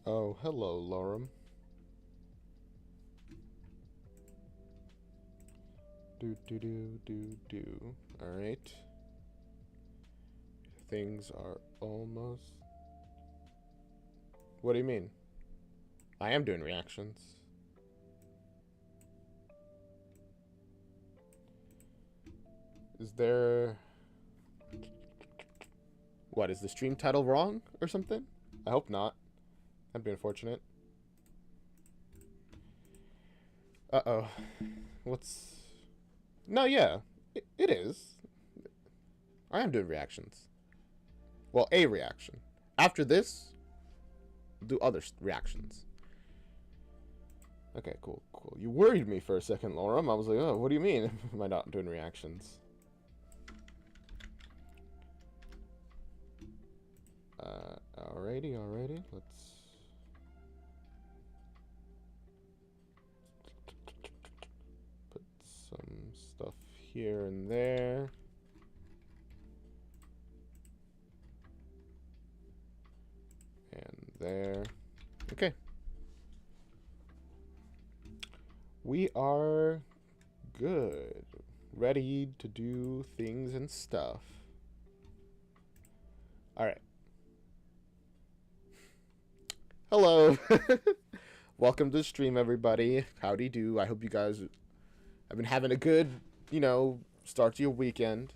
Oh, hello, Lorem. Do. Alright. Things are almost... What do you mean? I am doing reactions. Is there... What, is the stream title wrong or something? I hope not. That'd be unfortunate. Uh-oh. What's... No, yeah. It is. I am doing reactions. Well, a reaction. After this, do other reactions. Okay, cool. You worried me for a second, Lorem. I was like, oh, what do you mean? Am I not doing reactions? Alrighty. Let's... put some stuff here and there. And there. Okay. We are good. Ready to do things and stuff. Alright. Hello. Welcome to the stream, everybody. Howdy do. I hope you guys have been having a good, start to your weekend.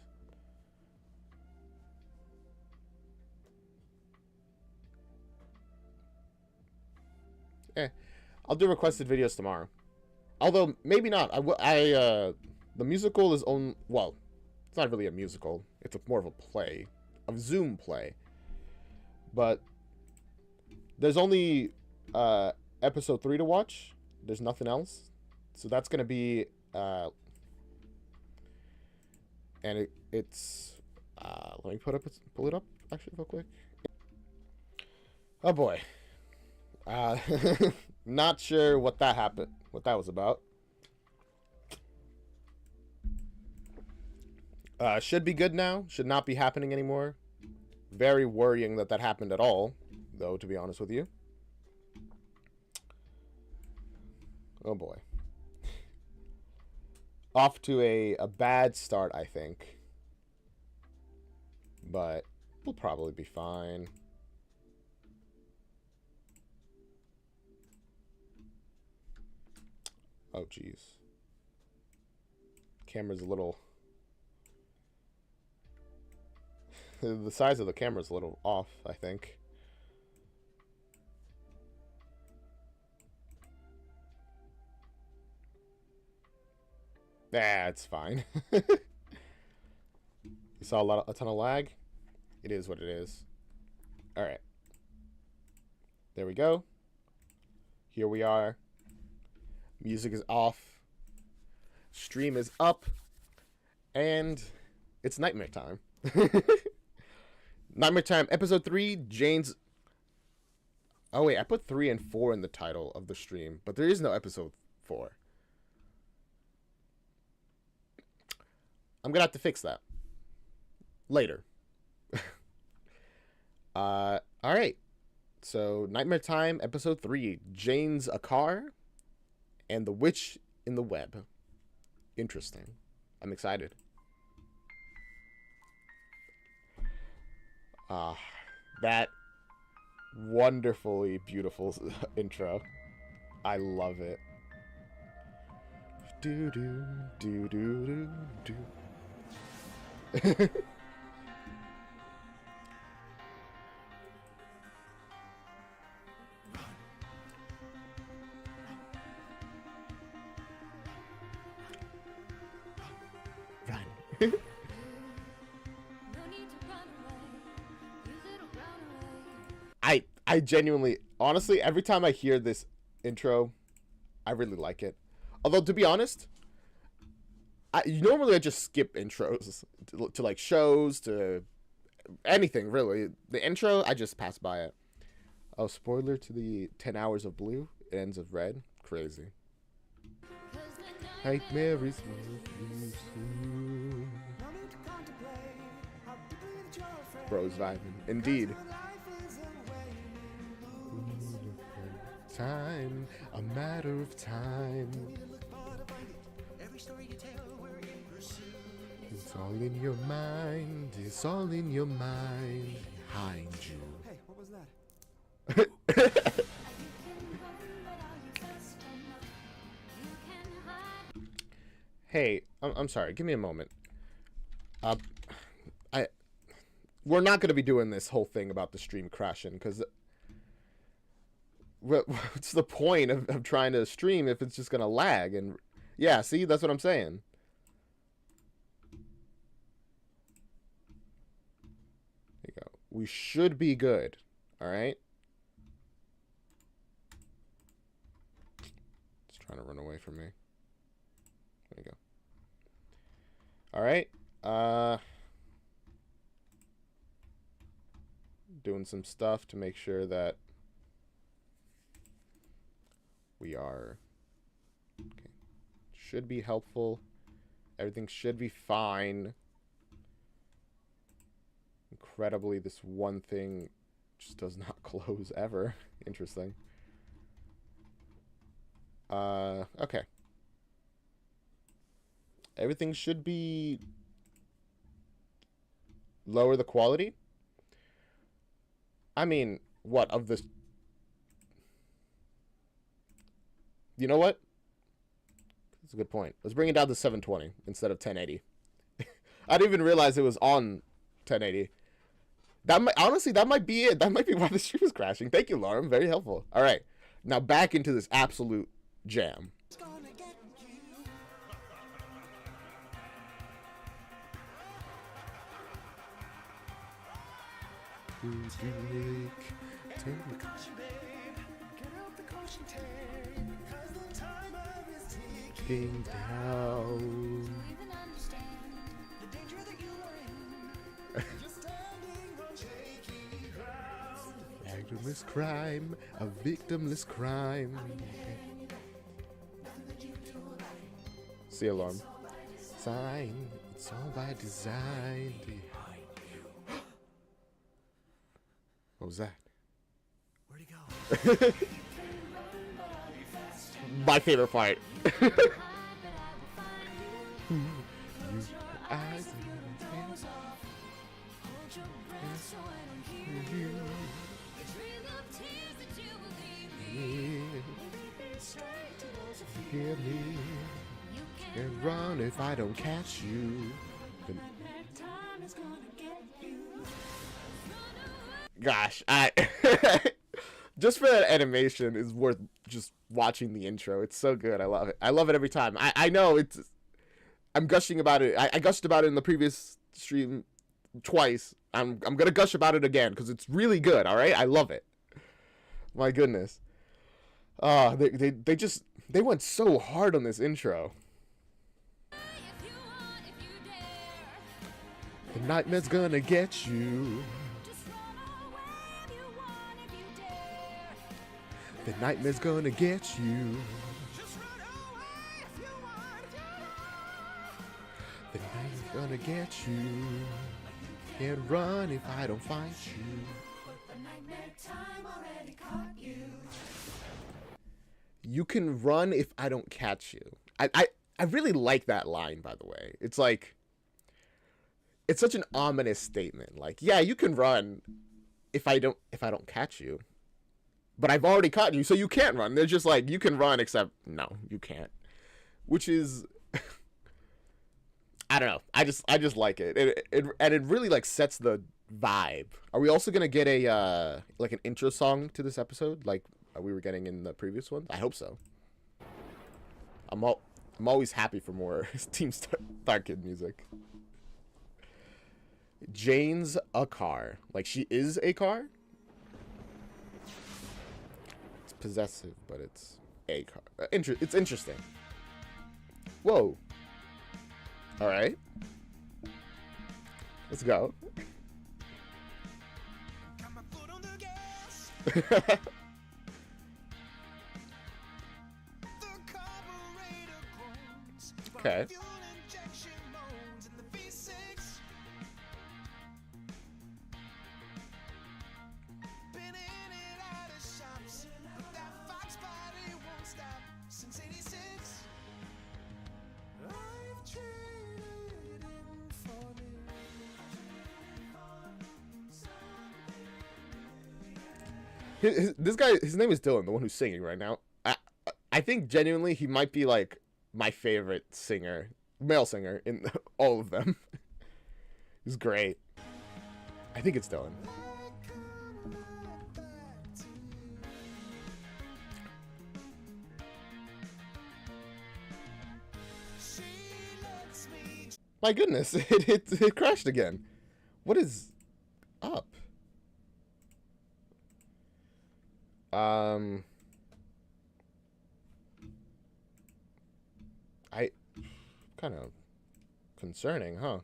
I'll do requested videos tomorrow. Although, maybe not. The musical is well, it's not really a musical. It's more of a play. A Zoom play. But there's only episode 3 to watch. There's nothing else. So that's going to be... and it's... let me pull it up, actually, real quick. Oh, boy. Not sure what that was about. Should be good now. Should not be happening anymore. Very worrying that happened at all, though, to be honest with you. Oh boy. Off to a bad start, I think. But we'll probably be fine. Oh, jeez. Camera's a little... the size of the camera's a little off, I think. It's fine. You saw a ton of lag? It is what it is. Alright. There we go. Here we are. Music is off. Stream is up. And it's nightmare time. Nightmare time, episode 3, Jane's... Oh wait, I put 3 and 4 in the title of the stream, but there is no episode 4. I'm gonna have to fix that. Later. Alright. So, Nightmare Time, episode 3, Jane's a car, and the witch in the web. Interesting. I'm excited. That wonderfully beautiful intro. I love it. Do do do do do do. Run. I genuinely, honestly, every time I hear this intro, I really like it. Although, to be honest, normally I just skip intros to like shows, to anything, really. The intro, I just pass by it. Oh, spoiler to the 10 Hours of Blue. It ends with red. Crazy. Nightmares. Bro's vibing. Indeed. time, a matter of time. It's all in your mind, it's all in your mind, behind you. Hey, what was that? Hey, I'm sorry, give me a moment. We're not going to be doing this whole thing about the stream crashing, because what's the point of trying to stream if it's just going to lag? And yeah, see, that's what I'm saying. There you go. We should be good, all right? It's trying to run away from me. There you go. All right. Doing some stuff to make sure that we are okay. Should be helpful. Everything should be fine. Incredibly, this one thing just does not close ever. Interesting. Okay. Everything should be lower the quality. I mean, what of this? You know what? That's a good point. Let's bring it down to 720 instead of 1080. I didn't even realize it was on 1080. That might, honestly, that might be it. That might be why the stream is crashing. Thank you, Lauren. Very helpful. All right, now back into this absolute jam. Down. Victimless crime, a victimless crime. See alarm. Sign, it's all by design. What was that? Where'd he go? My favorite part. And run if I don't catch you. Gosh, just for that animation is worth just watching the intro. It's so good. I love it. I love it every time. I know it's. I'm gushing about it. I gushed about it in the previous stream twice. I'm gonna gush about it again because it's really good. All right, I love it. My goodness. They went so hard on this intro. The nightmare's gonna get you. The nightmare's gonna get you. The nightmare's gonna get you. Can't run if I don't find you. You can run if I don't catch you. I really like that line, by the way. It's like, it's such an ominous statement. Like, yeah, you can run if I don't catch you. But I've already caught you, so you can't run. They're just like, you can run, except no, you can't. Which is, I don't know. I just like it. And it really like sets the vibe. Are we also gonna get a like an intro song to this episode, like we were getting in the previous one? I hope so. I'm always happy for more Team Starkid music. Jane's a car. Like, she is a car? It's possessive, but it's a car. It's interesting. Whoa. Alright. Let's go. Okay. This guy, his name is Dylan, the one who's singing right now. I think genuinely he might be like my favorite singer, male singer in all of them. He's great. I think it's Dylan. My goodness, it crashed again. What is up? I kind of concerning, huh?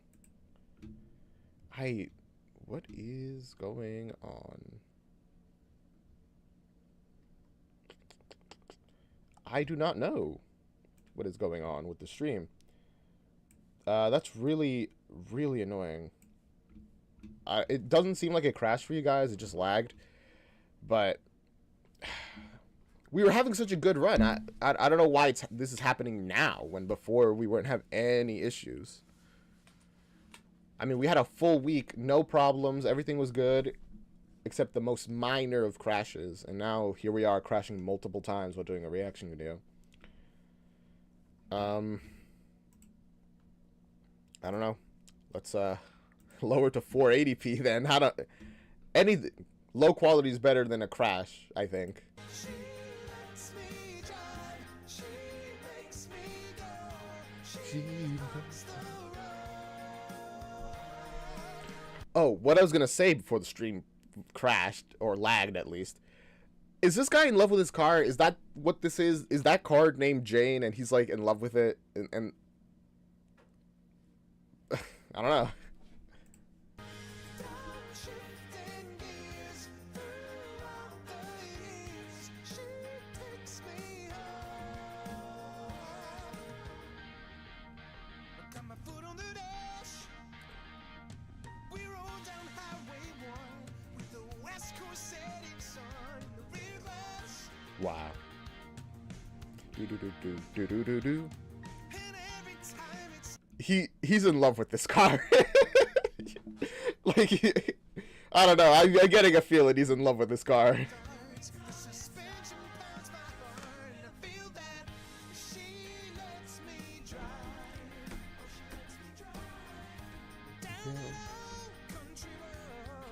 What is going on? I do not know what is going on with the stream. That's really, really annoying. It doesn't seem like it crashed for you guys. It just lagged. But we were having such a good run. I don't know why this is happening now when before we weren't have any issues. I mean, we had a full week, no problems. Everything was good except the most minor of crashes. And now here we are crashing multiple times while doing a reaction video. I don't know. Let's lower to 480p then. Any low quality is better than a crash, I think. Oh, what I was gonna say before the stream crashed or lagged at least. Is this guy in love with his car? Is that what this is? Is that car named Jane and he's like in love with it? And I don't know. Wow. Do. He's in love with this car. Like, I don't know. I'm getting a feeling he's in love with this car.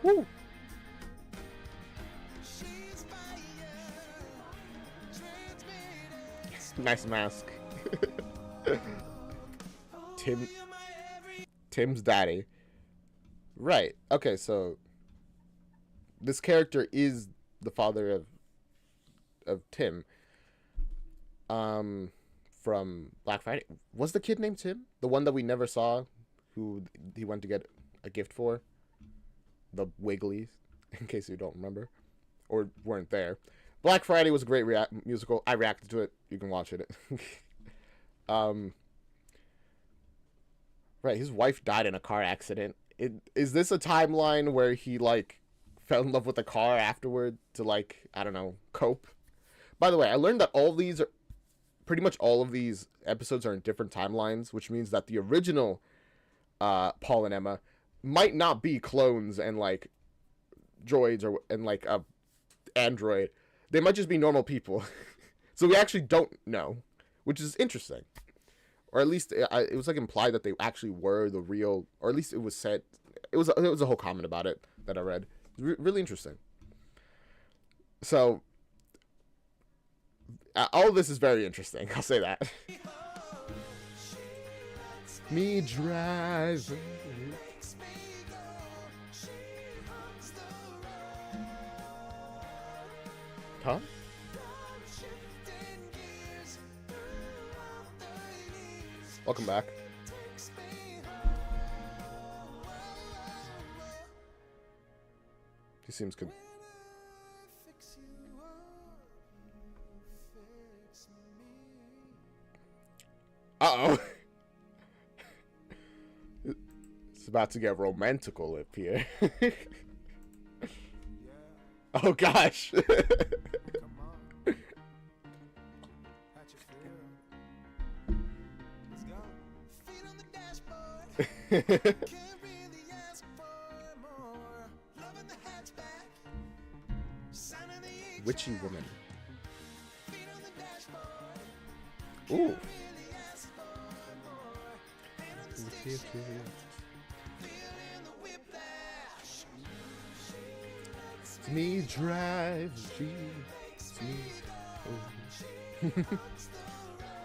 Woo. Nice mask. Tim's daddy. Right. Okay, so this character is the father of Tim. From Black Friday. Was the kid named Tim? The one that we never saw, who he went to get a gift for? The Wigglies, in case you don't remember or weren't there. Black Friday was a great musical. I reacted to it. You can watch it. Right, his wife died in a car accident. Is this a timeline where he, like, fell in love with the car afterward to, like, I don't know, cope? By the way, I learned that pretty much all of these episodes are in different timelines, which means that the original Paul and Emma might not be clones and, like, droids and, like, a android. They might just be normal people. So we actually don't know, which is interesting. Or at least it was like implied that they actually were the real, or at least it was said. It was a whole comment about it that I read. Really interesting. So all of this is very interesting. I'll say that. Me drive. Huh? Welcome back. He seems good. Uh-oh. It's about to get romantical up here. Oh gosh. Come on. Hatchetfield. Let's go. Feet on the dashboard. Can't really ask for more. Loving the hatchback. Signing the Witchy woman. Feet on the dashboard. Ooh. Really ask for more. Hand on the stick shift. Feeling the whiplash. She lets Me drive. She makes me go. She oh. runs the road.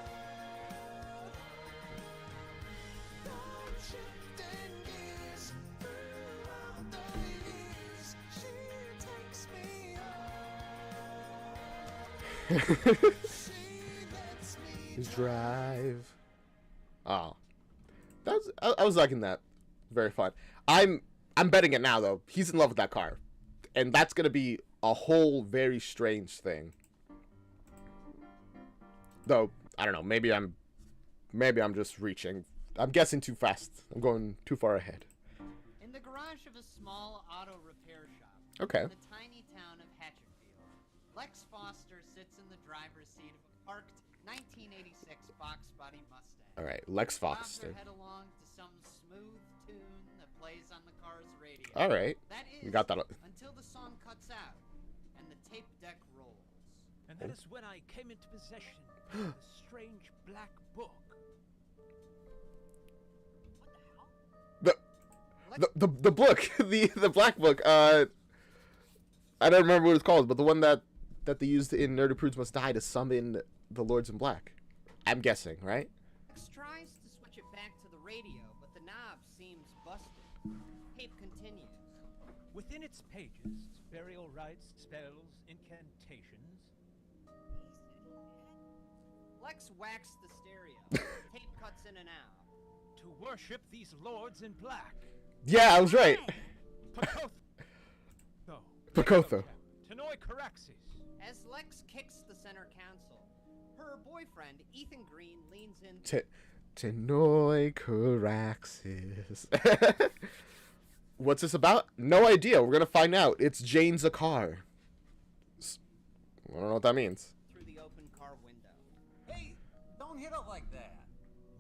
No shifting gears throughout the years. She takes me on. She lets me Drive. Oh, I was liking that. Very fun. I'm betting it now though. He's in love with that car, and that's gonna be a whole very strange thing. Though I don't know. Maybe I'm just reaching. I'm guessing too fast. I'm going too far ahead. In the garage of a small auto repair shop Okay. in the tiny town of Hatchetfield, Lex Foster sits in the driver's seat of a parked 1986 Fox Body Mustang. All right. Lex Bobs Foster. her head along to some smooth tune that plays on the car's radio. All right. That is We got that. until the song cuts out and the tape deck rolls. And that is when I came into possession of the strange black book. What the hell? The book, the black book. I don't remember what it's called, but the one that they used in Nerdy Prudes Must Die to summon the Lords in Black. I'm guessing, right? Lex tries to switch it back to the radio, but the knob seems busted. Tape continues. Within its pages, burial rites, spells, incantations. Lex whacks the stereo. Tape cuts in and out. To worship these lords in black. Yeah, I was right. Pacotho. No. Pacotho. Tenoi Caraxes. As Lex kicks the center console, her boyfriend, Ethan Green, leans in. Tenoi Caraxes. What's this about? No idea. We're gonna find out. It's Jane Zakar. I don't know what that means. Through the open car window. Hey, don't hit it like that.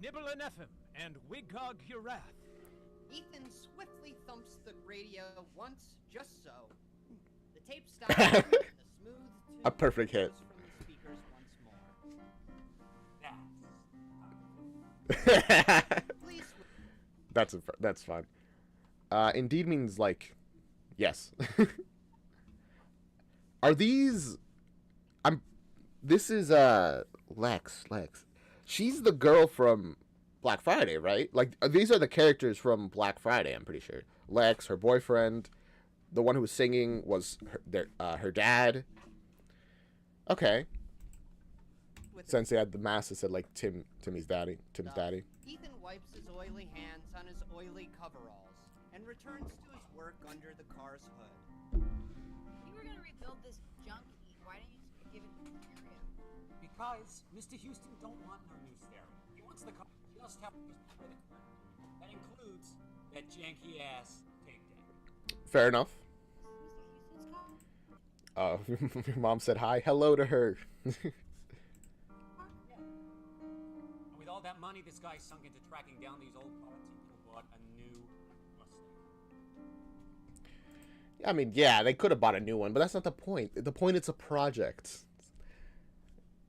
Nibble Nephim and Wigog Urath. Ethan swiftly thumps the radio once, just so. The tape stops, and the smooth tune A perfect hit. goes from the speakers once more. Please. That's fun. Indeed means like, yes. Are these? This is Lex. She's the girl from Black Friday, right? Like these are the characters from Black Friday. I'm pretty sure. Lex, her boyfriend, the one who was singing was her dad. Okay. Since they had the mask that said like Timmy's daddy. Ethan wipes his oily hands on his oily coveralls and returns to his work under the car's hood. You were gonna rebuild this junk heap. Why didn't you just give it to stereo? Because Mr. Houston don't want no new stereo. He wants the car just have to play the current. That includes that janky ass tape deck. Fair enough. Mr. Houston's car? Your mom said hi. Hello to her. And with all that money this guy sunk into tracking down these old parts, he could have bought a new Mustang. I mean, yeah, they could have bought a new one, but that's not the point. The point it's a project.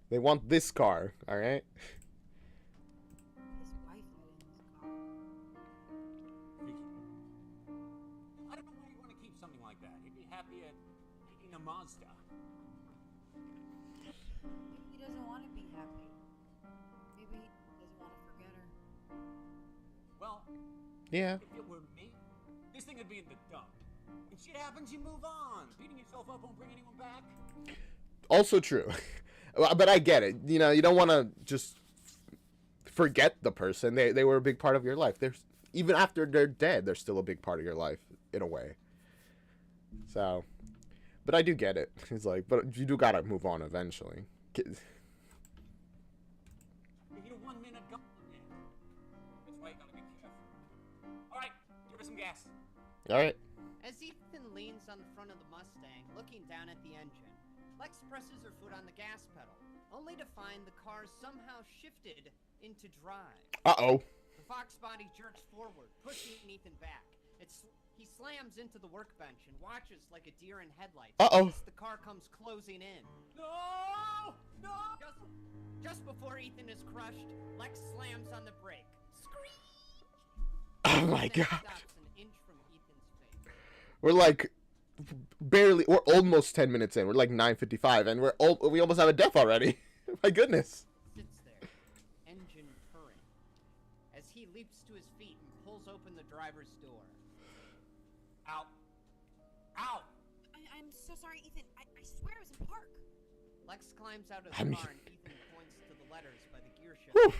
They want this car, all right? His wife let in his car. I don't know why you want to keep something like that. He'd be happier taking a Mazda. Maybe he doesn't want to be happy. Maybe he doesn't want to forget her. Well, Yeah. if it were me, this thing would be in the dump. And shit happens, you move on. Beating yourself up won't bring anyone back. Also true. But I get it. You know, you don't want to just forget the person. They were a big part of your life. Even after they're dead, they're still a big part of your life in a way. So, but I do get it. It's like, but you do gotta move on eventually. You hit a 1 minute gun. That's why you gotta be careful. Alright, give her some gas. All right. As Ethan leans on the front of the Mustang, looking down at the engine, Lex presses her foot on the gas pedal, only to find the car somehow shifted into drive. Uh-oh. The Fox body jerks forward, pushing Ethan back. It He slams into the workbench and watches like a deer in headlights Uh-oh. as the car comes closing in. No! No! Just before Ethan is crushed, Lex slams on the brake. Scream! Oh my Then god. stops an inch from Ethan's face. We're like we're almost 10 minutes in. We're like 9:55 and we almost have a death already. My goodness. Sits there, engine purring, as he leaps to his feet and pulls open the driver's door. Ow. Ow! I'm so sorry, Ethan. I swear I was in park. Lex climbs out of the I mean- car and Ethan points to the letters by the gear shift. Whew.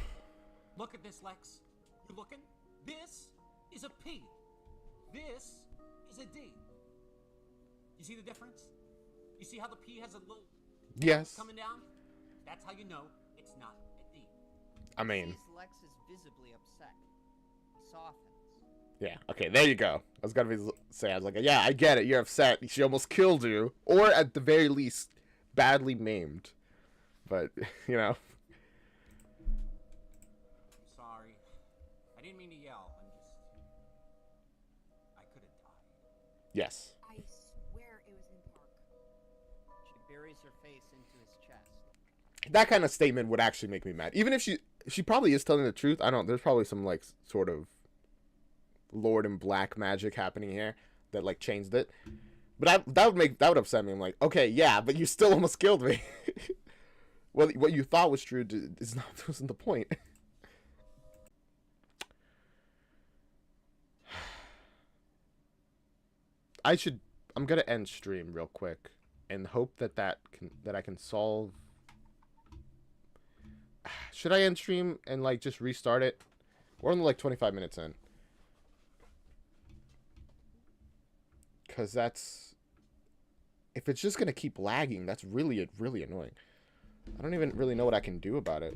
Look at this, Lex. You looking? This is a P. This is a D. You see the difference? You see how the P has a little Yes. coming down? That's how you know it's not a D. I mean, Sees Lex is visibly upset. He softens. yeah. Okay, there you go. I was gonna say, I was like, yeah, I get it. You're upset. She almost killed you, or at the very least, badly maimed. But you know, I'm sorry. I didn't mean to yell. I could have died. yes. I swear it was in park. She buries her face into his chest. That kind of statement would actually make me mad. Even if she probably is telling the truth. I don't. There's probably some like sort of Lord in Black magic happening here that like changed it. But that would upset me. I'm like, okay, yeah, but you still almost killed me. Well, what you thought was true wasn't the point. I'm gonna end stream real quick and hope that I can solve. Should I end stream and like just restart it? We're only like 25 minutes in. Cause if it's just gonna keep lagging, that's really annoying. I don't even really know what I can do about it.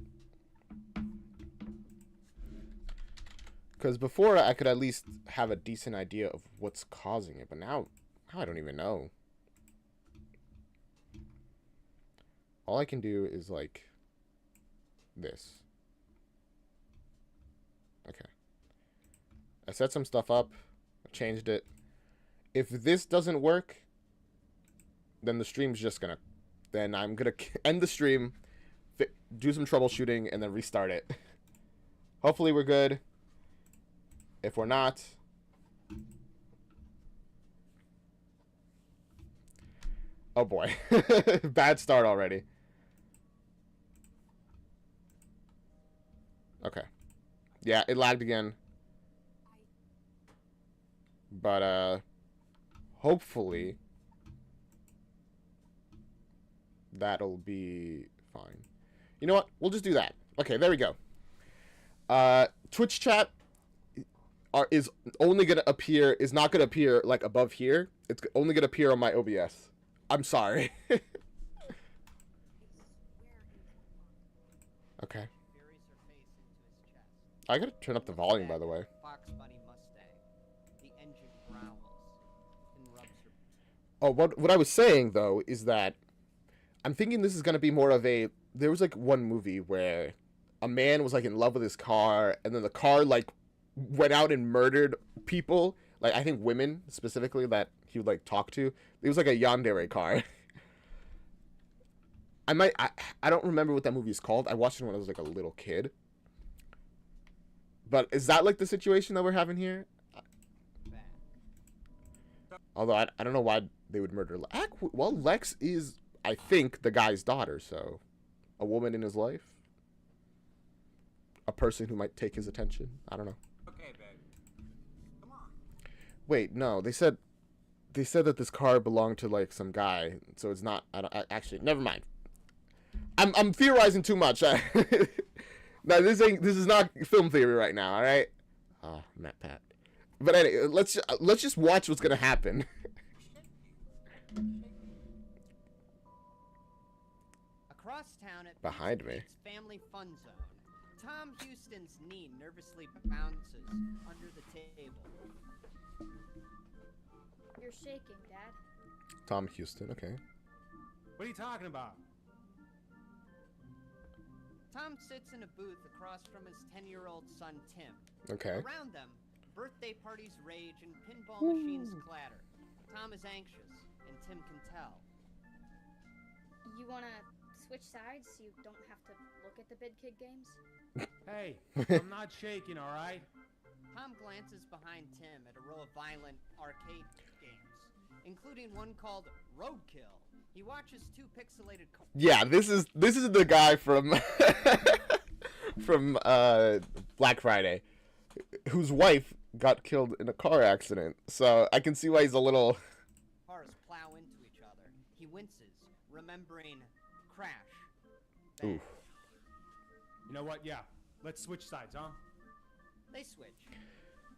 Because before I could at least have a decent idea of what's causing it, but now I don't even know. All I can do is like this. Okay. I set some stuff up, I changed it. If this doesn't work, then the stream's just gonna... Then I'm gonna end the stream, do some troubleshooting, and then restart it. Hopefully we're good. If we're not... Oh boy. Bad start already. Okay. Yeah, it lagged again. But, hopefully that'll be fine. You know what? We'll just do that. Okay, there we go. Twitch chat is only gonna appear, is not gonna appear like above here. It's only gonna appear on my OBS. I'm sorry. Okay. Buries her face into his chest. I gotta turn up the volume, by the way. Fox Bunny Mustang. The engine growls and rubs her. Oh, what I was saying though is that I'm thinking this is gonna be more of a. There was like one movie where a man was like in love with his car, and then the car like went out and murdered people. Like I think women specifically that he would like talk to. It was like a yandere car. I don't remember what that movie is called. I watched it when I was like a little kid. But is that like the situation that we're having here? Although I don't know why they would murder Lex. Well, Lex is, I think, the guy's daughter, so a woman in his life. A person who might take his attention. I don't know. Okay, babe. Come on. Wait, no, they said that this car belonged to like some guy, so it's not. Actually, never mind. I'm theorizing too much. No, this is not film theory right now. All right. Matt Pat. But anyway, let's just watch what's gonna happen. Across town at Behind me. Pete's family fun zone, Tom Houston's knee nervously bounces under the table. You're shaking, Dad. Tom Houston. Okay. What are you talking about? Tom sits in a booth across from his 10-year-old son Tim. Okay. Around them, Birthday parties rage and pinball machines clatter. Tom is anxious, and Tim can tell. You wanna switch sides so you don't have to look at the Big Kid games? Hey, I'm not shaking, all right? Tom glances behind Tim at a row of violent arcade games, including one called Roadkill. He watches two pixelated Yeah, this is the guy from from Black Friday, whose wife got killed in a car accident. So I can see why he's a little. cars plow into each other. He winces, remembering Crash. Bang. Oof. You know what? Yeah, let's switch sides, huh? They switch.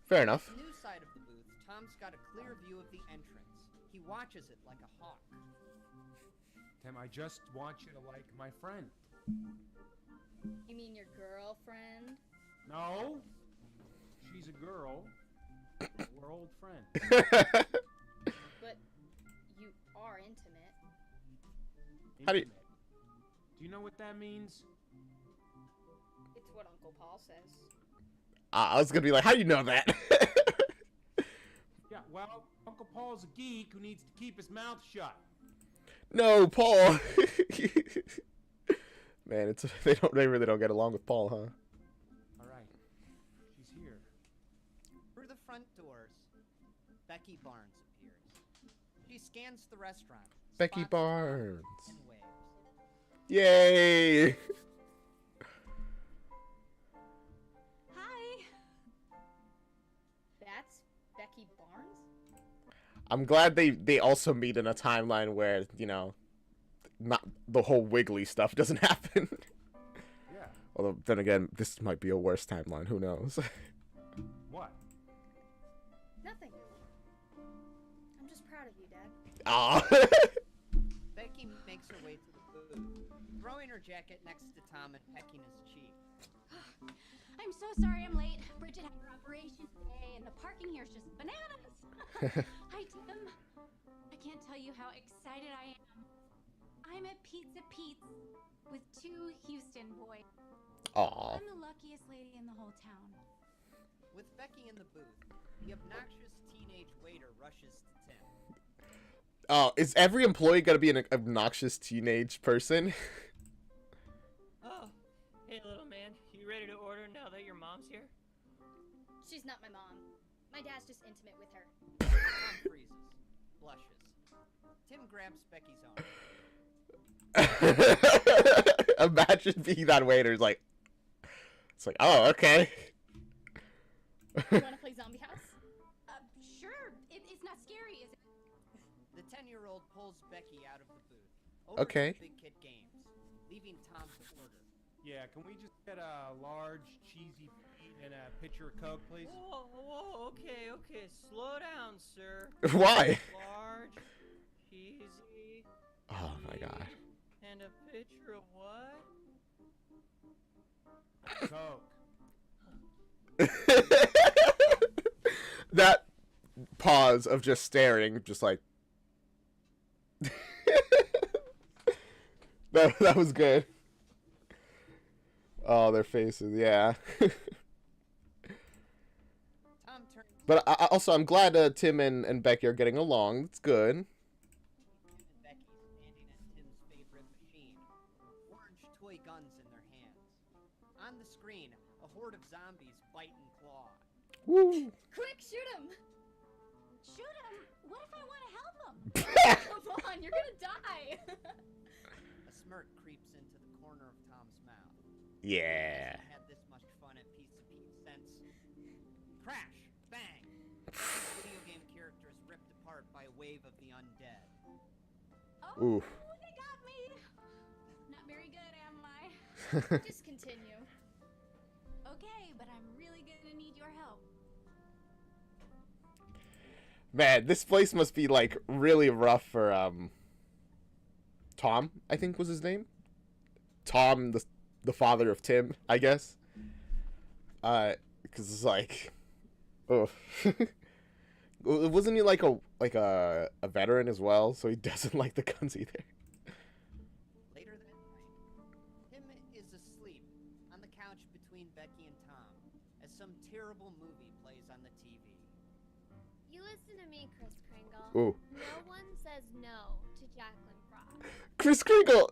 Fair enough. On the new side of the booth, Tom's got a clear view of the entrance. He watches it like a hawk. Tim, I just want you to like my friend. You mean your girlfriend? No, she's a girl. We're old friends. But you are intimate. How do you- Intimate. Do you know what that means? It's what Uncle Paul says. I was gonna be like, how do you know that? Yeah, well, Uncle Paul's a geek who needs to keep his mouth shut. No, Paul. Man, they really don't get along with Paul, huh? All right, she's here. Through the front doors, Becky Barnes appears. She scans the restaurant. Becky spots Tom, Barnes. and waves. Yay! Hi! That's Becky Barnes? I'm glad they also meet in a timeline where, you know, not the whole wiggly stuff doesn't happen. Yeah. Although, then again, this might be a worse timeline. Who knows? What? Nothing. I'm just proud of you, Dad. Aw. Becky makes her way to the booth, throwing her jacket next to Tom and pecking his cheek. I'm so sorry I'm late. Bridget had her operation today, and the parking here is just bananas. Hi, Tim. I can't tell you how excited I am. I'm at Pizza Pete's with 2 Houston boys. Aw. I'm the luckiest lady in the whole town. With Becky in the booth, the obnoxious teenage waiter rushes to Tim. Oh, is every employee gonna be an obnoxious teenage person? Oh, hey little man, you ready to order now that your mom's here? She's not my mom. My dad's just intimate with her. Tom freezes, blushes. Tim grabs Becky's arm. Imagine being that waiter. It's like, oh, okay. You wanna play Zombie House? Sure. It's not scary, is it? The 10-year-old pulls Becky out of the booth. Over Okay. to the Big Kid Games, leaving Tom to order. Yeah, can we just get a large cheesy Pete and a pitcher of Coke, please? Whoa, okay, slow down, sir. Why? Large, cheesy, Oh my god. and a pitcher of what? Coke. That pause of just staring, just like. that was good. Oh, their faces, yeah. Tom turns But I'm glad Tim and Becky are getting along. It's good. Tim and Becky standing at Tim's favorite machine. Orange toy guns in their hands. On the screen, a horde of zombies bite and claw. Woo! Quick, shoot him! Shoot him. What if I want to help him? Come on, you're gonna die! A smirk creeps into the corner of Tom's mouth. Yeah. Hasn't had this much fun at Pizza Pete since Crash, bang! Video game characters ripped apart by a wave of the undead. Oh, Oof. they got me. Not very good, am I? Just continue. Okay, but I'm really gonna need your help. Man, this place must be like really rough for Tom, I think was his name. Tom, the father of Tim, I guess. Because it's like, oh, wasn't he like a veteran as well? So he doesn't like the guns either. Later that night, Tim is asleep on the couch between Becky and Tom. as some terrible movie plays on the TV. You listen to me, Chris Kringle. Ooh. No one says no to Jacqueline Frost. Chris Kringle.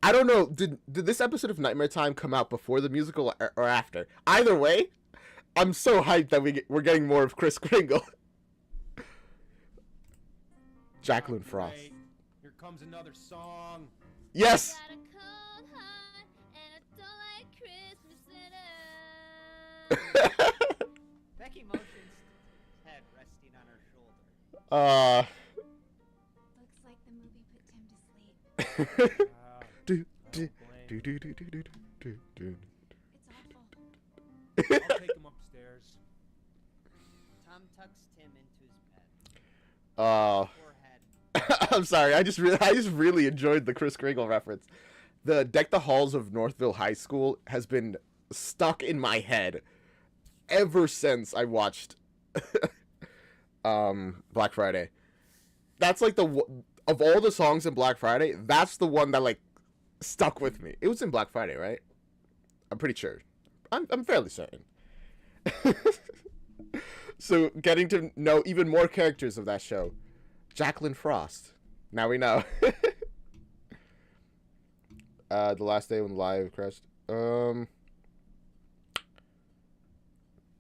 I don't know. Did this episode of Nightmare Time come out before the musical or after? Either way, I'm so hyped that we're getting more of Chris Kringle. Jacqueline Frost. Great. Here comes another song. Yes. Got a cold heart and I don't like Christmas at all. Becky motions head resting on her shoulder. Looks like the movie put Tim to sleep. do, I do, don't blame do, you. do, do, do, do, do. It's awful. I'll take him upstairs. Tom tucks Tim into his bed. Forehead. I'm sorry. I just really enjoyed the Chris Kringle reference. The Deck the Halls of Northville High School has been stuck in my head ever since I watched Black Friday. That's like of all the songs in Black Friday, that's the one that like stuck with me. It was in Black Friday, right? I'm pretty sure. I'm fairly certain. So getting to know even more characters of that show. Jacqueline Frost. Now we know. The last day when live crashed. I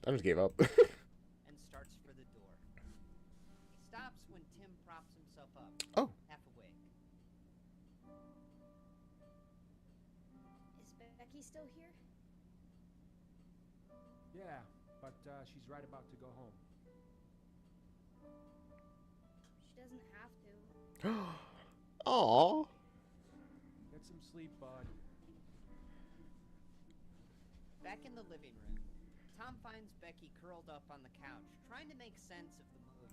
just gave up. And starts for the door. He stops when Tim props himself up. Oh. Half awake. Is Becky still here? Yeah, but she's right about to go home. She doesn't have to. Aww. Get some sleep, bud. Back in the living room, Tom finds Becky curled up on the couch, trying to make sense of the movie.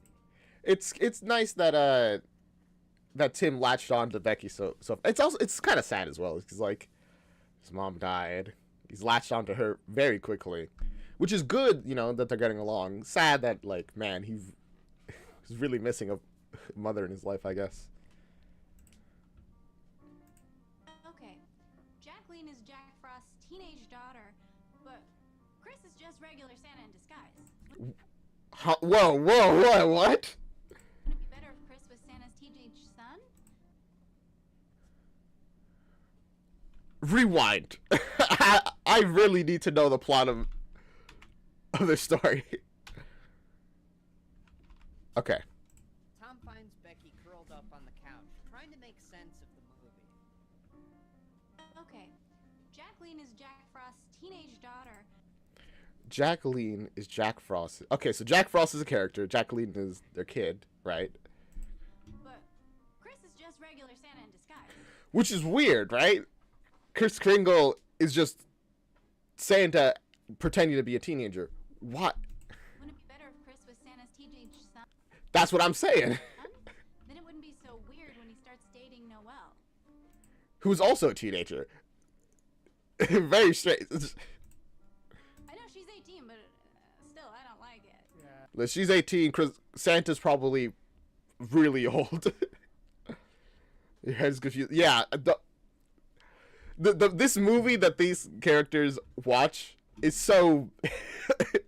It's nice that that Tim latched on to Becky so it's kind of sad as well because like his mom died. He's latched onto her very quickly, which is good, you know, that they're getting along. Sad that like man, he's really missing a mother in his life, I guess. Okay, Jacqueline is Jack Frost's teenage daughter, but Chris is just regular Santa in disguise. Whoa, what? Wouldn't it be better if Chris was Santa's teenage son? Rewind. I really need to know the plot of the story. Okay. Tom finds Becky curled up on the couch, trying to make sense of the movie. Okay, Jacqueline is Jack Frost's teenage daughter. Jacqueline is Jack Frost. Okay, so Jack Frost is a character. Jacqueline is their kid, right? But Chris is just regular Santa in disguise. Which is weird, right? Chris Kringle is just Santa pretending to be a teenager. What? Wouldn't it be better if Chris was Santa's teenage son? That's what I'm saying. Then it wouldn't be so weird when he starts dating Noelle. Who's also a teenager. Very strange. I know she's 18, but still, I don't like it. Yeah. She's 18. Santa's probably really old. Your head's confused. Yeah. This movie that these characters watch is so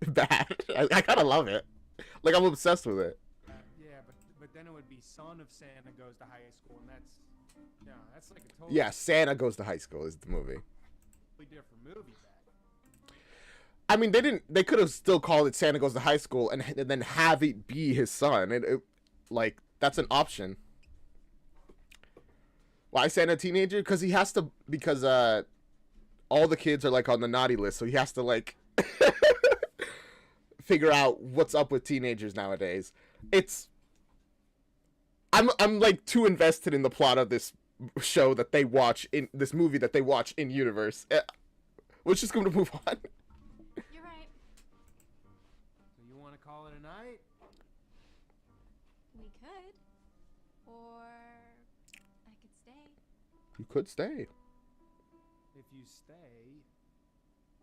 bad. I kind of love it. Like, I'm obsessed with it. Yeah, but then it would be Son of Santa Goes to High School, and that's like a totally Yeah, Santa Goes to High School is the movie. different movie back. I mean, they could have still called it Santa Goes to High School and then have it be his son. Like, that's an option. Why Santa a teenager? Because all the kids are like on the naughty list, so he has to like figure out what's up with teenagers nowadays. I'm like too invested in the plot of this show that they watch in this movie that they watch in universe. We're just going to move on. You're right. So you want to call it a night? We could. Or I could stay. You could stay. If you stay,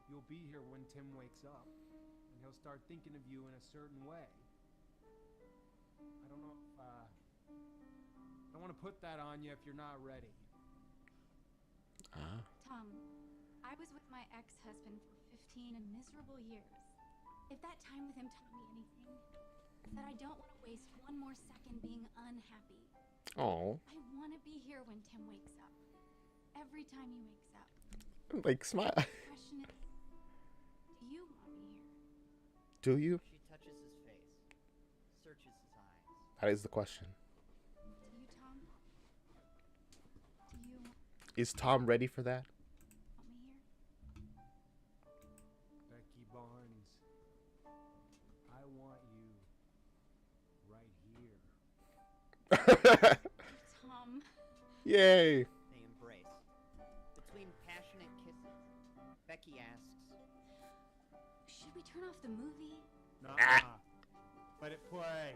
you'll be here when Tim wakes up, and he'll start thinking of you in a certain way. I don't know if, I don't want to put that on you if you're not ready. Ah. Tom, I was with my ex-husband for 15 miserable years. If that time with him taught me anything, it's that I don't want to waste one more second being unhappy. Oh. I want to be here when Tim wakes up. Every time he wakes up. Like, smile. The question is, do you want to be here? Do you? She touches his face, searches his eyes. That is the question. Do you, Tom? Do you want Is Tom ready for that? me here? Becky Barnes, I want you right here. Tom. Yay. They embrace. Between passionate kisses, Becky asks, Should we turn off the movie? Nuh-uh. Let it play.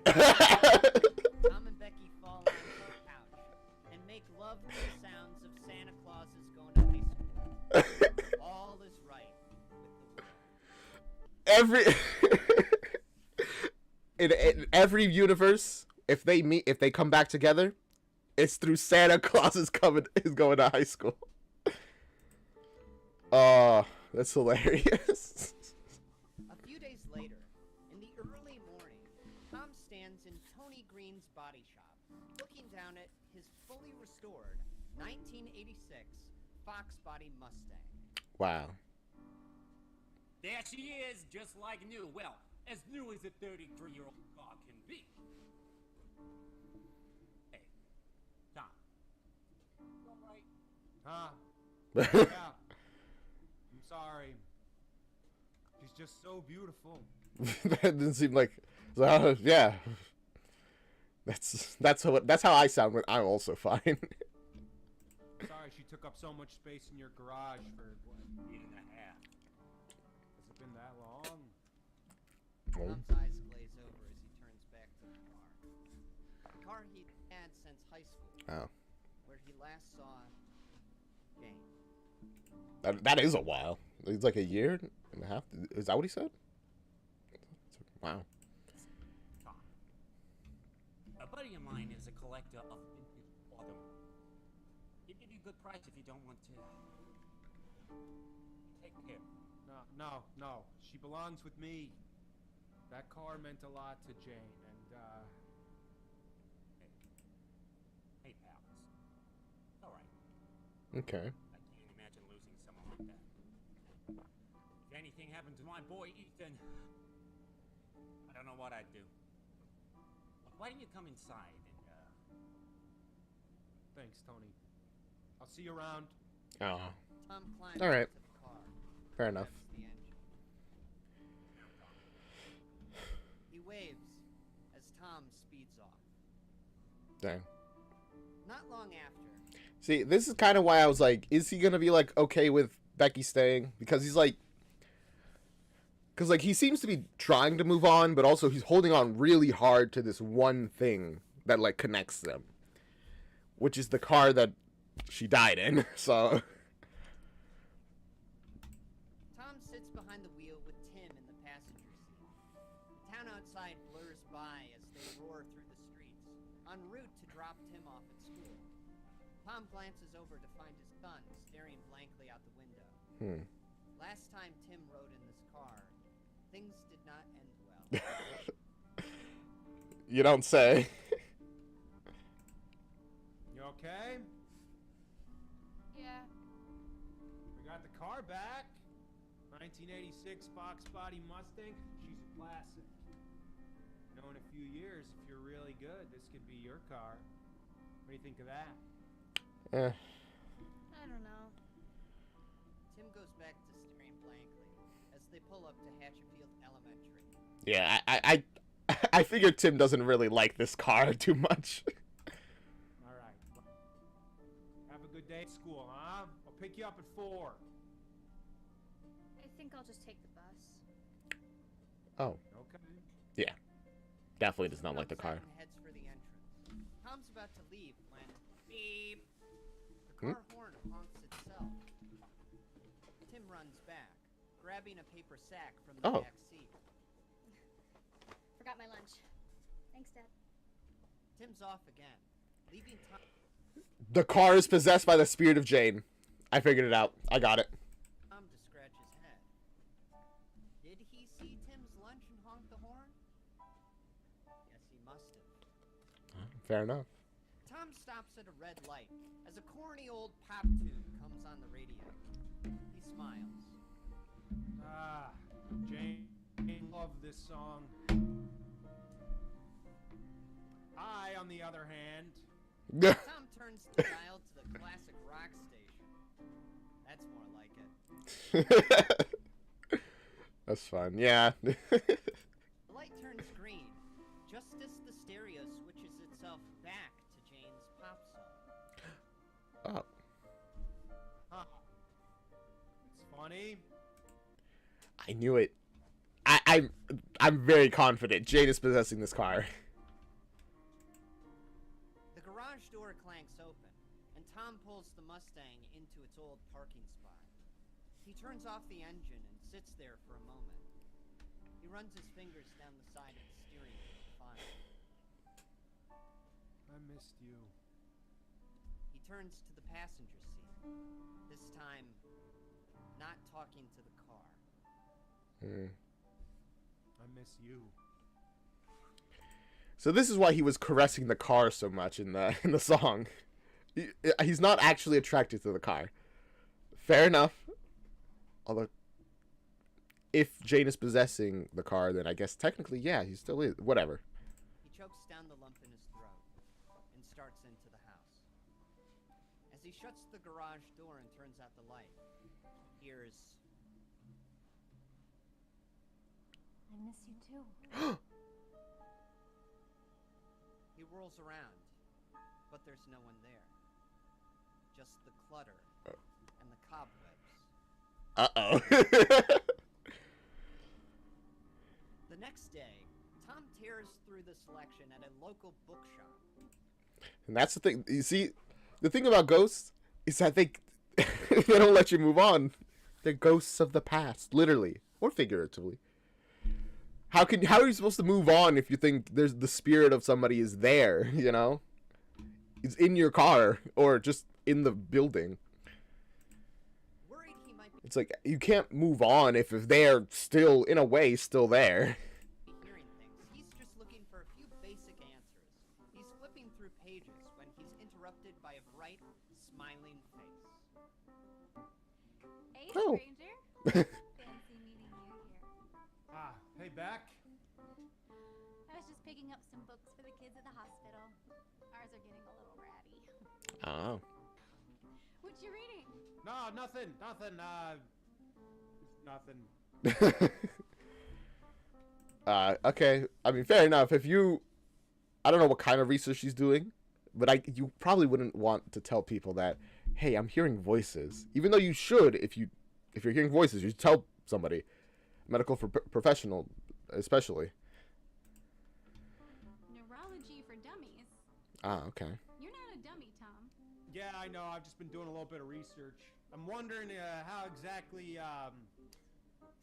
Tom and Becky fall onto the couch and make love to the sounds of Santa Claus's going to high school. All is right with the world. in every universe, if they come back together, it's through Santa Claus is going to high school. That's hilarious. A few days later, in the early morning, Tom stands in Tony Green's body shop, looking down at his fully restored 1986 Fox Body Mustang. Wow. There she is, just like new. Well, as new as a 33-year-old car can be. Hey, Tom. You all right? Huh? Yeah. I'm sorry. She's just so beautiful. That didn't seem like. Yeah. That's how I sound when I'm also fine. Sorry she took up so much space in your garage for, what, a year and a half. Has it been that long? Tom's eyes glaze over as he turns back to the car. The car he'd had since high school. Oh. Where he last saw Jane. That is a while. It's like a year and a half. Is that what he said? Wow. Tom. A buddy of mine is a collector of vintage automobiles. He'll give you a good price if you don't want to. Take care. No. She belongs with me. That car meant a lot to Jane, and, Hey, pals. It's all right. Okay. I can't imagine losing someone like that. If anything happened to my boy Ethan, I don't know what I'd do. Look, why don't you come inside and, thanks, Tony. I'll see you around. Oh. Tom climbs All right. into the car. Fair enough. Revs the engine. He waves as Tom speeds off. Dang. Not long after, See, this is kind of why I was like, is he gonna be like okay with Becky staying? Because he's like, he seems to be trying to move on, but also he's holding on really hard to this one thing that like connects them, which is the car that she died in. So. Tom sits behind the wheel with Tim in the passenger seat. The town outside blurs by as they roar through the streets, en route to drop Tim off at school. Tom glances over to find his son staring blankly out the window. Last time Tim rode in this car, things did not end well. You don't say. You okay? Yeah. We got the car back. 1986 Fox Body Mustang. She's a classic. You know, in a few years, if you're really good, this could be your car. What do you think of that? I don't know. Tim goes back to staring blankly as they pull up to Hatchetfield Elementary. Yeah, I figured Tim doesn't really like this car too much. All right. Have a good day at school, huh? I'll pick you up at 4. I think I'll just take the bus. Oh, Okay. yeah. Definitely does not like the car. Comes out and heads for the entrance. Tom's about to leave when beep. The car horn honks itself. Tim runs back, grabbing a paper sack from the back seat. Forgot my lunch. Thanks, Dad. Tim's off again, leaving Tom. The car is possessed by the spirit of Jane. I figured it out. I got it. Fair enough. Tom stops at a red light as a corny old pop tune comes on the radio. He smiles. Ah, Jane loved this song. I, on the other hand, Tom turns the dial to the classic rock station. That's more like it. That's fun. Yeah. The light turns green, just as the stereo switches itself back to Jane's pop song. Oh. Huh. It's funny. I knew it. I'm very confident Jane is possessing this car. The garage door clanks open, and Tom pulls the Mustang into its old parking spot. He turns off the engine and sits there for a moment. He runs his fingers down the side of the steering wheel, fine. I missed you. He turns to the passenger seat, this time not talking to the car. I miss you. So this is why he was caressing the car so much in the song. He's not actually attracted to the car. Fair enough. Although, if Jane is possessing the car, then I guess technically, yeah, he still is. Whatever. He chokes down the lump in his throat and starts into the house. As he shuts the garage door and turns out the light, he hears, I miss you too. He whirls around, but there's no one there. Just the clutter and the cobwebs. Uh-oh. The next day, Tom tears through the selection at a local bookshop. And that's the thing. You see, the thing about ghosts is that they don't let you move on. They're ghosts of the past, literally or figuratively. How are you supposed to move on if you think there's the spirit of somebody is there, you know? It's in your car or just in the building. Worried he might be It's like you can't move on if they're still in a way still there. hearing things. He's just looking for a few basic answers. He's flipping through pages when he's interrupted by a bright, smiling face. Hey, Oh. stranger. Fancy meeting you here. Ah, hey, Beck. I was just picking up some books for the kids at the hospital. Ours are getting a little ratty. Oh. What you reading? No, nothing. Okay. I mean, fair enough. I don't know what kind of research she's doing, but you probably wouldn't want to tell people that, hey, I'm hearing voices. Even though you should, if you're hearing voices, you should tell somebody, medical professional, especially. Neurology for dummies. Ah, okay. You're not a dummy, Tom. Yeah, I know. I've just been doing a little bit of research. I'm wondering how exactly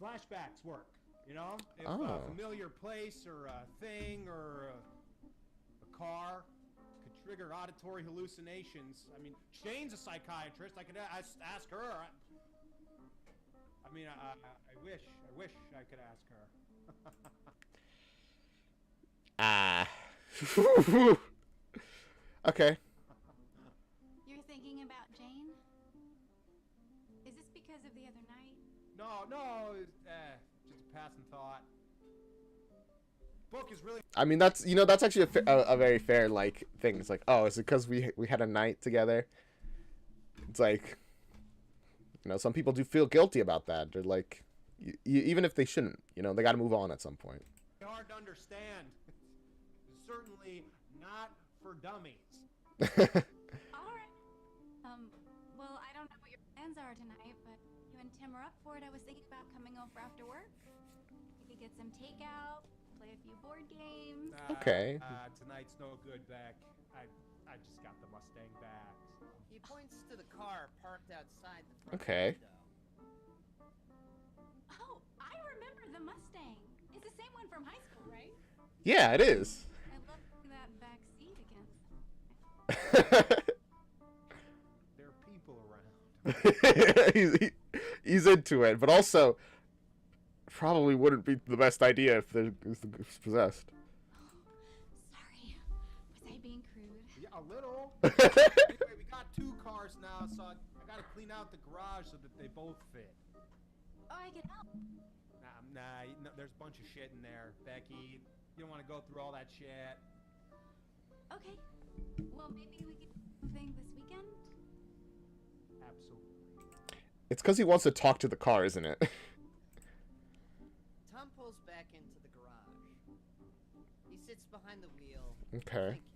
flashbacks work. You know, if a familiar place or a thing or a car could trigger auditory hallucinations. I mean, Shane's a psychiatrist. I could ask her. I mean, I wish I could ask her. Okay. You're thinking about Jane? Is this because of the other night? No, just a passing thought. Book is really. I mean, that's actually a very fair like thing. It's like, oh, is it because we had a night together? It's like, some people do feel guilty about that. They're like, even if they shouldn't, they got to move on at some point. Hard to understand. Certainly not for dummies. All right. Well, I don't know what your plans are tonight, but you and Tim are up for it. I was thinking about coming over after work. We could get some takeout, play a few board games. Okay. Tonight's no good, Beck. I just got the Mustang back. He points to the car parked outside the front Okay. window. Oh, I remember the Mustang. It's the same one from high school, right? Yeah, it is. I love that back seat again. There are people around. he's into it, but also probably wouldn't be the best idea if it's possessed. Sorry. Was I being crude? Anyway, we got 2 cars now, so I gotta clean out the garage so that they both fit. Oh, I can help. Nah, there's a bunch of shit in there, Becky. You don't want to go through all that shit. Okay. Well, maybe we can do something this weekend? Absolutely. It's because he wants to talk to the car, isn't it? Tom pulls back into the garage. He sits behind the wheel. Okay. thinking.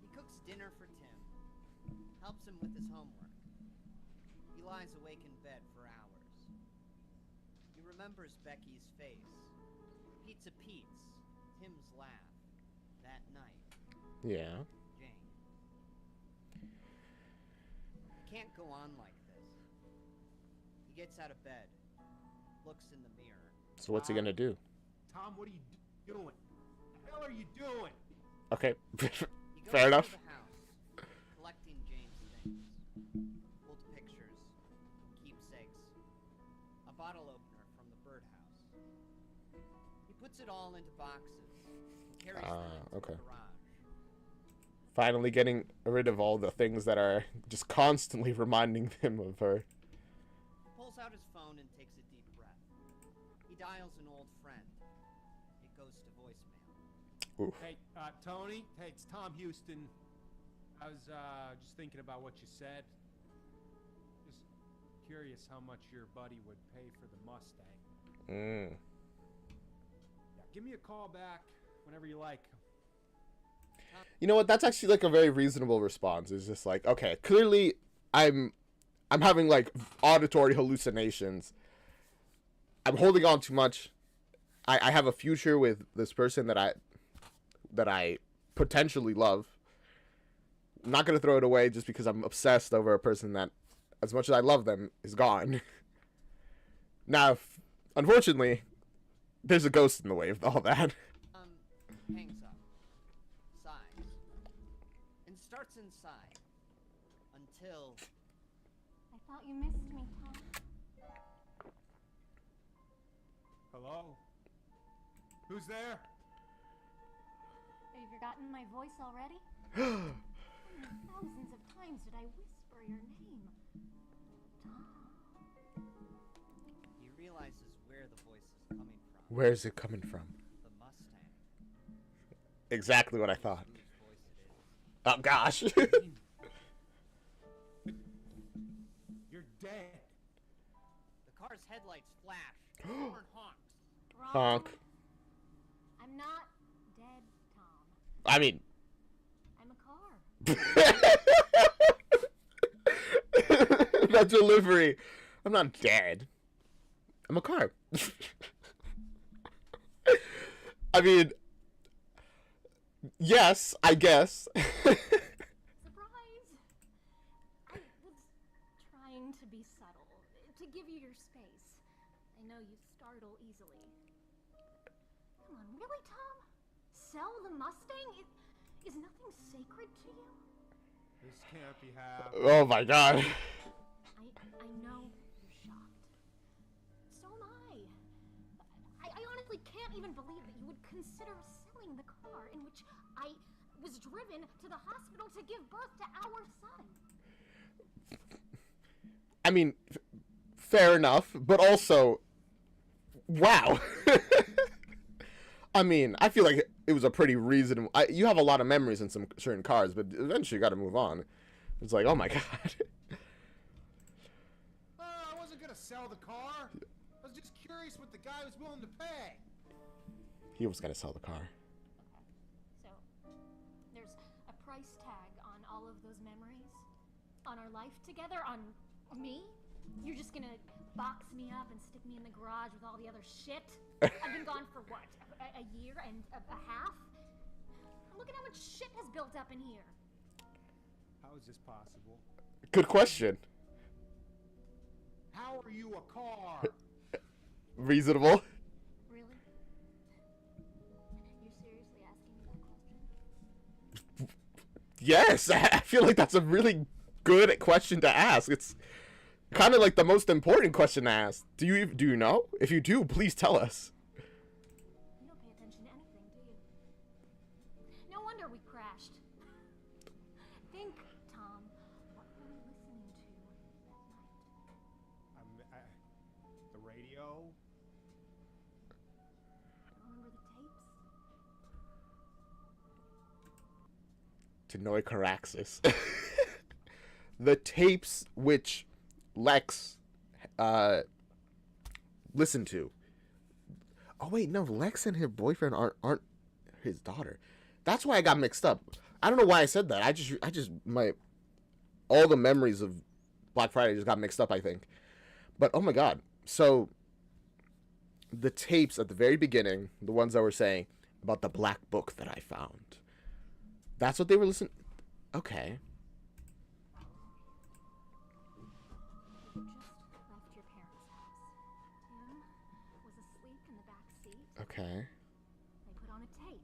He cooks dinner for Tim. Helps him with his homework. He lies awake in bed for hours. He remembers Becky's face. Pizza Pete's. Tim's laugh. That night. Yeah. Jane. He can't go on like this. He gets out of bed. Looks in the mirror. So what's he gonna do? Tom, what are you doing? What the hell are you doing? Okay. He goes Fair enough. through the house, collecting Jane's things. Old pictures, keepsakes, a bottle opener from the birdhouse. He puts it all into boxes, carries them into okay. the garage. Finally getting rid of all the things that are just constantly reminding him of her. He pulls out his phone and takes a deep breath. He dials an old friend. It goes to voicemail. Oof. Hey, Tony. Hey, it's Tom Houston. I was just thinking about what you said. Just curious how much your buddy would pay for the Mustang. Yeah, give me a call back whenever you like. You know what? That's actually like a very reasonable response. It's just like, okay, clearly I'm having like auditory hallucinations. I'm holding on too much. I have a future with this person that I potentially love. I'm not gonna throw it away just because I'm obsessed over a person that, as much as I love them, is gone. Now, unfortunately, there's a ghost in the way of all that. Hangs up, sighs, and starts inside until I thought you missed me, Tom. Hello? Who's there? Have you forgotten my voice already? How many thousands of times did I whisper your name? Tom. he realizes where the voice is coming from. Where's it coming from? The Mustang. Exactly what I thought. Whose voice it is. Oh gosh. You're dead. The car's headlights flash. Horn honks. Wrong. Honk. I'm not dead, Tom. I mean, I'm a car. that delivery. I'm not dead. I'm a car. I mean, yes, I guess. Surprise! I was trying to be subtle, to give you your space. I know you startle easily. Come on, really, Tom? Sell the Mustang? Is nothing sacred to you? This can't be happening. Oh my god. I know you're shocked. So am I. I honestly can't even believe that you would consider selling the car in which I was driven to the hospital to give birth to our son. I mean, fair enough, but also, wow. I mean, I feel like it was a pretty reasonable. You have a lot of memories in some certain cars, but eventually you got to move on. It's like, oh my god. I wasn't gonna sell the car. I was just curious what the guy was willing to pay. He was gonna sell the car. So, there's a price tag on all of those memories? On our life together? On me? You're just gonna box me up and stick me in the garage with all the other shit? I've been gone for what? A year and a half? Look at how much shit has built up in here. How is this possible? Good question. How are you a car? Reasonable. Really? You're seriously asking me that question? Yes, I feel like that's a really good question to ask. It's kind of like the most important question to ask. Do you know? If you do, please tell us. You don't pay attention to anything, do you? No wonder we crashed. to Noicaraxis. The tapes which Lex listened to. Oh wait, no, Lex and her boyfriend aren't his daughter. That's why I got mixed up. I don't know why I said that. I just all the memories of Black Friday just got mixed up, I think. But oh my god. So the tapes at the very beginning, the ones that were saying about the black book that I found. That's what they were listening. Okay. You just left your parents' house. Tim was asleep in the back seat. Okay. They put on a tape.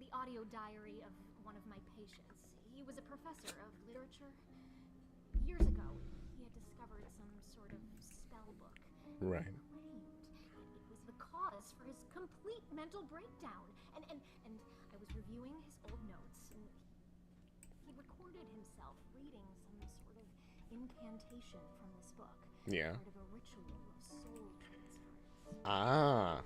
The audio diary of one of my patients. He was a professor of literature. Years ago, he had discovered some sort of spell book. Right. He claimed it was the cause for his complete mental breakdown. And I was reviewing his old notes, and he recorded himself reading some sort of incantation from this book. Yeah. Part of a ritual of soul transference. Ah.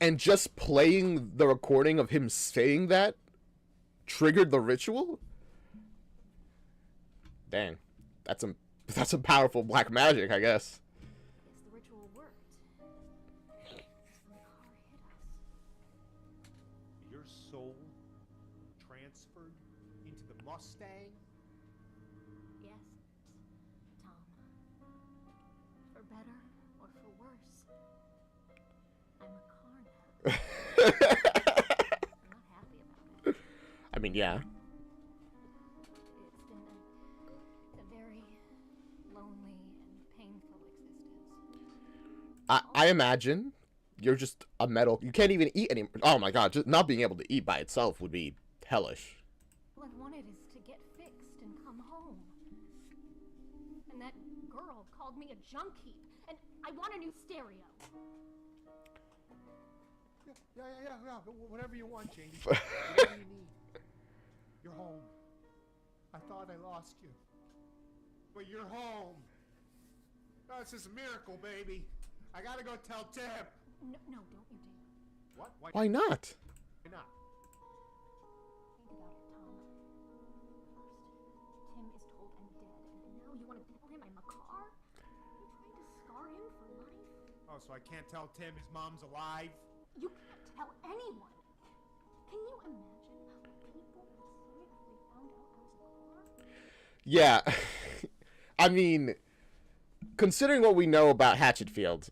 And just playing the recording of him saying that triggered the ritual? Dang. That's some powerful black magic, I guess. Yes, the ritual worked. The car hit us. Your soul transferred into the Mustang? Yes, Tom. For better or for worse, I'm a car now. I'm not happy about it. I mean, yeah. It's been a very lonely and painful existence. I imagine you're just a metal. You can't even eat anymore. Oh my god, just not being able to eat by itself would be hellish. All I wanted is to get fixed and come home. And that girl called me a junk heap. And I want a new stereo. Yeah. Whatever you want, Janie. Whatever you need. You're home. I thought I lost you. But you're home. Oh, this is a miracle, baby. I gotta go tell Tim. No, don't you dare. What? Why not? Why not? Think about it, Tom. First, Tim is told I'm dead, and now you want to tell him I'm a car? Are you trying to scar him for life? Oh, so I can't tell Tim his mom's alive? You can't tell anyone. Can you imagine how people would say if they found out I was a car? Yeah. I mean, considering what we know about Hatchetfield,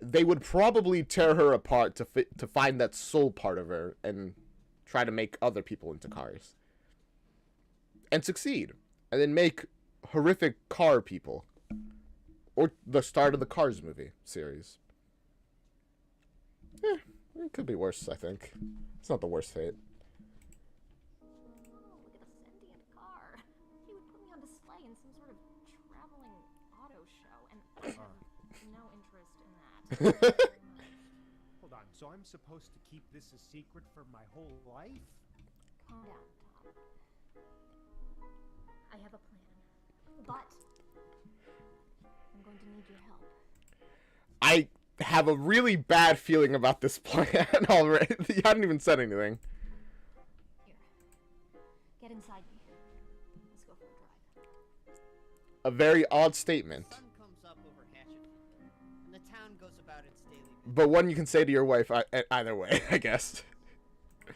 they would probably tear her apart to find that soul part of her and try to make other people into cars. And succeed. And then make horrific car people. Or the start of the Cars movie series. It could be worse, I think. It's not the worst fate. Oh, look at a sentient car. He would put me on display in some sort of traveling auto show, and I have no interest in that. Hold on, so I'm supposed to keep this a secret for my whole life? Calm down, Tom. I have a plan, but I'm going to need your help. I have a really bad feeling about this plan already. You hadn't even said anything. Here, get inside me. Let's go for a drive. A very odd statement. The sun comes up over Hatchetfield, and the town goes about its daily business. But one you can say to your wife either way, I guess.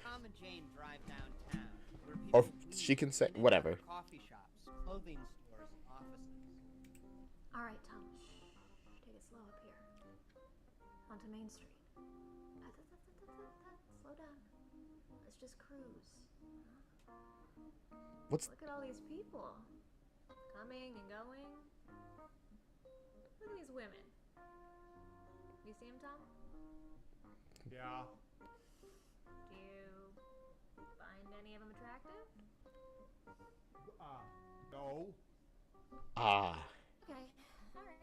Tom and Jane drive downtown, where Or people meet she can say and enter whatever. coffee shops, clothing stores, and offices. All right, Tom. Take it slow up here. Onto Main Street. Slow down. Let's just cruise. What's Look at all these people. Coming and going. Look at these women. You see them, Tom? Yeah. Do you find any of them attractive? No. ah? Okay. All right.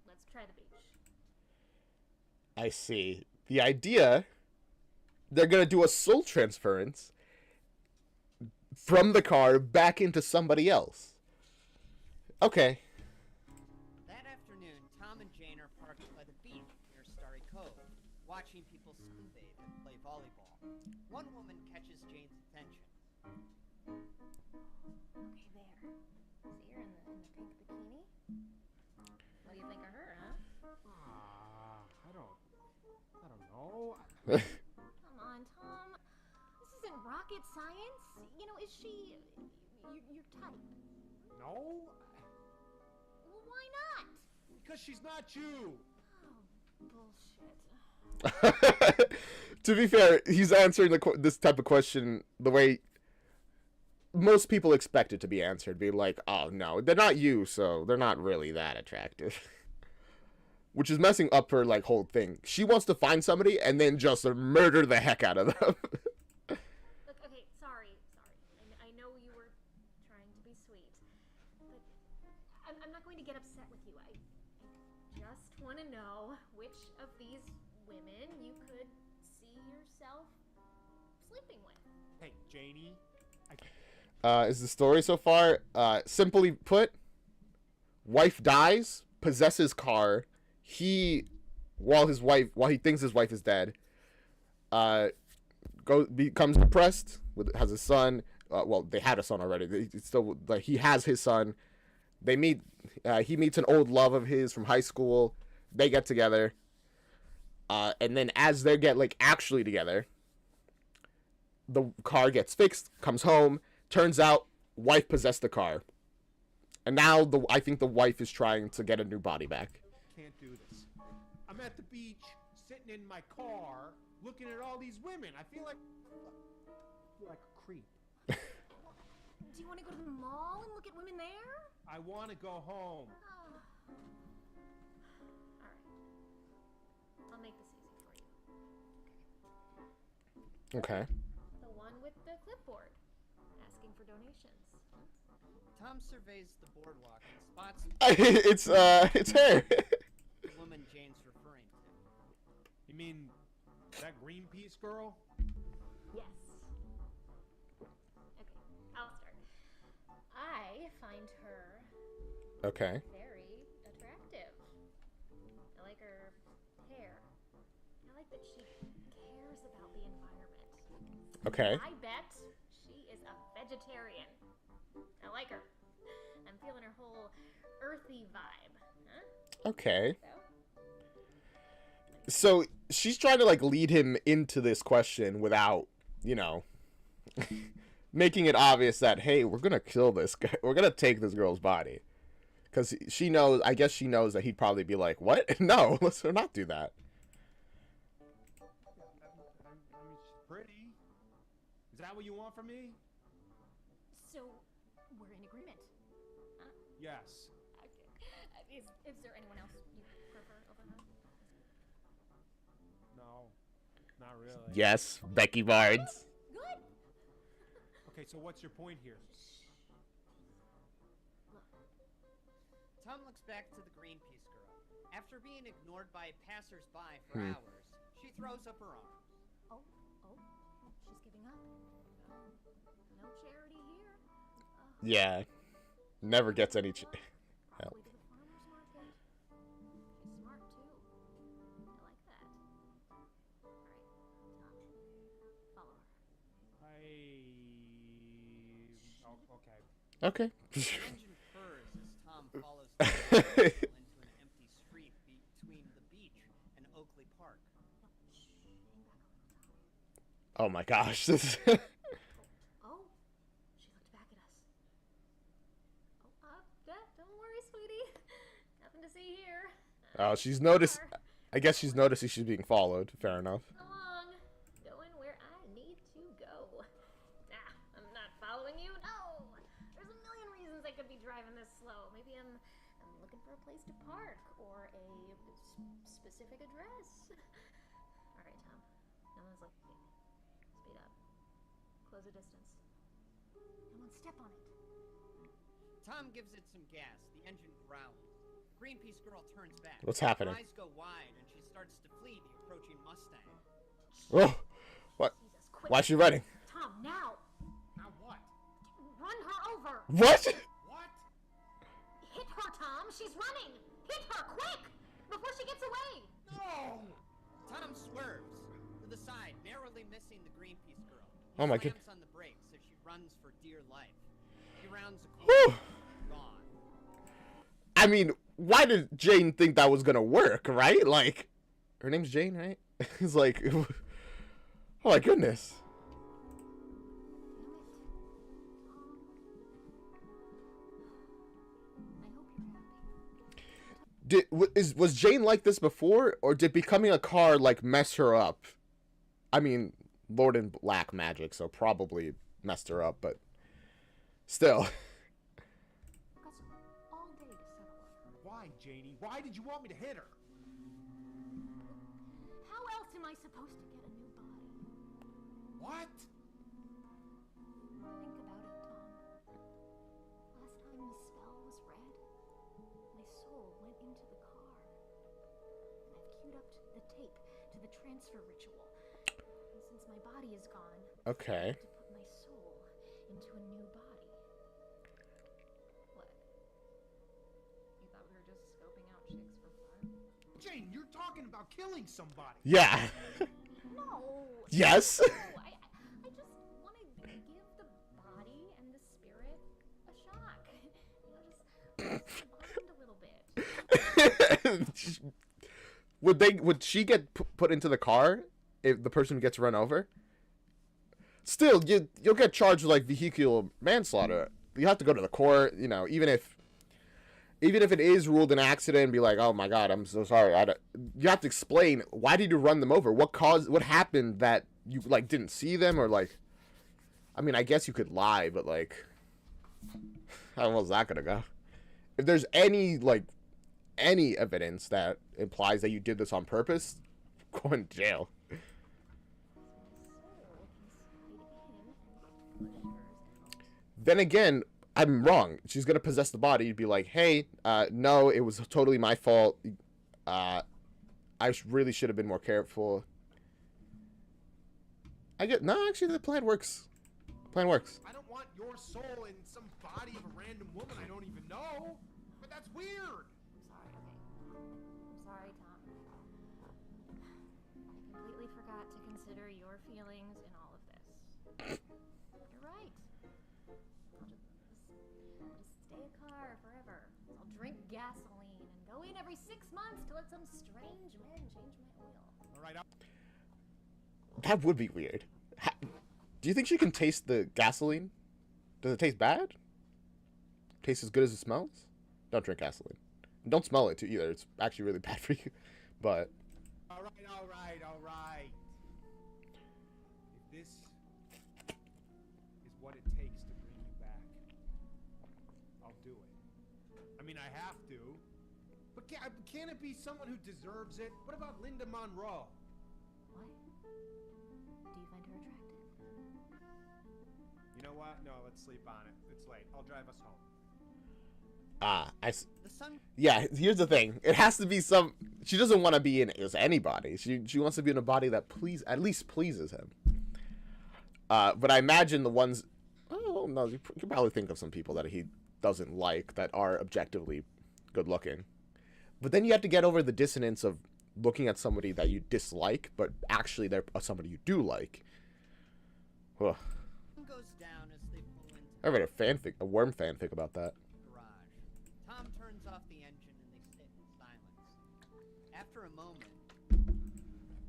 Let's try the beach. I see. The idea, they're gonna do a soul transference from the car back into somebody else. Okay. That afternoon, Tom and Jane are parked by the beach near Starry Cove, watching people sunbathe and play volleyball. One woman catches Jane's attention. Okay, there. See her in the pink bikini? What do you think of her, huh? I don't know. Come on, Tom. This isn't rocket science. You know, is she your type? No, Well, why not? because she's not you. Oh, bullshit. To be fair, he's answering this type of question the way most people expect it to be answered. Be like, oh, no, they're not you, so they're not really that attractive. Which is messing up her, like, whole thing. She wants to find somebody and then just murder the heck out of them. Look, okay, sorry. I know you were trying to be sweet, but I'm not going to get upset with you. I just want to know which of these women you could see yourself sleeping with. Hey, Janie. Is the story so far? Simply put, wife dies, possesses car. While he thinks his wife is dead, becomes depressed. Has a son. Well, they had a son already. He has his son. They meet. He meets an old love of his from high school. They get together. And then as they get actually together, the car gets fixed. Comes home. Turns out, wife possessed the car. And now I think the wife is trying to get a new body back. Can't do this. I'm at the beach, sitting in my car, looking at all these women. I feel like a creep. Do you want to go to the mall and look at women there? I want to go home. All right. I'll make this easy for you. Okay. The one with the clipboard, asking for donations. Tom surveys the boardwalk and spots it's her. the woman Jane's referring to. You mean that Greenpeace girl? Yes. Okay, I'll start. I find her Okay. very attractive. I like her hair. I like that she cares about the environment. Okay. I bet she is a vegetarian. I like her. I'm feeling her whole earthy vibe. Huh? Okay. So she's trying to lead him into this question without, making it obvious that, hey, we're gonna kill this guy. We're gonna take this girl's body. Because she knows, I guess she knows that he'd probably be like, what? No, let's not do that. I mean, she's pretty. Is that what you want from me? So, we're in agreement. Huh? Yes. Okay. Is there anyone else you prefer over her? No. Not really. Yes, Becky Barnes. Good. Okay, so what's your point here? Tom looks back to the Greenpeace girl. After being ignored by passers-by for hours, she throws up her arms. Oh, she's giving up. No charity here. Yeah. Never gets any help. Probably to the farmer's market. She's smart too. I like that. All right, Tom, follow her. Okay. Okay. The engine purrs as Tom follows the vehicle into an empty street between the beach and Oakley Park. Oh my gosh. This Oh, she looked back at us. Don't worry, sweetie. Nothing to see here. Oh, she's noticed. I guess she's noticing she's being followed. Fair enough. Along, going where I need to go. I'm not following you. No, there's a million reasons I could be driving this slow. Maybe I'm looking for a place to park or a specific address. All right, Tom. No one's looking. Speed up. Close the distance. No one step on it. Tom gives it some gas. The engine growls. Greenpeace girl turns back. What's happening? Her eyes go wide and she starts to flee the approaching Mustang. Oh, what? Jesus, quick. Why is she running? Tom, now! Now what? Run her over! What? What? Hit her, Tom! She's running! Hit her, quick! Before she gets away! No! Tom swerves to the side, narrowly barely missing the Greenpeace girl. Oh my Slams god. on the brakes as she runs for dear life. He rounds a Whew. corner. Gone. I mean, why did Jane think that was gonna work, right? Like, her name's Jane, right? It's like, oh my goodness. Was Jane like this before, or did becoming a car like mess her up? I mean, Lord in Black magic, so probably messed her up, but still. Why, Janie? Why did you want me to hit her? How else am I supposed to get a new body? What? Think about it, Tom. Last time the spell was read, my soul went into the car. And I've queued up the tape to the transfer ritual. And since my body is gone, Okay. I have to put my soul into a new body. What? You thought we were just scoping out chicks for fun? Jane, you're talking about killing somebody. Yeah. No. Yes. No, I just want to give the body and the spirit a shock. You know, just bond a little bit. Would she get put into the car if the person gets run over? Still, you'll get charged with like vehicular manslaughter. You have to go to the court, you know, even if it is ruled an accident, and be like, oh my god, I'm so sorry. You have to explain, why did you run them over? What happened that you like didn't see them, or like, I mean, I guess you could lie, but like, how well is that gonna go? If there's any evidence that implies that you did this on purpose, going to jail. Then again, I'm wrong. She's gonna possess the body. You'd be like, hey, no, it was totally my fault. I really should have been more careful. No, actually, the plan works. Plan works. I don't want your soul in some body of a random woman I don't even know. But that's weird. I'm sorry, Tom. I completely forgot to consider your feelings in all of this. You're right. I'll just stay a car forever. I'll drink gasoline and go in every 6 months to let some strange men change my oil. All right. That would be weird. Do you think she can taste the gasoline? Does it taste bad? Tastes as good as it smells? Don't drink gasoline. Don't smell it too either. It's actually really bad for you. But All right. If this is what it takes to bring you back, I'll do it. I mean, I have to. But can't it be someone who deserves it? What about Linda Monroe? What? Do you find her attractive? You know what? No, let's sleep on it. It's late. I'll drive us home. The sun. Yeah, here's the thing. It has to be she doesn't want to be in as anybody. She wants to be in a body that at least pleases him. But I imagine the ones, oh no, you can probably think of some people that he doesn't like that are objectively good looking. But then you have to get over the dissonance of looking at somebody that you dislike, but actually they're somebody you do like. Ugh. Goes down as they pull into I read a worm fanfic about that. garage. Tom turns off the engine and they sit in silence. After a moment,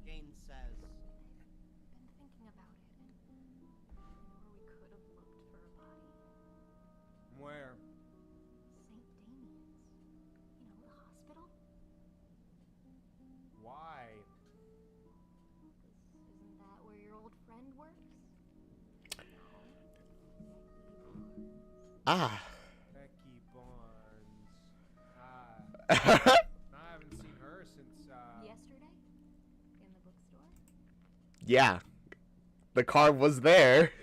Jane says, Been thinking about it, and you know where we could have looked for a body? Where? St. Damien's. You know, the hospital? Why? Isn't that where your old friend works? Ah. Becky Barnes. I haven't seen her since, Yesterday? In the bookstore? Yeah. The car was there.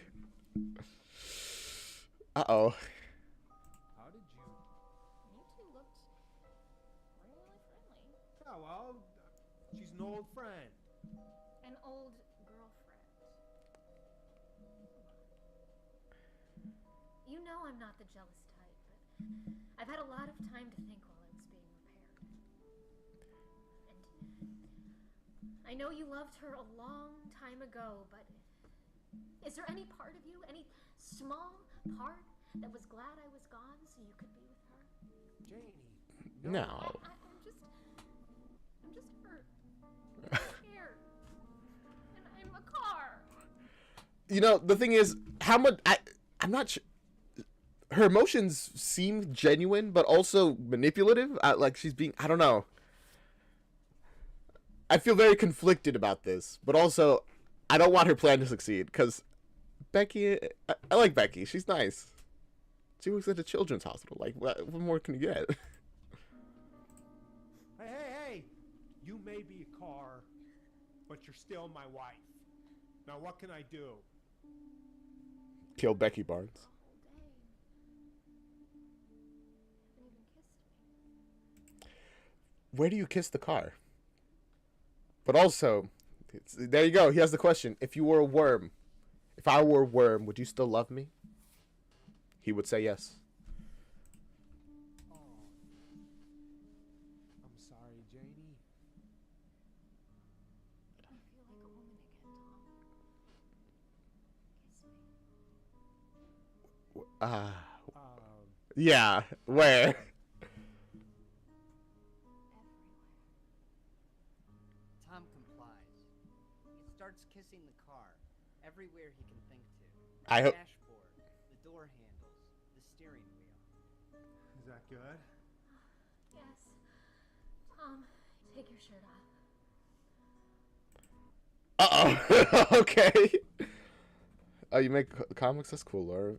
Uh-oh. How did you... You two looked really friendly. Oh, well, she's an old friend. An old girlfriend. You know I'm not the jealous type, but I've had a lot of time to think while I was being repaired. And I I know you loved her a long time ago, but is there any part of you, any small part, that was glad I was gone so you could be with her? Janie. No. I'm just hurt. I'm scared. And I'm a car. You know, the thing is, I'm not sure. Her emotions seem genuine, but also manipulative. Like she's being, I don't know. I feel very conflicted about this, but also I don't want her plan to succeed because Becky, I like Becky. She's nice. She works at a children's hospital. Like, what more can you get? Hey! You may be a car, but you're still my wife. Now what can I do? Kill Becky Barnes. Where do you kiss the car? But also, there you go. He has the question. If you were a worm, if I were a worm, would you still love me? He would say yes. Oh. I'm sorry, Janie. I feel like a woman again, Tom. Kiss me. Yeah. Where? Tom complies. He starts kissing the car, everywhere he can think to. I hope. Dashboard, the door handles, the steering wheel. Is that good? Yes. Tom, take your shirt off. Uh-oh. Okay. Oh, you make comics? That's cool, Laura.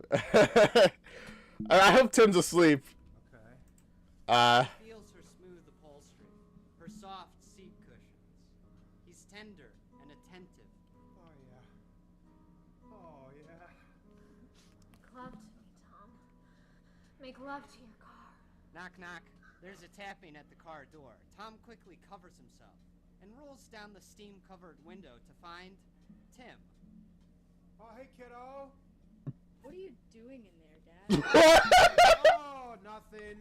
I hope Tim's asleep. Okay. He feels her smooth upholstery, her soft seat cushions. He's tender and attentive. Oh, yeah. Oh, yeah. Make love to me, Tom. Make love to your car. Knock, knock. There's a tapping at the car door. Tom quickly covers himself and rolls down the steam-covered window to find Tim. Oh, hey, kiddo. What are you doing in there, Dad? Oh, nothing.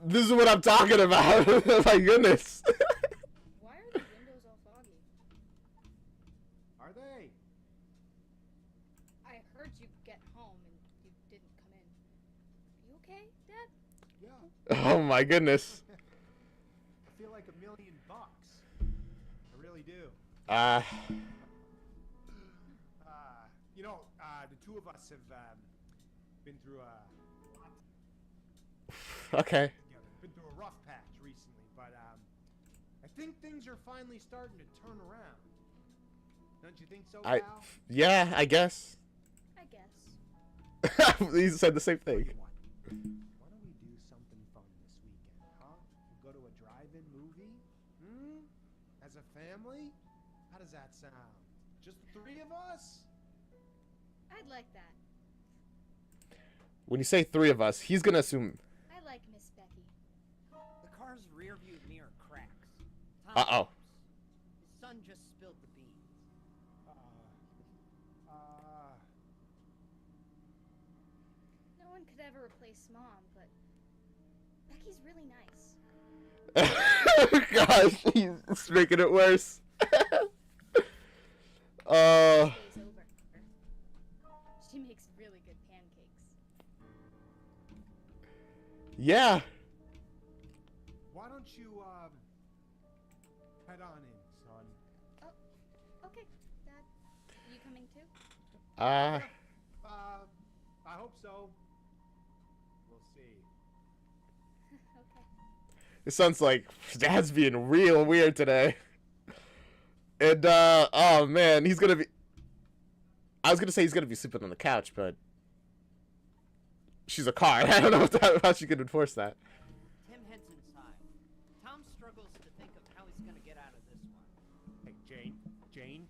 This is what I'm talking about. My goodness. Why are the windows all foggy? Are they? I heard you get home and you didn't come in. Are you okay, Dad? Yeah. Oh my goodness. I feel like $1 million. I really do. You know, the two of us have been through a lot Okay. together. Been through a rough patch recently, but I think things are finally starting to turn around. Don't you think so, pal? Yeah, I guess. I guess. He said the same Tell thing. you what, why don't we do something fun this weekend, huh? We'll go to a drive-in movie? As a family? How does that sound? Just the three of us? I'd like that. When you say three of us, he's gonna assume. I like Miss Becky. The car's rear view mirror cracks. Tom Uh-oh. stops. His son just spilled the beans. No one could ever replace Mom, but Becky's really nice. Gosh, he's making it worse. Day's over. She makes really good pancakes. Yeah. Why don't you, head on in, son? Oh, okay. Dad, you coming too? I hope so. We'll see. Okay. It sounds like Dad's being real weird today. And, oh man, he's gonna be... I was gonna say he's gonna be sleeping on the couch, but... She's a car. I don't know how she can enforce that. Tim heads inside. Tom struggles to think of how he's gonna get out of this one. Hey, Jane,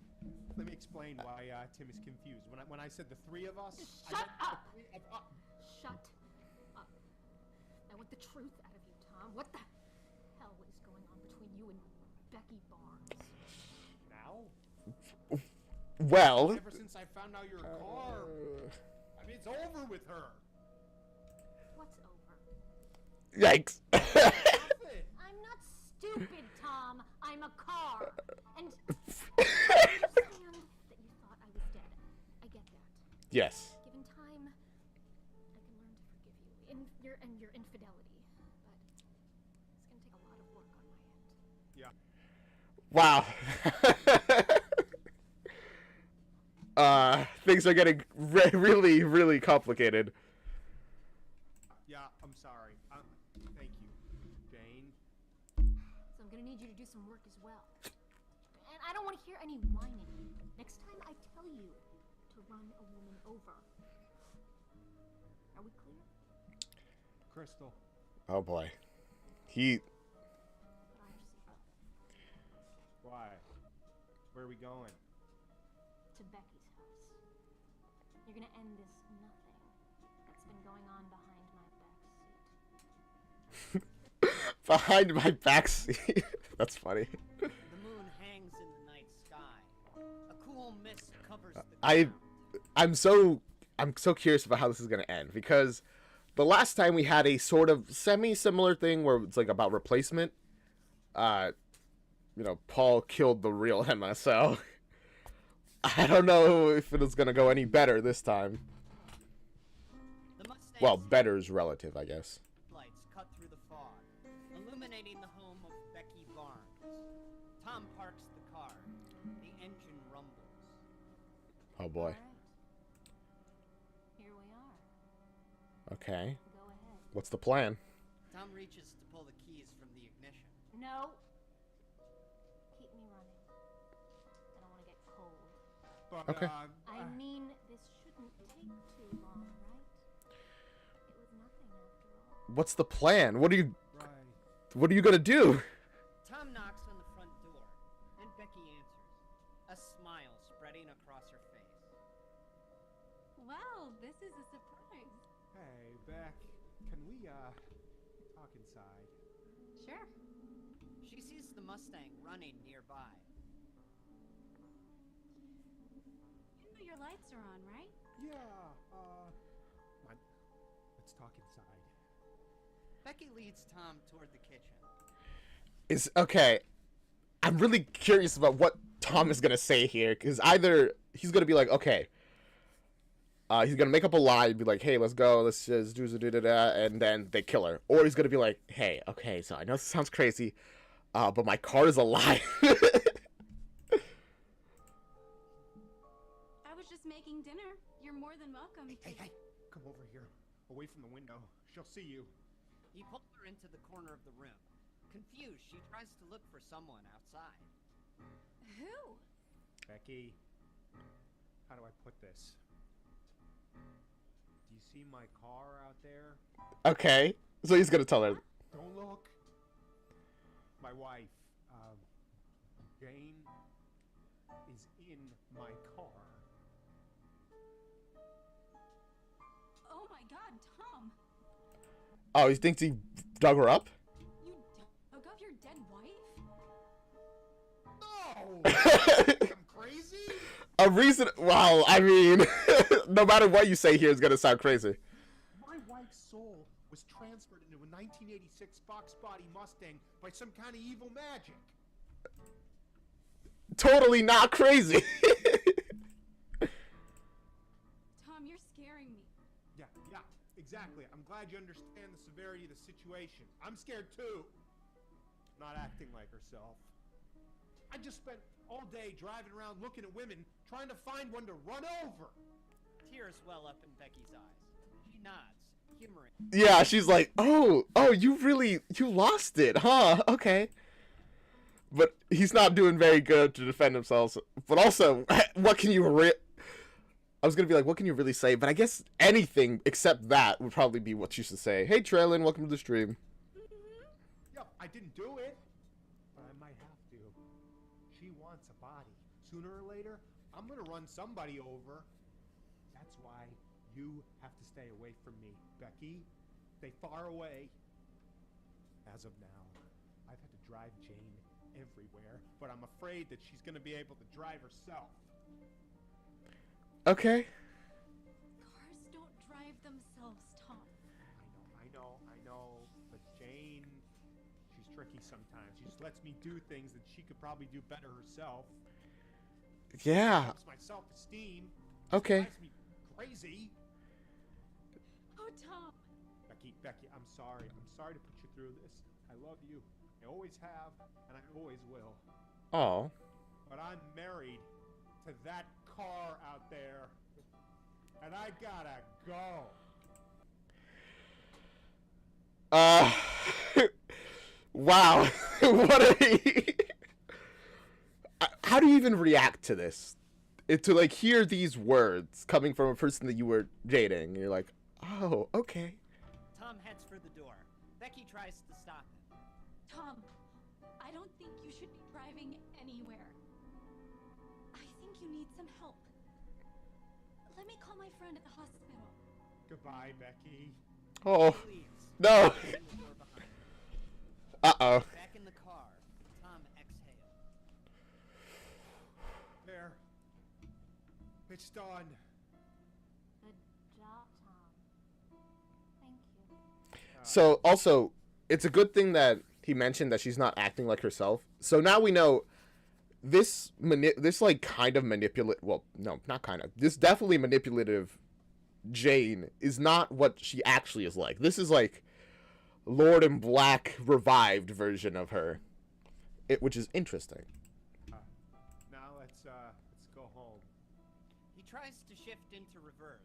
let me explain why Tim is confused. When I said the three of us, Shut I up! meant the three of us. Shut up. I want the truth out of you, Tom. What the hell is going on between you and Becky Barnes? Now? Well... Ever since I found out you're a car, I mean, it's over with her. What's over? Yikes. Nothing. I'm not stupid, Tom. I'm a car. And I understand that you thought I was dead. I get that. Yes. Given time, I can learn to forgive you and your infidelity. But it's gonna take a lot of work on my end. Wow. Things are getting really, really complicated. Yeah, I'm sorry. Thank you, Jane. So I'm gonna need you to do some work as well. And I don't want to hear any whining. Next time I tell you to run a woman over. Are we clear? Crystal. Oh boy. He. Why? Where are we going? To Becky's house. You're gonna end this nothing that's been going on behind my back seat. Behind my backseat. That's funny. The moon hangs in the night sky. A cool mist covers the I'm so curious about how this is gonna end, because the last time we had a sort of semi-similar thing where it's like about replacement. Paul killed the real Emma, so I don't know if it is gonna go any better this time. Well, better is relative, I guess. Lights cut through the fog, illuminating the home of Becky Barnes. Tom parks the car. The engine rumbles. Oh boy. Here we are. Okay. Go ahead. What's the plan? Tom reaches to pull the keys from the ignition. No. Keep me running. I don't want to get cold. But, Okay. I mean, this shouldn't take too long, right? It was nothing after all. What's the plan? What are you gonna do? Tom knocks on the front door, and Becky answers, a smile spreading across her face. Well, this is a surprise. Hey, Beck, can we, talk inside? Sure. She sees the Mustang running nearby. You know your lights are on, right? Yeah, let's talk inside. Becky leads Tom toward the kitchen. Okay. I'm really curious about what Tom is gonna say here, because either he's gonna be like, okay, he's gonna make up a lie and be like, hey, let's go, let's just do da, and then they kill her, or he's gonna be like, hey, okay, so I know this sounds crazy, but my car is alive. I was just making dinner. You're more than welcome. Hey, come over here, away from the window. She'll see you. He pulls her into the corner of the room. Confused, she tries to look for someone outside. Who? Becky, how do I put this? Do you see my car out there? Okay, so he's gonna tell her. Don't look. My wife, Jane, is in my car. Oh my God, Tom! Oh, he thinks he dug her up? You dug up your dead wife? No! I'm crazy? A reason? Well, I mean, no matter what you say here is gonna sound crazy. My wife's soul was transferred into a 1986 Fox Body Mustang by some kind of evil magic. Totally not crazy. Tom, you're scaring me. Yeah, exactly. I'm glad you understand the severity of the situation. I'm scared too. Not acting like herself. I just spent all day driving around looking at women, trying to find one to run over. Tears well up in Becky's eyes. She nods, humoring. Yeah, she's like, oh, you lost it, huh? Okay. But he's not doing very good to defend himself. But also, what can you I was gonna be like, what can you really say? But I guess anything except that would probably be what you should say. Hey, Traylon, welcome to the stream. Yep, I didn't do it, but I might have to. She wants a body. Sooner or later, I'm gonna run somebody over. That's why you have to stay away from me, Becky. Stay far away. As of now, I've had to drive Jane everywhere, but I'm afraid that she's gonna be able to drive herself. Okay. Cars don't drive themselves, Tom. I know. But Jane, she's tricky sometimes. She's lets me do things that she could probably do better herself. Yeah. Helps my self-esteem. Okay. Drives me crazy. Oh, Tom. Becky, I'm sorry. I'm sorry to put you through this. I love you. I always have, and I always will. Oh. But I'm married to that car out there, and I gotta go. Wow. What a... How do you even react to this? To like hear these words coming from a person that you were dating. You're like, oh, okay. Tom heads for the door. Becky tries to stop him. Tom, I don't think you should be driving anywhere. I think you need some help. Let me call my friend at the hospital. Goodbye, Becky. Oh. He leaves. No. Closing the door behind him. Uh-oh. Back in the car, Tom exhaled. There. It's done. Good job, Tom. Thank you. So also, it's a good thing that he mentioned that she's not acting like herself. So now we know this like kind of manipulate. Well, no, not kind of. This definitely manipulative Jane is not what she actually is like. This is like Lord in Black revived version of her, which is interesting. Now let's go home. He tries to shift into reverse.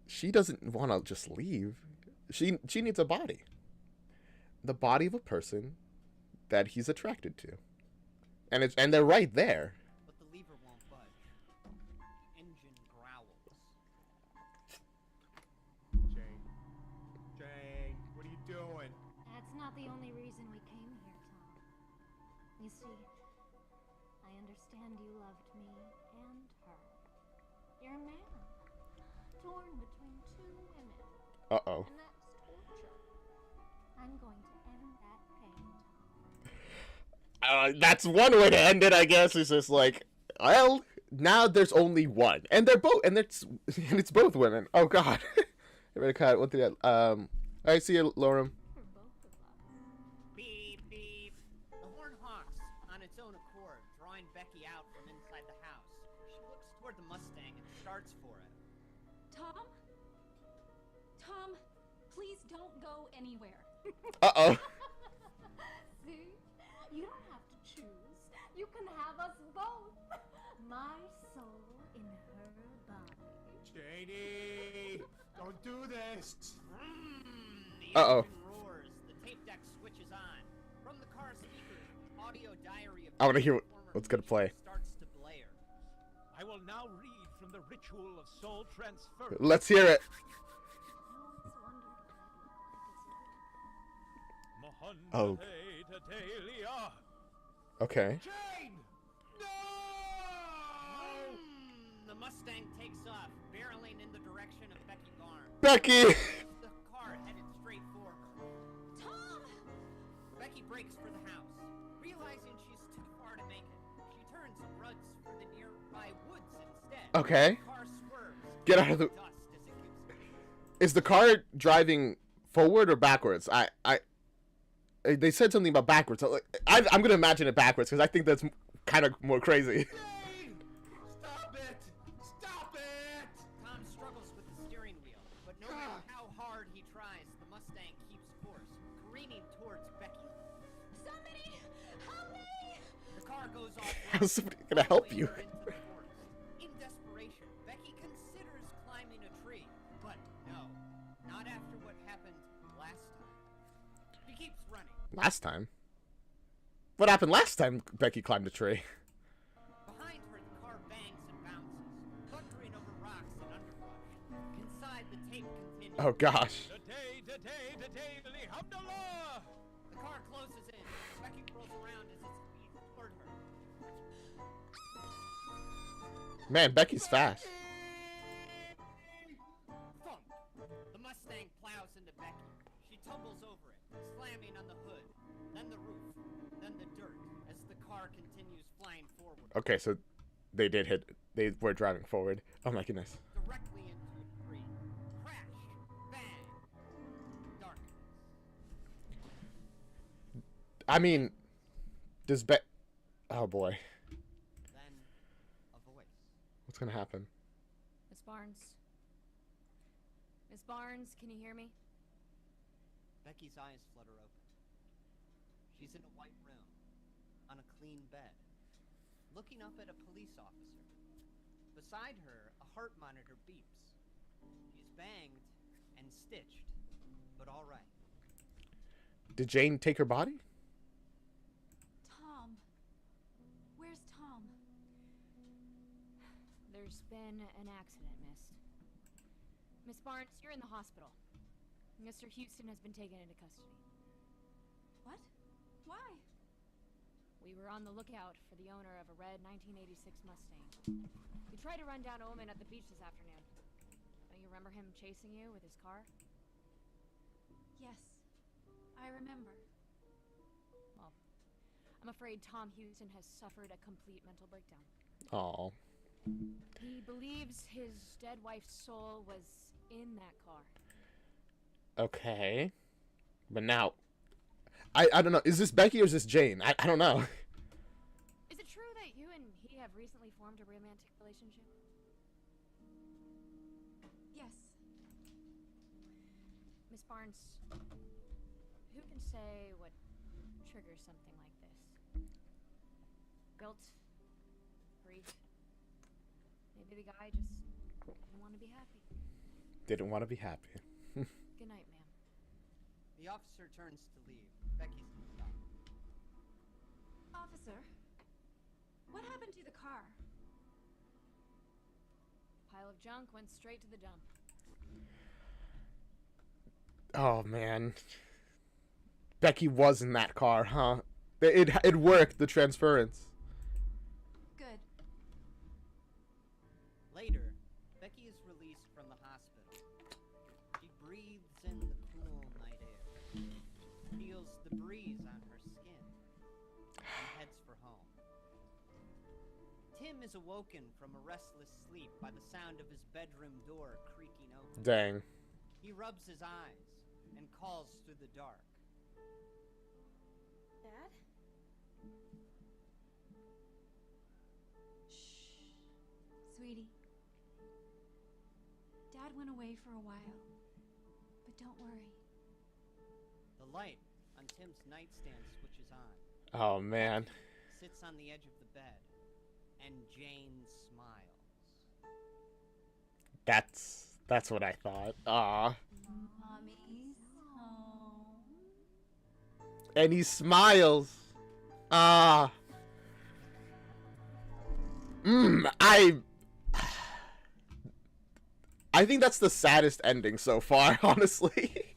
She doesn't want to just leave. She needs a body. The body of a person that he's attracted to. And they're right there. But the lever won't budge. The engine growls. Jane, what are you doing? That's not the only reason we came here, Tom. You see, I understand you loved me and her. You're a man, torn between two women. Uh-oh. And that's torture. I'm going to end that pain, Tom. That's one way to end it, I guess. It's just like, well, now there's only one, and they're both, and it's both women. Oh God, everybody cut. What did I see you, Lauren? For both of us. Beep, beep. The horn honks on its own accord, drawing Becky out from inside the house. She looks toward the Mustang and starts for it. Tom? Tom, please don't go anywhere. Uh-oh. See? You don't have to choose. You can have us both. My soul in her body. Janie, don't do this. The Uh-oh. engine roars. The tape deck switches on. From the car speakers, the audio diary of I want to hear former what's gonna play. starts to blare. I will now read from the ritual of soul transfer. Let's hear it. Oh. Okay. Jane! No! The Mustang takes off, barreling in the direction of Becky Garn. Becky! The car headed straight for her. Tom! Becky brakes for the house. Realizing she's too far to make it, she turns and runs for the nearby woods instead. Okay. The car swerves. Get out of the... Dust as it gives way. Is the car driving forward or backwards? They said something about backwards. I'm gonna imagine it backwards because I think that's kind of more crazy. Jane! Stop it! Stop it! Tom struggles with the steering wheel, but no matter how hard he tries, the Mustang keeps course, careening towards Becky. Somebody help me! The car goes off. How's somebody gonna help you? In desperation, Becky considers climbing a tree, but no, not after what happened last time. She keeps running. Last time? What happened last time Becky climbed a tree? Behind her, the car bangs and bounces, thundering over rocks and underbrush. Inside, the tape continues. Oh gosh. The car closes in. Becky rolls around as it speeds toward her. Man, Becky's fast. Thump! The Mustang plows into Becky. She tumbles over it, slamming on the hood, then the roof, then the dirt, as the car continues flying forward. Okay, so they did hit. They were driving forward. Oh my goodness. Directly into a tree. Crash! Bang! Darkness. I mean, Does Bet? Oh boy. Then, a voice. What's gonna happen? Miss Barnes. Miss Barnes, can you hear me? Becky's eyes flutter open. She's in a white room, on a clean bed, looking up at a police officer. Beside her, a heart monitor beeps. She's banged and stitched, but all right. Did Jane take her body? Tom. Where's Tom? There's been an accident, miss. Miss Barnes, you're in the hospital. Mr. Houston has been taken into custody. What? Why? We were on the lookout for the owner of a red 1986 Mustang. We tried to run down Omen at the beach this afternoon. Don't you remember him chasing you with his car? Yes, I remember. Well, I'm afraid Tom Houston has suffered a complete mental breakdown. Oh. He believes his dead wife's soul was in that car. Okay. But now, I don't know. Is this Becky or is this Jane? I don't know. Is it true that you and he have recently formed a romantic relationship? Yes. Miss Barnes, who can say what triggers something like this? Guilt? Grief? Maybe the guy just didn't want to be happy. Didn't want to be happy. Good night, ma'am. The officer turns to leave. Becky's in the dock. Officer, what happened to the car? Pile of junk went straight to the dump. Oh man. Becky was in that car, huh? It worked, the transference. Good. Later, Becky is released from the hospital. She breathes in the cool night air, feels the breeze on her skin, and heads for home. Tim is awoken from a restless sleep by the sound of his bedroom door creaking open. Dang. He rubs his eyes and calls through the dark. Dad? Shh. Sweetie. Dad went away for a while, but don't worry. The light on Tim's nightstand switches on. Oh man. Sits on the edge of the bed, and Jane smiles. That's what I thought. Ah. Mommy's home. And he smiles. Ah. I think that's the saddest ending so far, honestly.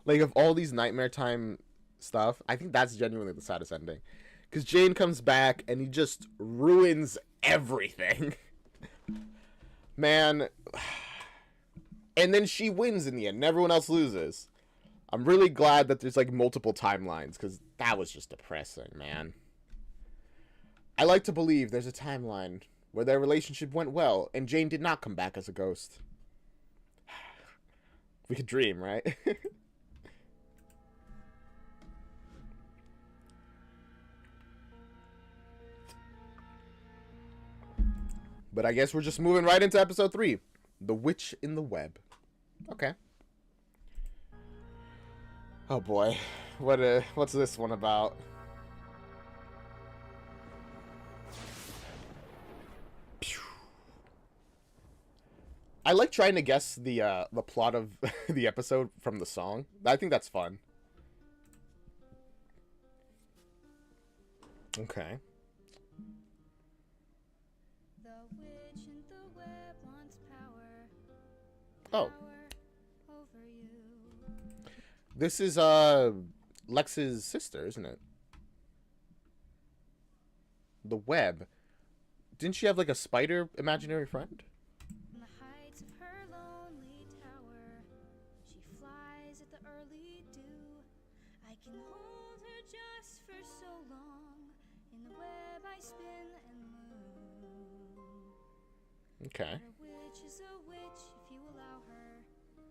Like, of all these Nightmare Time stuff, I think that's genuinely the saddest ending. Because Jane comes back, and he just ruins everything. Man. And then she wins in the end, and everyone else loses. I'm really glad that there's, like, multiple timelines, because that was just depressing, man. I like to believe there's a timeline where their relationship went well, and Jane did not come back as a ghost. We could dream, right? But I guess we're just moving right into episode 3. The Witch in the Web. Okay. Oh boy. What's this one about? I like trying to guess the plot of the episode from the song. I think that's fun. Okay. The witch in the web wants power. Oh. Power over you. This is Lex's sister, isn't it? The web. Didn't she have like a spider imaginary friend? On the heights of her lonely tower, she flies at the early dew. I can hold her just for so long. In the web I spin and move. Okay. But a witch is a witch if you allow her to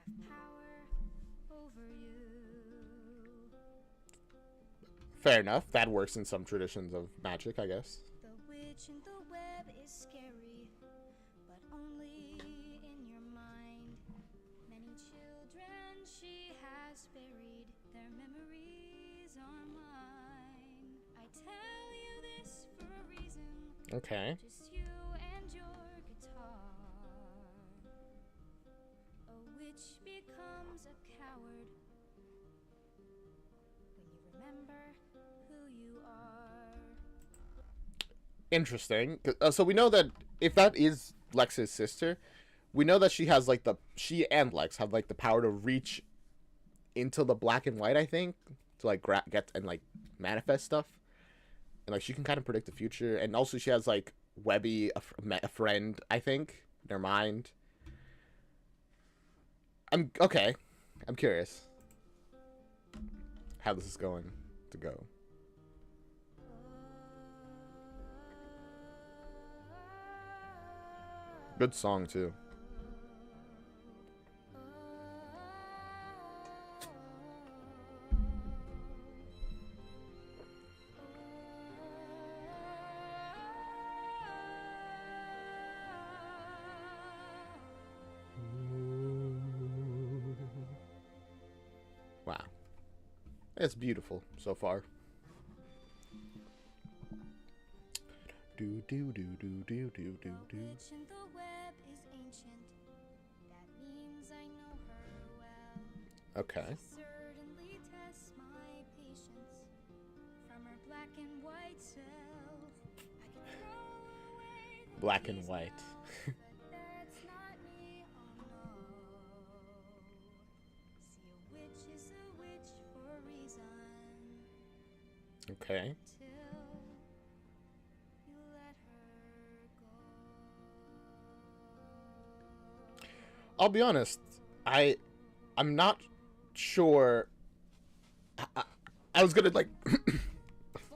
have power over you. Fair enough. That works in some traditions of magic, I guess. The witch in the web is scary, but only in your mind. Many children she has buried, their memories are mine. I tell you this for a reason. Okay. Just you and your guitar. A witch becomes a coward when you remember who you are. Interesting. So we know that if that is Lex's sister, we know that she has like she and Lex have like the power to reach into the black and white, I think, to like get and like manifest stuff. And like she can kind of predict the future, and also she has like Webby, a friend, I think, in her mind. I'm curious how this is going to go. Good song too. Wow. It's beautiful so far. Do do do do do do do do. Witch in the web is ancient. That means I know her well. Okay. She certainly tests my patience from her black and white self. I can throw away the Black and keys white. now, but that's not me, oh no. See, a witch is a witch for a reason. Okay. Till you let her go. I'll be honest. I'm not sure. I was gonna like.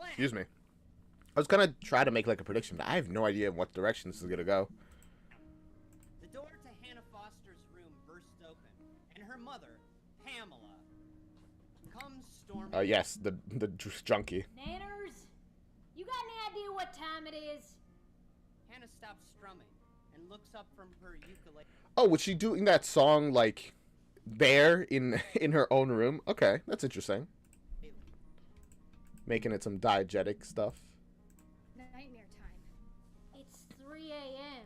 Excuse me. I was gonna try to make like a prediction, but I have no idea in what direction this is gonna go. The door to Hannah Foster's room bursts open, and her mother, Pamela, comes storming. Yes, the junkie. Nanners, you got any idea what time it is? Hannah stops strumming and looks up from her ukulele. Oh, was she doing that song like there in her own room? Okay, that's interesting. Making it some diegetic stuff. Nightmare time. It's 3 a.m.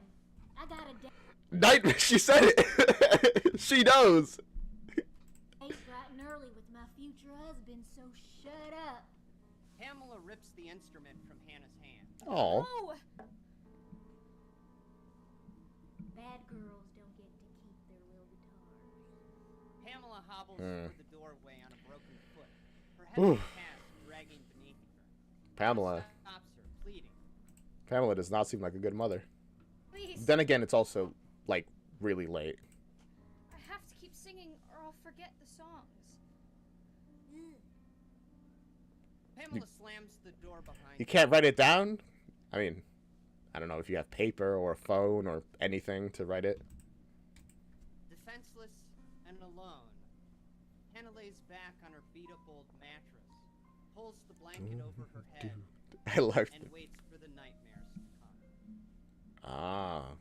I got a date Nightmare. She said it. She knows. bright and early with my future husband, so shut up. Pamela rips the instrument from Hannah's hand. Oh. Oh! Bad girls don't get to keep their real guitars. Pamela hobbles Hmm. through the doorway on a broken foot, her heavy Oof. cast dragging beneath her. Pamela. Stops her, pleading. Pamela does not seem like a good mother. Please. Then again, it's also like really late. I have to keep singing or I'll forget the songs. Pamela slams the door behind You her. can't write it down? I mean, I don't know if you have paper or a phone or anything to write it. Defenseless and alone, Hannah lays back on her beat-up old mattress, pulls the blanket over her head, I love and it. waits for the nightmares to come. Ah.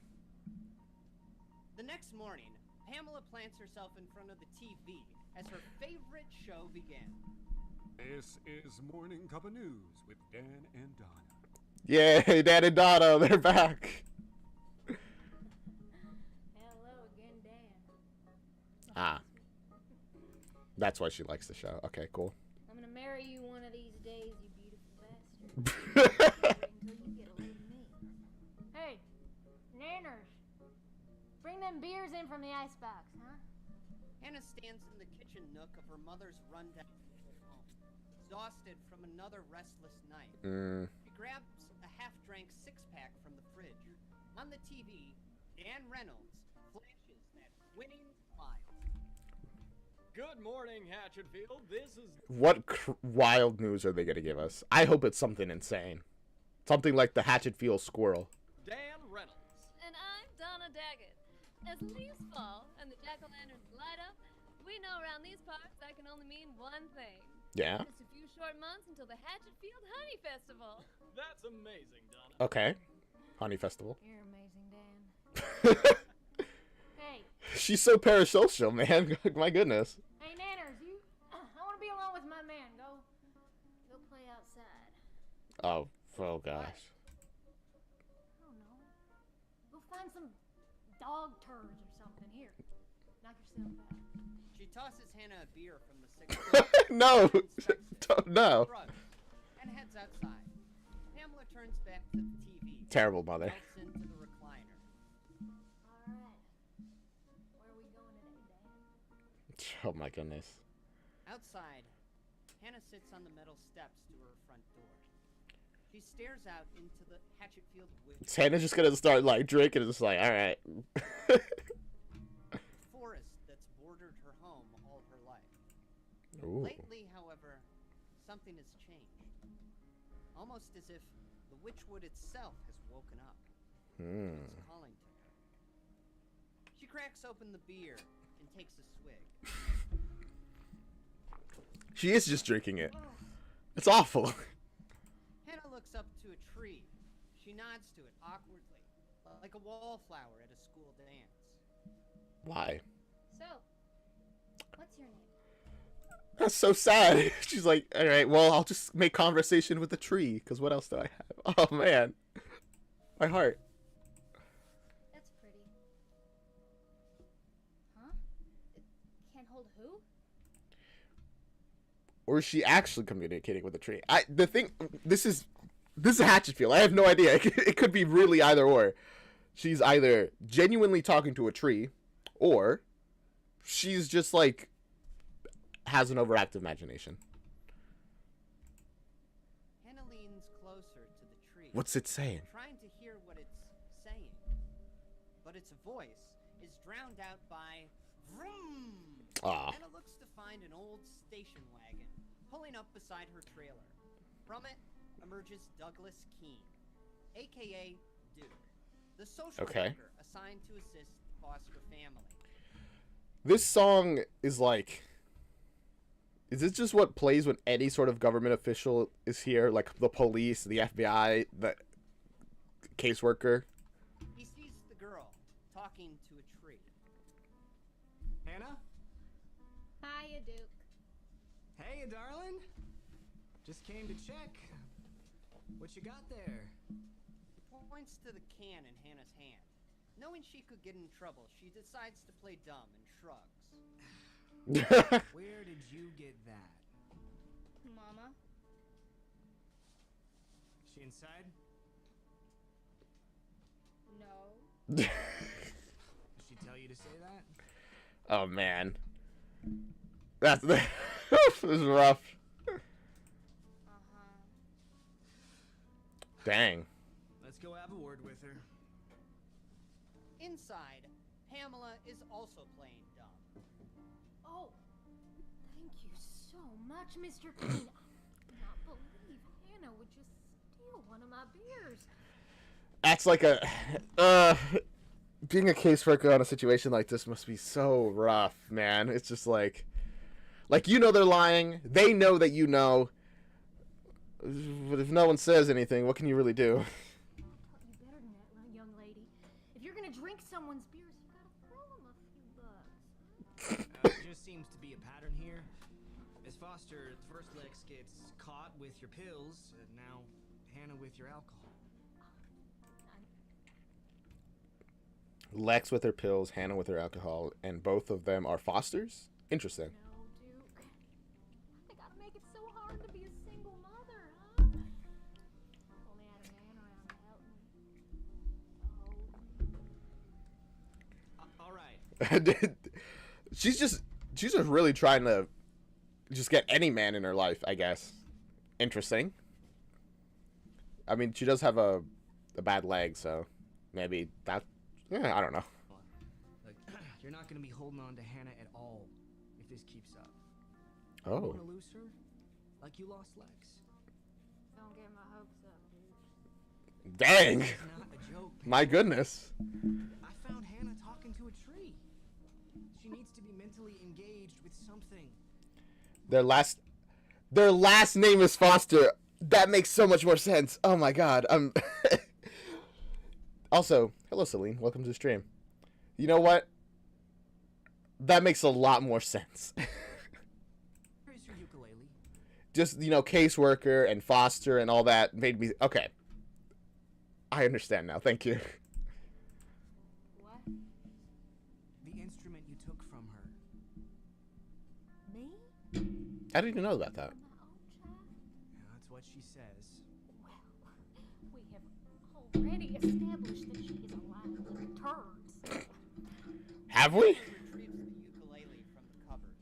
The next morning, Pamela plants herself in front of the TV as her favorite show begins. This is Morning Cup of News with Dan and Donna. Yay, Dad and Donna, they're back. Hello again, Dan. Ah. That's why she likes the show. Okay, cool. I'm gonna marry you one of these days, you beautiful bastard. Until you get a load of me. Hey, Nanners, bring them beers in from the icebox, huh? Hannah stands in the kitchen nook of her mother's rundown home, exhausted from another restless night. She grabs a half-drank six-pack from the fridge. On the TV, Dan Reynolds flashes that winning smile. Good morning, Hatchetfield. This is What wild news are they going to give us? I hope it's something insane. Something like the Hatchetfield squirrel. Dan Reynolds. And I'm Donna Daggett. As leaves fall and the jack-o'-lanterns light up, we know around these parts that can only mean one thing. Yeah. Just a few short months until the Hatchetfield Honey Festival. That's amazing, Donna. Okay. Honey Festival. You're amazing, Dan. Hey. She's so parasocial, man. My goodness. Hey, Nanners, I want to be alone with my man. Go play outside. Oh gosh. I don't know. Go find some dog turds or something. Here, knock yourself out. She tosses Hannah a beer from the sixth. No. No. And heads outside. Pamela turns back to the TV. Terrible mother. Melts into the recliner. All right. Where are we going today, Dan? Oh my goodness. Outside, Hannah sits on the metal steps to her front door. She stares out into the Hatchetfield woods. Hannah's just gonna start like drinking and just like, all right. Forest that's bordered her home all her life. Ooh. Lately, however, something has changed. Almost as if the witchwood itself has woken up. It's calling to her. She cracks open the beer and takes a swig. She is just drinking it. It's awful. Hannah looks up to a tree. She nods to it awkwardly, like a wallflower at a school dance. Why? So, what's your name? That's so sad. She's like, all right, well, I'll just make conversation with the tree, because what else do I have? Oh, man. My heart. That's pretty. Huh? It can't hold who? Or is she actually communicating with the tree? This is Hatchetfield. I have no idea. It could be really either or. She's either genuinely talking to a tree, or she's just like has an overactive imagination. Hannah leans closer to the tree. What's it saying? Trying to hear what it's saying. But its voice is drowned out by vroom. Ah. Hannah looks to find an old station wagon pulling up beside her trailer. From it emerges Douglas Keene, aka Duke, the social worker assigned to assist the foster family. This song is like, is this just what plays when any sort of government official is here? Like the police, the FBI, the caseworker? He sees the girl talking to a tree. Hannah? Hiya, Duke. Hey, darling. Just came to check. What you got there? He points to the can in Hannah's hand. Knowing she could get in trouble, she decides to play dumb and shrugs. Where did you get that? Mama? She inside? No. Did she tell you to say that? Oh man, this is rough. Dang. Let's go have a word with her. Inside, Pamela is also playing dumb. Oh, thank you so much, Mr. Keene. I cannot believe Hannah would just steal one of my beers. That's like being a caseworker on a situation like this must be so rough, man. It's just like you know they're lying. They know that you know. But if no one says anything, what can you really do? You better than that, young lady. If you're gonna drink someone's beers, you gotta throw them a few bucks. There just seems to be a pattern here. As Foster, first Lex gets caught with your pills, and now Hannah with your alcohol. Lex with her pills, Hannah with her alcohol, and both of them are Fosters? Interesting. No, Duke. I gotta make it so hard to be a single mother, huh? Only had a man around to help me. All right. She's just really trying to just get any man in her life, I guess. Interesting. I mean, she does have a bad leg, so maybe that. Yeah, I don't know. Look, you're not gonna be holding on to Hannah at all if this keeps up. Oh. You wanna lose her, like you lost Lex. Don't get my hopes up, dude. Dang. It's not a joke. My goodness. I found Hannah talking to a tree. She needs to be mentally engaged with something. Their last name is Foster. That makes so much more sense. Oh my god. Also, hello Celine. Welcome to the stream. You know what? That makes a lot more sense. Where's your ukulele? Just, you know, caseworker and Foster and all that made me... Okay. I understand now. Thank you. What? The instrument you took from her. Me? I didn't even know about that. Yeah, that's what she says. Well, we have already established that she is alive with turds. Have we? Retrieves the ukulele from the cupboard.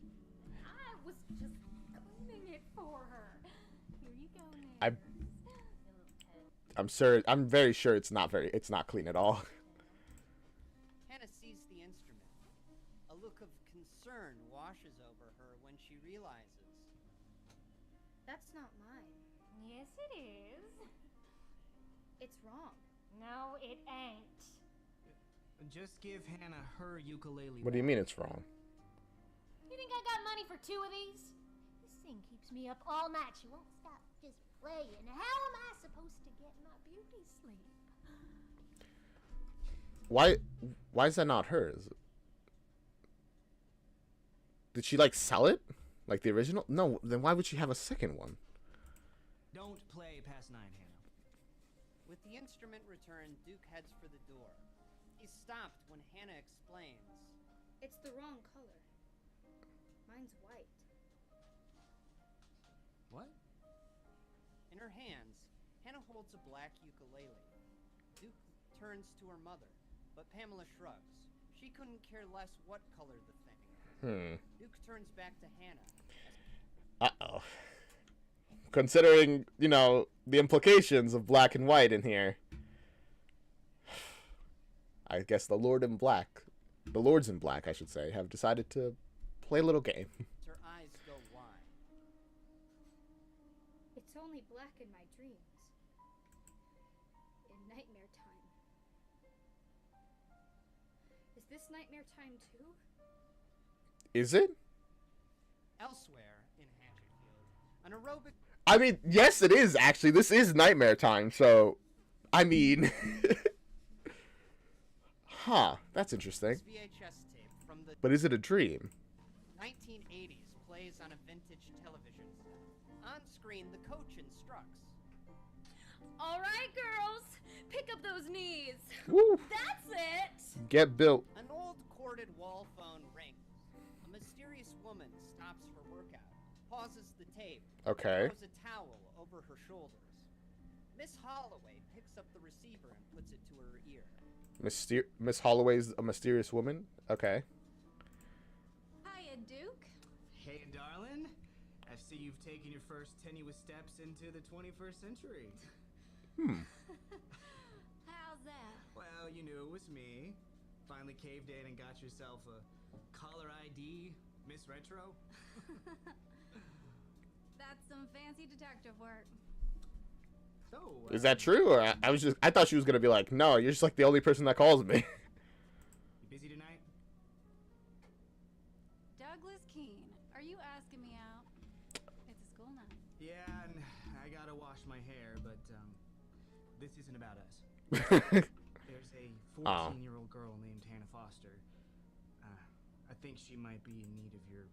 I was just cleaning it for her. Here you go, Neighbors. I'm very sure it's not clean at all. Hannah sees the instrument. A look of concern washes over her when she realizes. That's not mine. Yes, it is. It's wrong. No, it ain't. Just give Hannah her ukulele. What do you mean it's wrong? You think I got money for 2 of these? This thing keeps me up all night. She won't stop just playing. How am I supposed to get my beauty sleep? Why is that not hers? Did she like sell it? Like the original? No, then why would she have a second one? Don't play past 9, Hannah. With the instrument returned, Duke heads for the door. He's stopped when Hannah explains. It's the wrong color. Mine's white. What? In her hands, Hannah holds a black ukulele. Duke turns to her mother, but Pamela shrugs. She couldn't care less what color the thing. Duke turns back to Hannah. Uh-oh. Considering, you know, the implications of black and white in here. I guess the Lords in Black, I should say, have decided to play a little game. Her eyes go wide. It's only black in my dreams. In nightmare time. Is this nightmare time too? Is it? Elsewhere in Hatchetfield, an aerobic... I mean, yes, it is, actually. This is nightmare time, so... I mean... Huh, that's interesting. VHS tape from the But is it a dream? 1980s plays on a vintage television set. On screen, the coach instructs. All right, girls, pick up those knees. Woo. That's it. Get built. An old corded wall phone rings. A mysterious woman stops her workout, pauses the tape, Okay. throws a towel over her shoulders. Miss Holloway picks up the receiver and puts it to her ear. Miss Holloway's a mysterious woman? Okay. Hiya, Duke. Hey, darling. I see you've taken your first tenuous steps into the 21st century. How's that? Well, you knew it was me. Finally caved in and got yourself a caller ID, Miss Retro. That's some fancy detective work. So, Is that true? Or I thought she was gonna be like, no, you're just like the only person that calls me. You busy tonight? Douglas Keene, are you asking me out? It's a school night. Yeah, and I gotta wash my hair, but this isn't about us. There's a 14-year-old girl named Hannah Foster. I think she might be in need of your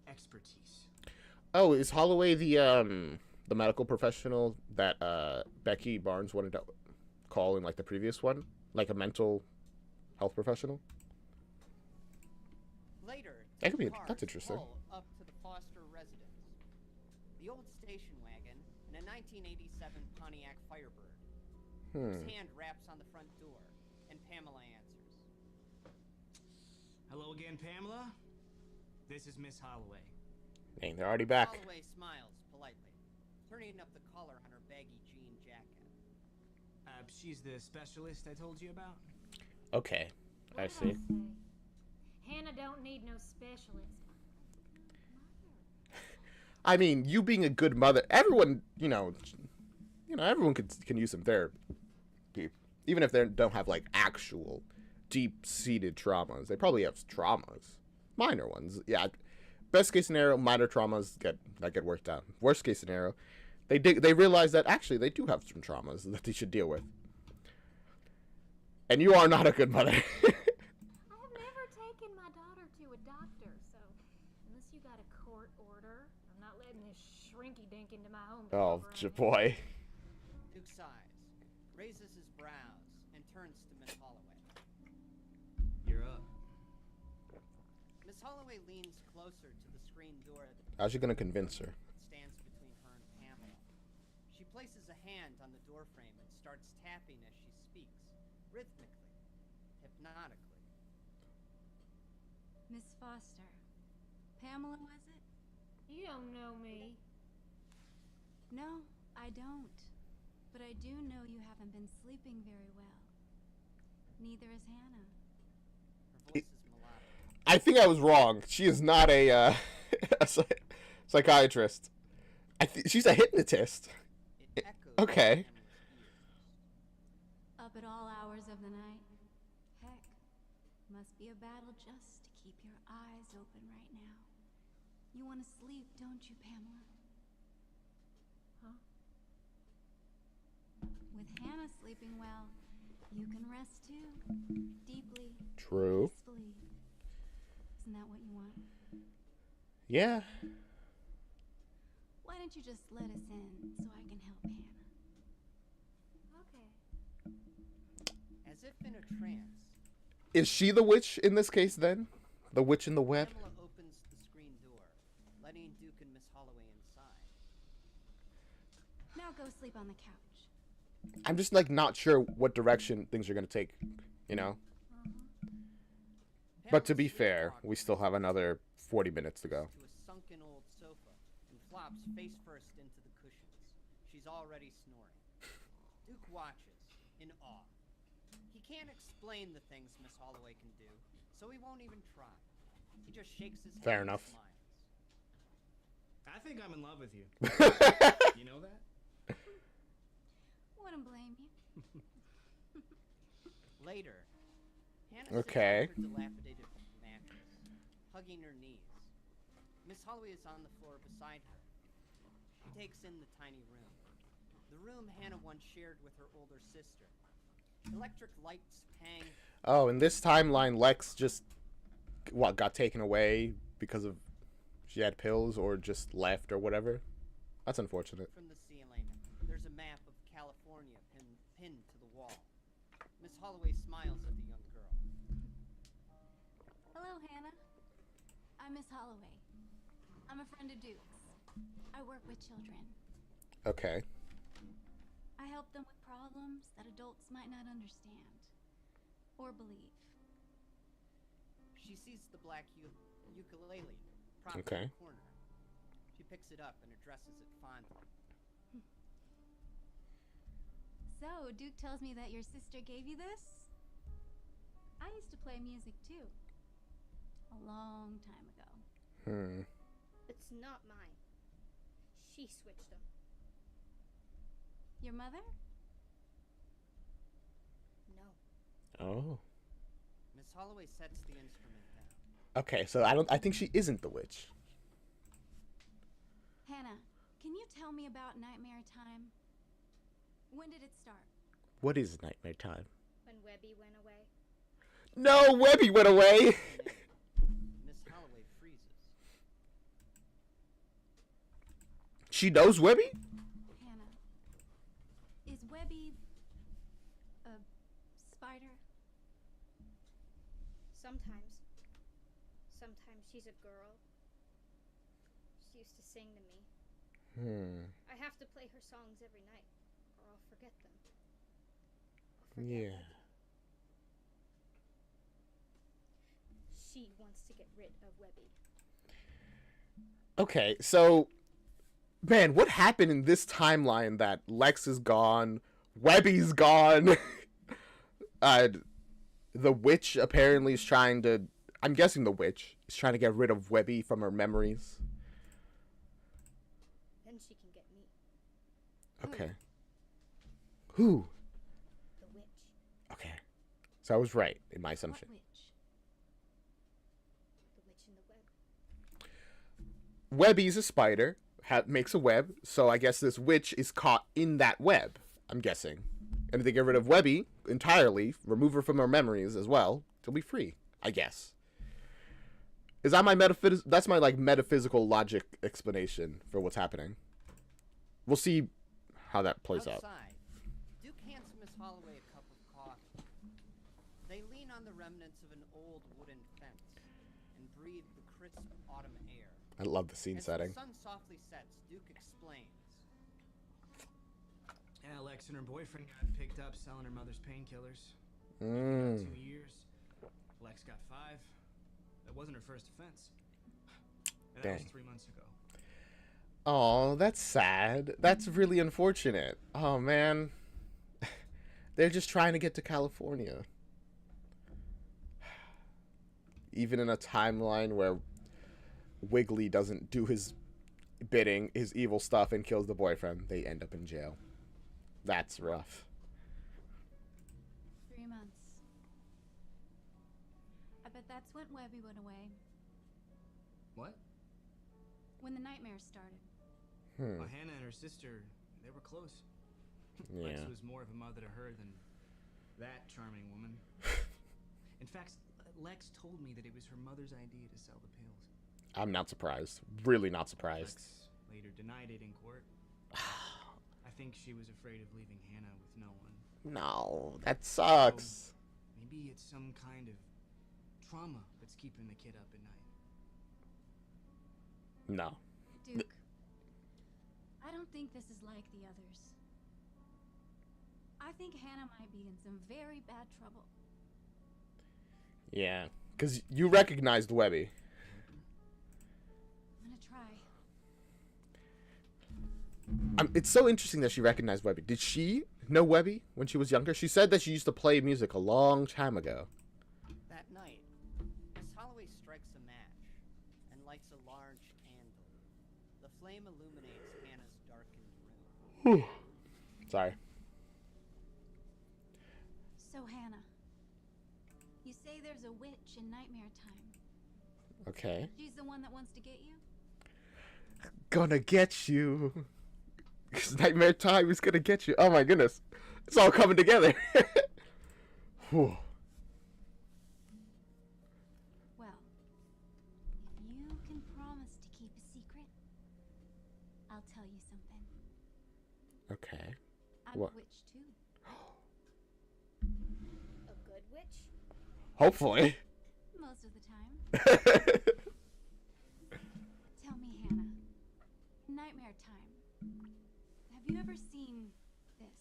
expertise. Oh, is Holloway the medical professional that Becky Barnes wanted to call in like the previous one? Like a mental health professional? Later, That could be. cars That's interesting. pull up to the Foster residence. The old station wagon and a 1987 Pontiac Firebird. His hand raps on the front door, and Pamela answers. Hello again, Pamela. This is Miss Holloway. Dang, they're already back. Holloway smiles politely, turning up the collar on her baggy jean jacket. She's the specialist I told you about? Okay, I What did see. say? Hannah don't need no specialist. I mean, you being a good mother, everyone, everyone can use some therapy, even if they don't have like actual deep-seated traumas. They probably have traumas, minor ones, yeah. best case scenario, minor traumas get worked out. Worst case scenario, they realize that actually they do have some traumas that they should deal with. And you are not a good mother. I have never taken my daughter to a doctor, so unless you got a court order, I'm not letting this shrinky dink into my home. Oh, boy. Duke sighs, raises his brows, and turns to Miss Holloway. You're up. Miss Holloway leans closer to the screen door that How's she gonna convince her? stands between her and Pamela. She places a hand on the doorframe and starts tapping as she speaks, rhythmically, hypnotically. Miss Foster. Pamela, was it? You don't know me. No, I don't. But I do know you haven't been sleeping very well. Neither is Hannah. Her voice is melodic. I think I was wrong. She is not a psychiatrist. She's a hypnotist. It echoes Okay. Up at all hours of the night. Heck, must be a battle just to keep your eyes open right now. You want to sleep, don't you, Pamela? Huh? With Hannah sleeping well, you can rest too. Deeply. True. Peacefully. Isn't that what you want? Yeah. Why don't you just let us in so I can help Hannah? Okay. As if in a trance, Is she the witch in this case then? The witch in the web? Pamela opens the screen door, letting Duke and Miss Holloway inside. Now go sleep on the couch. I'm just like not sure what direction things are gonna take, you know? But to be fair, we still have another 40 minutes to go. To a sunken old sofa and flops face first into the cushions. She's already snoring. Duke watches in awe. He can't explain the things Miss Holloway can do, so he won't even try. He just shakes his head Fair and enough. smiles. I think I'm in love with you. You know that? Wouldn't blame you. Later, Hannah Okay. sits on her dilapidated mattress, hugging her knees. Miss Holloway is on the floor beside her. She takes in the tiny room. The room Hannah once shared with her older sister. Electric lights pang. Oh, in this timeline, Lex just got taken away because of she had pills or just left or whatever. That's unfortunate. From the ceiling, there's a map of California pinned to the wall. Miss Holloway smiles at the young girl. Hello, Hannah. I'm Miss Holloway. I'm a friend of Duke's. I work with children. Okay. I help them with problems that adults might not understand or believe. She sees the black ukulele propped Okay. in the corner. She picks it up and addresses it fondly. So, Duke tells me that your sister gave you this? I used to play music too. A long time ago. It's not mine. She switched them. Your mother? No. Oh. Miss Holloway sets the instrument down. Okay, so I think she isn't the witch. Hannah, can you tell me about Nightmare Time? When did it start? What is Nightmare Time? When Webby went away. No, Webby went away. Miss Holloway freezes. She knows Webby? Hannah, is Webby a spider? Sometimes. Sometimes she's a girl. She used to sing to me. I have to play her songs every night, or I'll forget them. Yeah. She wants to get rid of Webby. Okay, so man, what happened in this timeline that Lex is gone, Webby's gone, the witch apparently is trying to, I'm guessing the witch is trying to get rid of Webby from her memories. Then she can get me. Okay. Who? The witch. Okay. So I was right in my assumption. What witch? The witch in the web. Webby's a spider, makes a web, so I guess this witch is caught in that web, I'm guessing. And if they get rid of Webby entirely, remove her from our memories as well, she'll be free, I guess. Is that my that's my like metaphysical logic explanation for what's happening. We'll see how that plays out. Duke hands Miss Holloway a cup of coffee. They lean on the remnants of an old wooden fence and breathe the crisp autumn air. I love the scene setting. As the sun softly sets, Duke explains. Yeah, Lex and her boyfriend got picked up selling her mother's painkillers. 2 years. Lex got 5. That wasn't her first offense. And that was 3 months ago. Oh, that's sad. That's really unfortunate. Oh, man. They're just trying to get to California. Even in a timeline where Wiggly doesn't do his bidding, his evil stuff, and kills the boyfriend, they end up in jail. That's rough. 3 months. I bet that's when Webby went away. What? When the nightmares started. Well, Hannah and her sister, they were close. Yeah. Lex was more of a mother to her than that charming woman. In fact, Lex told me that it was her mother's idea to sell the pills. I'm not surprised. Really not surprised. Lex later denied it in court. I think she was afraid of leaving Hannah with no one. No, that sucks. So maybe it's some kind of trauma that's keeping the kid up at night. No. Duke, I don't think this is like the others. I think Hannah might be in some very bad trouble. Yeah, because you recognized Webby. I'm gonna try. It's so interesting that she recognized Webby. Did she know Webby when she was younger? She said that she used to play music a long time ago. That night, Miss Holloway strikes a match and lights a large candle. The flame illuminates Hannah's darkened room. Sorry. So, Hannah, you say there's a witch in Nightmare Time. Okay. She's the one that wants to get you? Gonna get you. Nightmare Time is gonna get you. Oh my goodness. It's all coming together. Whew. Well, if you can promise to keep a secret, I'll tell you something. Okay. I'm What? a witch too. A good witch? Hopefully. Most of the time. Tell me, Hannah. In Nightmare Time, have you ever seen this?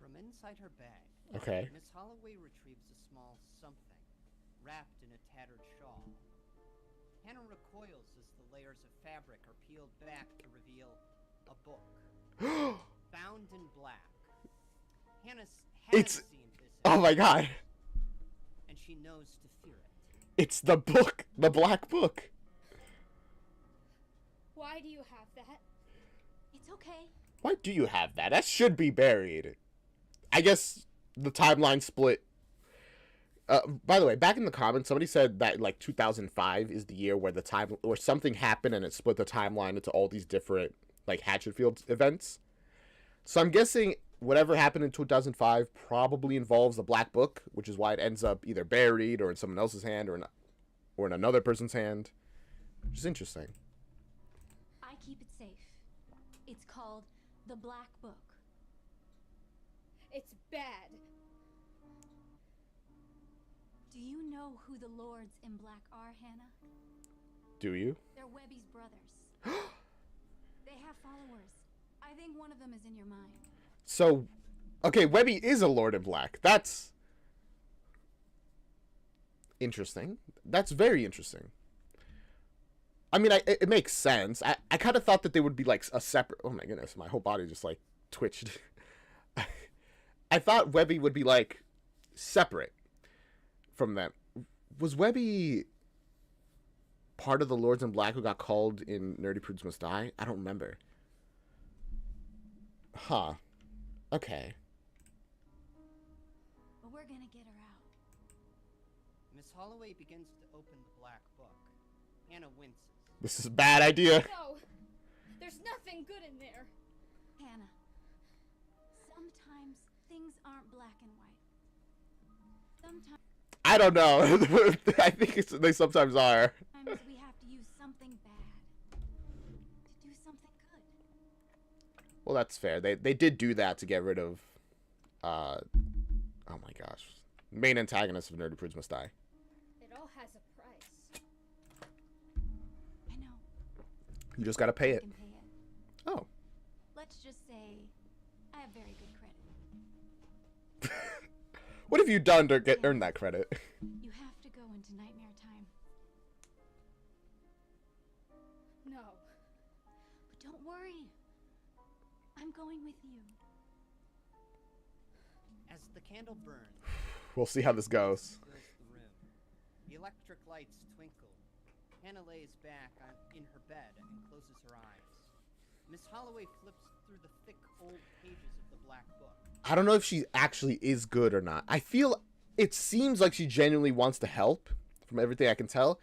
From inside her bag, Okay. Miss Holloway retrieves a small something, wrapped in a tattered shawl. Hannah recoils as the layers of fabric are peeled back to reveal a book, bound in black. Hannah has seen this. Oh my god. And she knows to fear it. It's the book. The black book. Why do you have that? It's okay. Why do you have that? That should be buried. I guess the timeline split. By the way, back in the comments, somebody said that like 2005 is the year where where something happened and it split the timeline into all these different like Hatchetfield events. So I'm guessing whatever happened in 2005 probably involves the black book, which is why it ends up either buried or in someone else's hand or in another person's hand. Which is interesting. I keep it safe. It's called the Black Book. It's bad. Do you know who the Lords in Black are, Hannah? Do you? They're Webby's brothers. They have followers. I think one of them is in your mind. So, okay, Webby is a Lord in Black. That's interesting. That's very interesting. I mean, it makes sense. I kind of thought that they would be like a separate... Oh my goodness, my whole body just like twitched. I thought Webby would be like separate from them. Was Webby part of the Lords in Black who got called in Nerdy Prudes Must Die? I don't remember. Huh. Okay. But we're gonna get her out. Miss Holloway begins to open the black book. Hannah winces. This is a bad idea. No, there's nothing good in there. Hannah, sometimes things aren't black and white. Sometimes I don't know. I think they sometimes are. we have to use something bad to do something good. Well, that's fair. They did do that to get rid of, oh my gosh, main antagonist of Nerdy Prudes Must Die. It all has a price. I know. You just gotta pay I it. can pay it. Oh. Let's just say I have very good credit. What have you done to earn that credit? You have to go into nightmare time. No. But don't worry. I'm going with you. As the candle burns, We'll see how this goes. fills the room. The electric lights twinkle. Hannah lays back in her bed and closes her eyes. Miss Holloway flips through the thick old pages of the black book. I don't know if she actually is good or not. I feel it seems like she genuinely wants to help, from everything I can tell.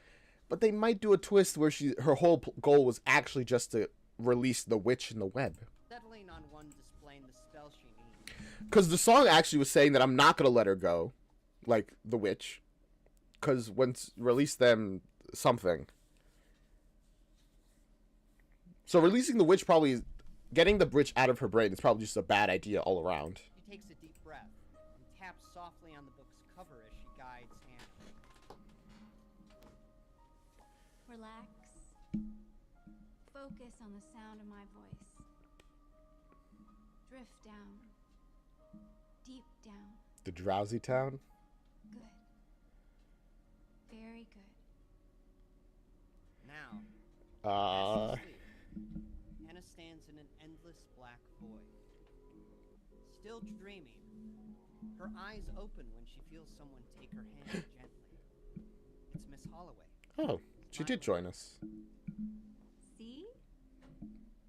But they might do a twist where her whole goal was actually just to release the witch in the web. Settling on one displaying the spell she needs. Because the song actually was saying that I'm not going to let her go, like the witch. Because once release them something. So releasing the witch probably, getting the witch out of her brain is probably just a bad idea all around. She takes a deep breath and taps softly on the book's cover as she guides Hannah. Relax. Focus on the sound of my voice. Drift down. Deep down. The drowsy town? Good. Very good. Now, Uh, as she sleeps, Hannah stands in an endless black void. Still dreaming, her eyes open when she feels someone take her hand gently. It's Miss Holloway. oh, she did join us. See?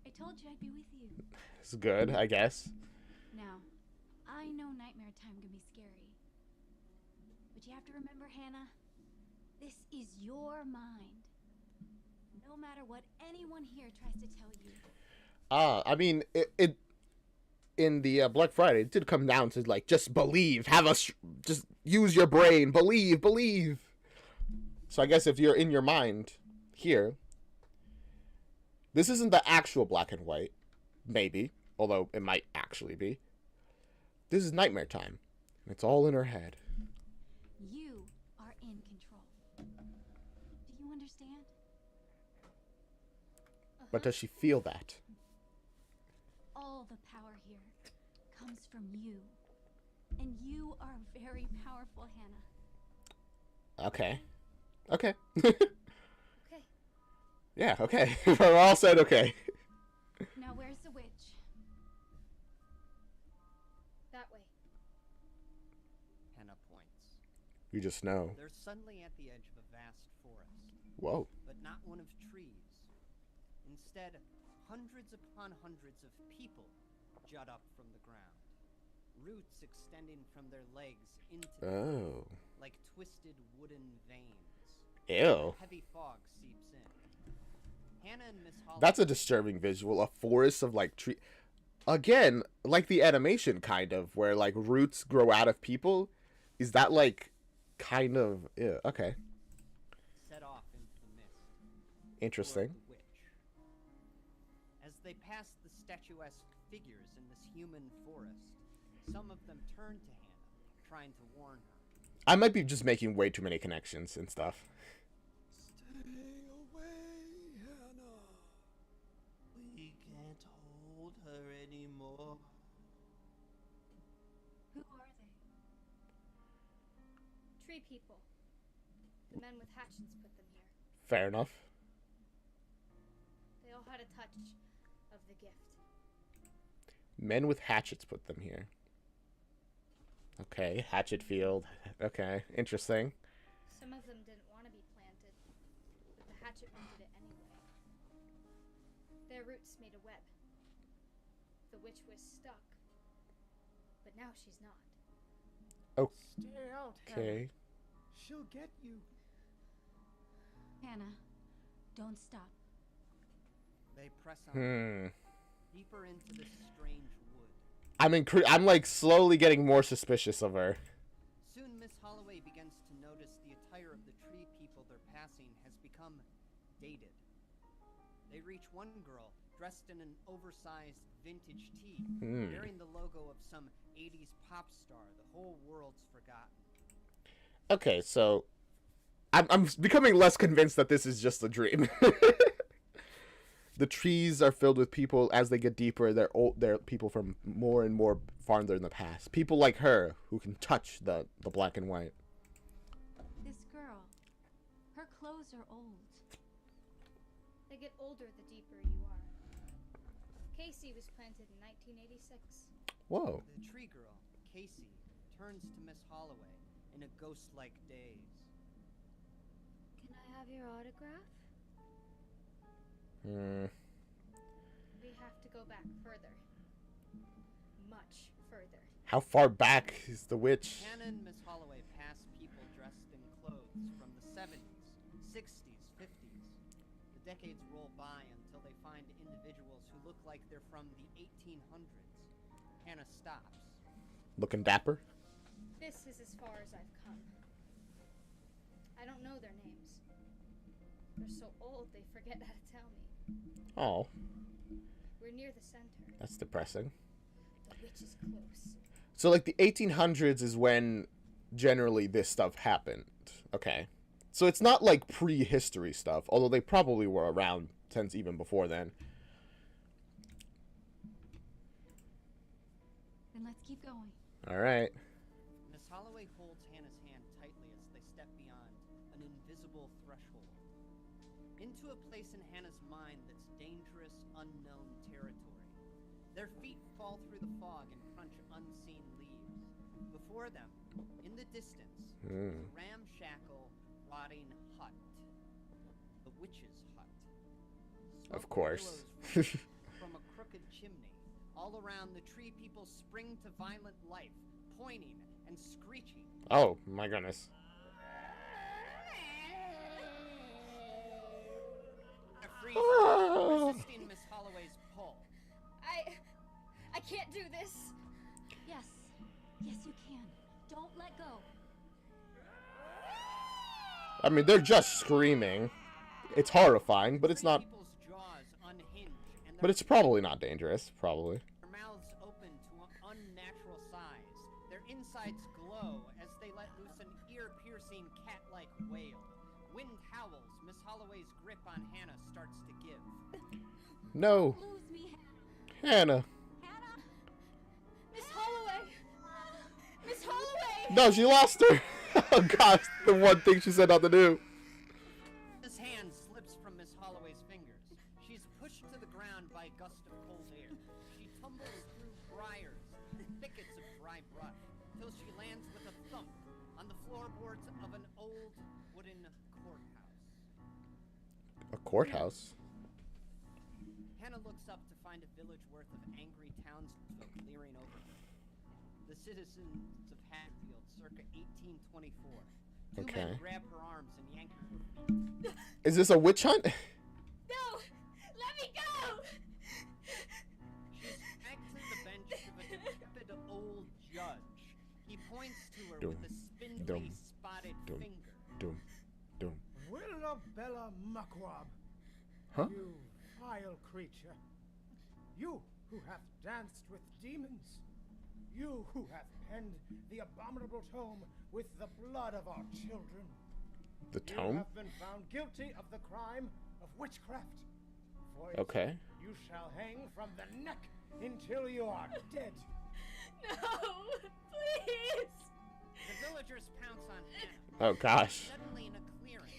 I told you I'd be with you. It's good, I guess. Now, I know nightmare time can be scary. But you have to remember, Hannah, this is your mind. No matter what anyone here tries to tell you. I mean, it in the Black Friday, it did come down to, like, just believe. Just use your brain. Believe. So I guess if you're in your mind here, this isn't the actual black and white. Maybe. Although it might actually be. This is nightmare time. And it's all in her head. You are in control. Do you understand? But does she feel that? All the power here comes from you. And you are very powerful, Hannah. Okay. Okay. Yeah, okay. We're all said okay. Now where's the witch? That way. Hannah points. You just know. They're suddenly at the edge of a vast forest. Whoa. But not one of trees. Instead, hundreds upon hundreds of people jut up from the ground. Roots extending from their legs into the ground, like twisted wooden veins. Ew. Heavy fog seeps in. Hannah and Miss Holloway. That's a disturbing visual. A forest of, like, tree. Again, like the animation, kind of, where, like, roots grow out of people. Is that, like, kind of. Yeah, okay. Set off into the mist. Interesting. Toward the witch. As they pass the statuesque figures in this human forest, some of them turn to Hannah, trying to warn her. I might be just making way too many connections and stuff. Stay away, Hannah. We can't hold her anymore. Who are they? Tree people. The men with hatchets put them here. Fair enough. They all had a touch of the gift. Men with hatchets put them here. Okay, Hatchetfield. Okay, interesting. Some of them didn't want to be planted, but the hatchet one did it anyway. Their roots made a web. The witch was stuck, but now she's not. Oh. Stay out, Okay. Hannah. She'll get you. Hannah, Don't stop. They press on deeper into this strange wood. I'm like slowly getting more suspicious of her. Soon Miss Holloway begins to notice the attire of the tree people they're passing has become dated. They reach one girl dressed in an oversized vintage tee, bearing the logo of some 80s pop star the whole world's forgotten. Okay, so I'm becoming less convinced that this is just a dream. The trees are filled with people. As they get deeper, they're people from more and more farther in the past. People like her who can touch the black and white. This girl, her clothes are old. They get older the deeper you are. Casey was planted in 1986. Whoa. The tree girl, Casey, turns to Miss Holloway in a ghost-like daze. Can I have your autograph? We have to go back further. Much further. How far back is the witch? Hannah and Miss Holloway pass people dressed in clothes from the 70s, 60s, 50s. The decades roll by until they find individuals who look like they're from the 1800s. Hannah stops. Looking dapper? This is as far as I've come. I don't know their names. They're so old they forget how to tell me. Oh. We're near the center. That's depressing. The witch is close. So like the 1800s is when generally this stuff happened. Okay. So it's not like prehistory stuff, although they probably were around since even before then. Then let's keep going. All right. Miss Holloway holds Hannah's hand tightly as they step beyond an invisible threshold into a place in Hannah's mind that's dangerous, unknown territory. Their feet fall through the fog and crunch unseen leaves. Before them, in the distance, a ramshackle, rotting hut. The witch's hut. Smoke Of course. billows from a crooked chimney. All around, the tree people spring to violent life, pointing and screeching. Oh, my goodness. Resisting Miss Holloway's pull. I can't do this. Yes. Yes, you can. Don't let go. I mean, they're just screaming. It's horrifying, but it's not... People's jaws unhinge and But it's probably not dangerous, probably. their mouths open to an unnatural size. Their insides glow as they let loose an ear-piercing cat-like wail. Wind howls. Miss Holloway's grip on Hannah starts to give. No. Lose me, Hannah. Hannah. Miss Holloway! Miss Holloway! No, she lost her. Oh, gosh. The one thing she said not to do. His hand slips from Miss Holloway's fingers. She's pushed to the ground by a gust of cold air. She tumbles through briars, thickets of dry brush, till she lands with a thump on the floorboards of an old wooden courthouse. A courthouse? Hannah looks up to find a village worth of angry townsfolk leering over her. The citizens of Hatchetfield, circa 1824. Two Okay. men grab her arms and yank her feet. Is this a witch hunt? No! Let me go! She's dragged to the bench of a decrepit old judge. He points to her Dum, with a spindly, dum, spotted dum, finger. Dum. Dum. Willabella Muckwab, Huh? you vile creature. You who have danced with demons. You who have penned the abominable tome with the blood of our children. The You tome? have been found guilty of the crime of witchcraft. For it, Okay. you shall hang from the neck until you are dead. No! Please! The villagers pounce on Hannah. Oh, gosh. Suddenly in a clearing,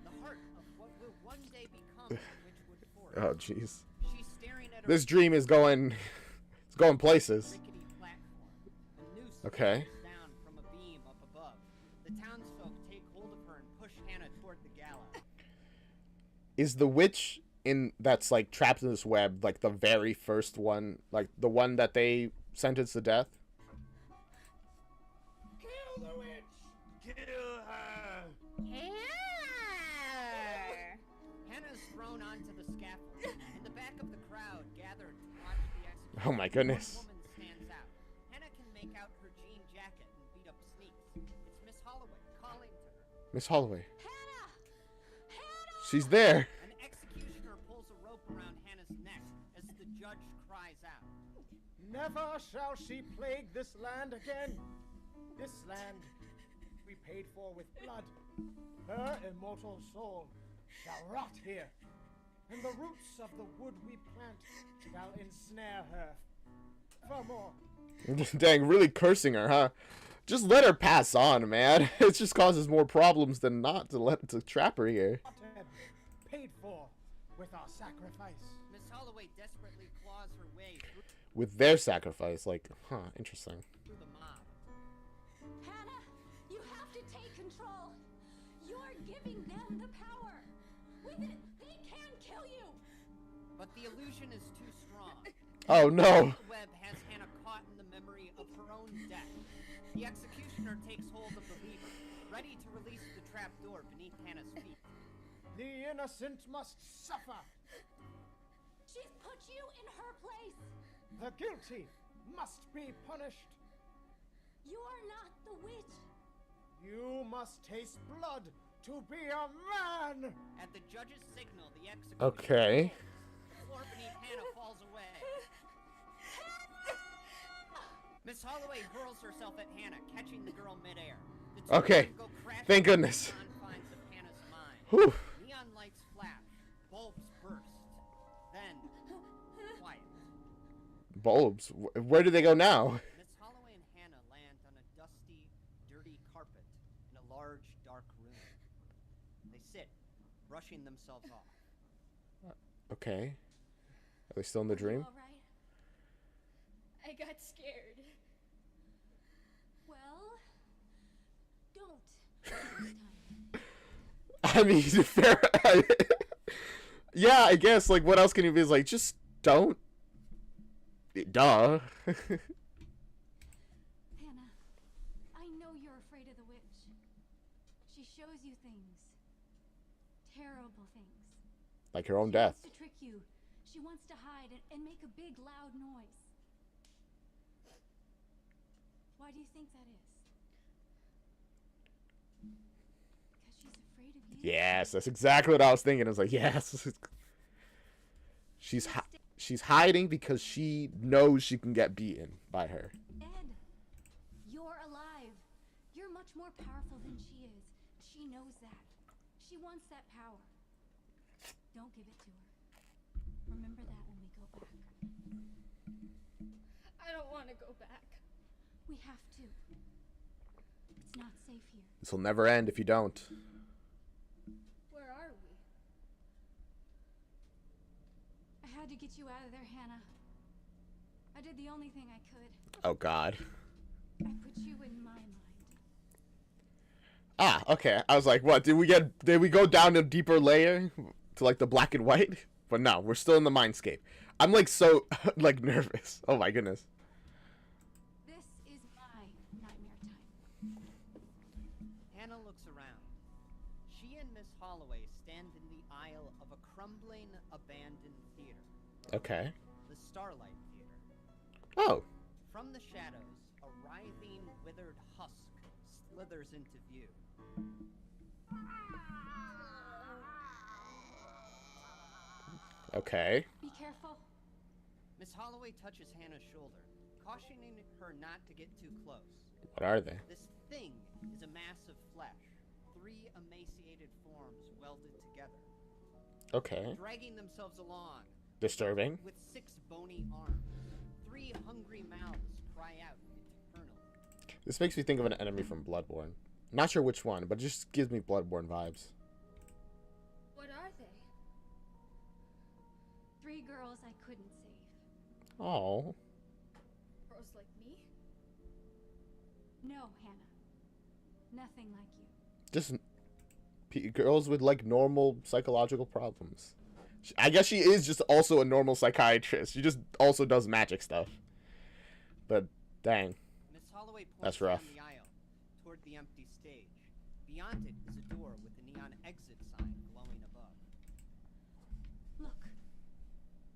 the heart of what will one day become the Witchwood Forest. Oh, jeez. She's staring at This dream is going... It's going places. rickety platform. A noose Okay. hangs down from a beam up above. The townsfolk take hold of her and push Hannah toward the gallows. Is the witch in that's like trapped in this web like the very first one, like the one that they sentenced to death? Kill the witch! Kill her! Hannah Hannah's thrown onto the scaffold. In the back of the crowd gathered to watch the execution. Oh my goodness. One woman stands out. Hannah can make out her jean jacket and beat up sneaks. It's Miss Holloway calling to her. Miss Holloway. She's there. An executioner pulls a rope around Hannah's neck as the judge cries out. Never shall she plague this land again. This land we paid for with blood. Her immortal soul shall rot here, and the roots of the wood we plant shall ensnare her. Furthermore, Dang, really cursing her, huh? Just let her pass on, man. It just causes more problems than not to trap her here. paid for with our sacrifice. Miss Holloway desperately claws her way With their sacrifice, like, huh, interesting. through the mob. Hannah, you have to take control. You're giving them the power. With it, they can kill you. But the illusion is too strong. Oh no. The web has Hannah caught in the memory of her own death. The executioner takes hold of the lever, ready to release the trap door beneath Hannah's feet. The innocent must suffer. She's put you in her place. The guilty must be punished. You're not the witch. You must taste blood to be a man. At the judge's signal, the executioner Okay. The floor beneath Hannah falls away. Miss Holloway hurls herself at Hannah, catching the girl midair. The two Okay. go crashing Thank goodness. into the confines of Hannah's mind. Whew. Neon lights flash, bulbs burst. Then, quiet. Bulbs. Where do they go now? Miss Holloway and Hannah land on a dusty, dirty carpet in a large, dark room. They sit, brushing themselves off. Okay. Are they still in the dream? All right. I got scared. Well, don't. I mean, fair. Yeah, I guess. Like, what else can you be? Is like, just don't. Duh. Hannah, I know you're afraid of the witch. She shows you things. Terrible things. Like her own She death. wants to trick you. She wants to hide and make a big, loud noise. Why do you think that is? Because she's afraid of you. Yes, that's exactly what I was thinking. I was like, yes. She's hiding because she knows she can get beaten by her. Ed, you're alive. You're much more powerful than she is. She knows that. She wants that power. Don't give it to her. Remember that when we go back. I don't want to go back. We have to. It's not safe here. This will never end if you don't. Where are we? I had to get you out of there, Hannah. I did the only thing I could. Oh God. I put you in my mind. Ah, okay. I was like, what? Did we go down a deeper layer to like the black and white? But no, we're still in the mindscape. I'm like so like nervous. Oh my goodness. This is my nightmare time. Hannah looks around. She and Miss Holloway stand in the aisle of a crumbling, abandoned theater. Okay. The Starlight Theater. Oh. From the shadows, a writhing, withered husk slithers into view. Okay. Be careful. Miss Holloway touches Hannah's shoulder, cautioning her not to get too close. What are they? This thing is a mass of flesh, 3 emaciated forms welded together. Okay. Dragging themselves along. Disturbing. With 6 bony arms. 3 hungry mouths cry out eternally. This makes me think of an enemy from Bloodborne. Not sure which one, but it just gives me Bloodborne vibes. What are they? 3 girls I couldn't save. Oh. Girls like me? No, Hannah. Nothing like you. Just girls with like normal psychological problems. I guess she is just also a normal psychiatrist. She just also does magic stuff. But dang. Miss Holloway points That's rough. down the aisle toward the empty stage. Beyond it is a door with a neon exit sign glowing above. Look,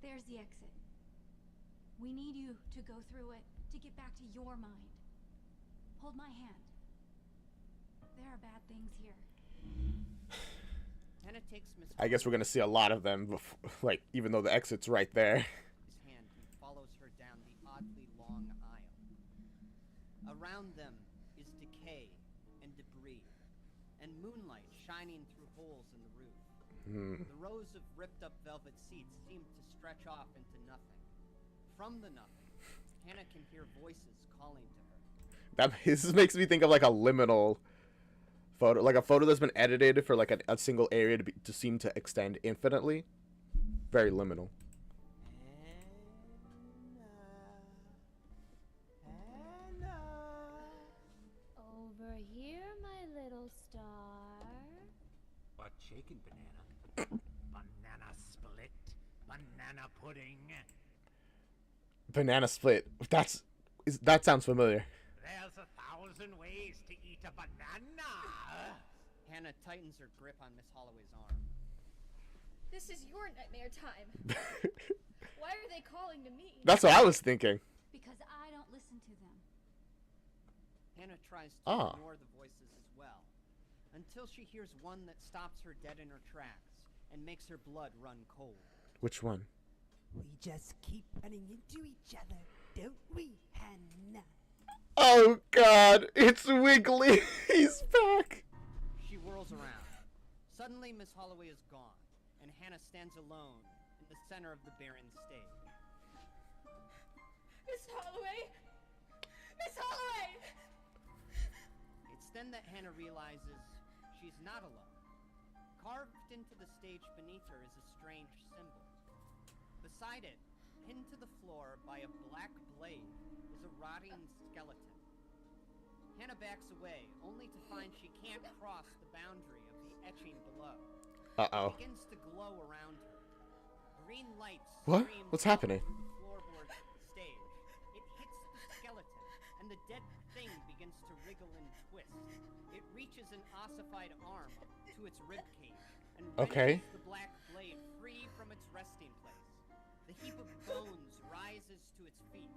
there's the exit. We need you to go through it to get back to your mind. Hold my hand. There are bad things here. Hannah takes Miss I guess we're gonna see a lot of them, like even though the exit's right there. his hand and follows her down the oddly long aisle. Around them is decay and debris, and moonlight shining through holes in the roof. The rows of ripped-up velvet seats seem to stretch off into nothing. From the nothing, Hannah can hear voices calling to her. This makes me think of like a liminal photo, like a photo that's been edited for like a single area to seem to extend infinitely. Very liminal. Over here, my little star. What shaking, Banana? Banana split. Banana pudding. Banana split. That sounds familiar. There's 1,000 ways to eat a banana. Hannah tightens her grip on Miss Holloway's arm. This is your nightmare time. Why are they calling to me? That's what I was thinking. Because I don't listen to them. Hannah tries to ignore the voices as well, until she hears one that stops her dead in her tracks and makes her blood run cold. Which one? We just keep running into each other, don't we, Hannah? Oh God, it's Wiggly. He's back. She whirls around. Suddenly, Miss Holloway is gone, and Hannah stands alone in the center of the barren stage. Miss Holloway! Miss Holloway! It's then that Hannah realizes she's not alone. Carved into the stage beneath her is a strange symbol. Beside it, pinned to the floor by a black blade, is a rotting skeleton. Hannah backs away, only to find she can't cross the boundary of the etching below. Uh-oh. It begins to glow around her. Green lights What? stream What's happening? through the floorboard stage. It hits the skeleton, and the dead thing begins to wriggle and twist. It reaches an ossified arm to its ribcage and wrenches the black blade free from its resting place. The heap of bones rises to its feet.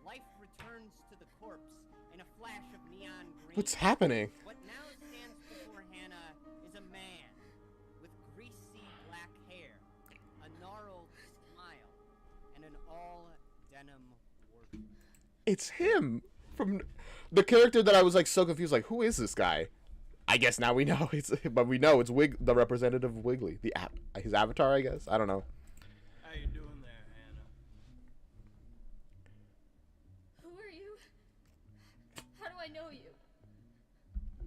Life returns to the corpse in a flash of neon green. What's happening? What now stands before Hannah is a man with greasy black hair, a gnarled smile, and an all-denim wardrobe. It's him from the character that I was like so confused. Like, who is this guy? I guess now we know but we know it's the representative of Wiggly, his avatar. I guess I don't know. How you doing there, Hannah? Who are you? How do I know you?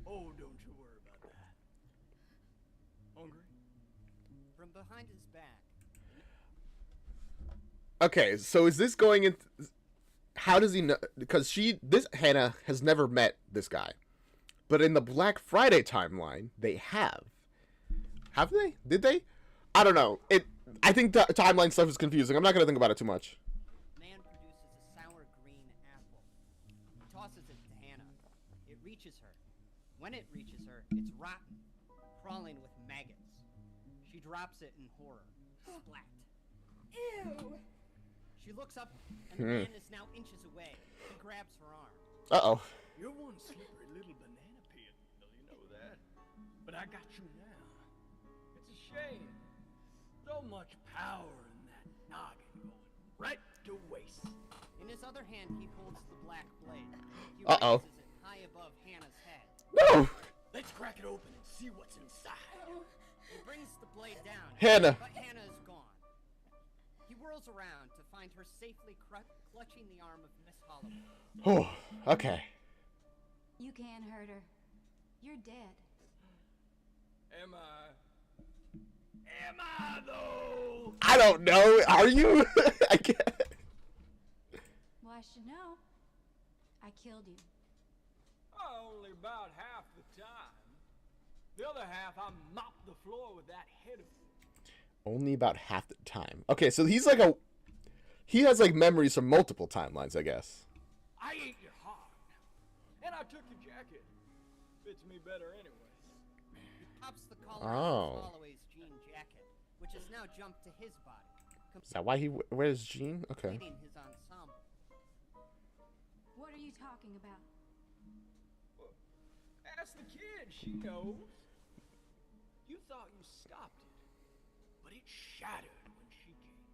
Oh, don't you worry about that. Hungry? From behind his back. Okay, so is this going in? How does he know? Because this Hannah has never met this guy, but in the Black Friday timeline, they have. Have they? Did they? I don't know. I think the timeline stuff is confusing. I'm not gonna think about it too much. Man produces a sour green apple. He tosses it to Hannah. It reaches her. When it reaches her, it's rotten, crawling with maggots. She drops it in horror. Splat. Ew! She looks up, and the man is now inches away. He grabs her arm. Uh-oh. You're one slippery little banana peel, you know that. But I got you now. It's a shame. So much power in that noggin going right to waste. In his other hand, he holds the black blade. He Uh-oh. raises it high above Hannah's head. No! Let's crack it open and see what's inside. He brings the blade down. Hannah. But Hannah is gone. He whirls around to find her safely clutching the arm of Miss Holloway. Oh, okay. You can't hurt her. You're dead. Am I? Am I, though? I don't know. Are you? I can't. Well, I should know. I killed you. Only about half the time. The other half, I mopped the floor with that head of yours. Only about half the time. Okay, so he has like memories from multiple timelines, I guess. I ate your heart. And I took your jacket. Fits me better anyway. He pops the collar Oh. of Miss Holloway's jean jacket which has now jumped to his body, Is that why he wears jean? Okay. completing his ensemble. What are you talking about? Ask the kid, she knows. You thought you stopped it, but it shattered when she came.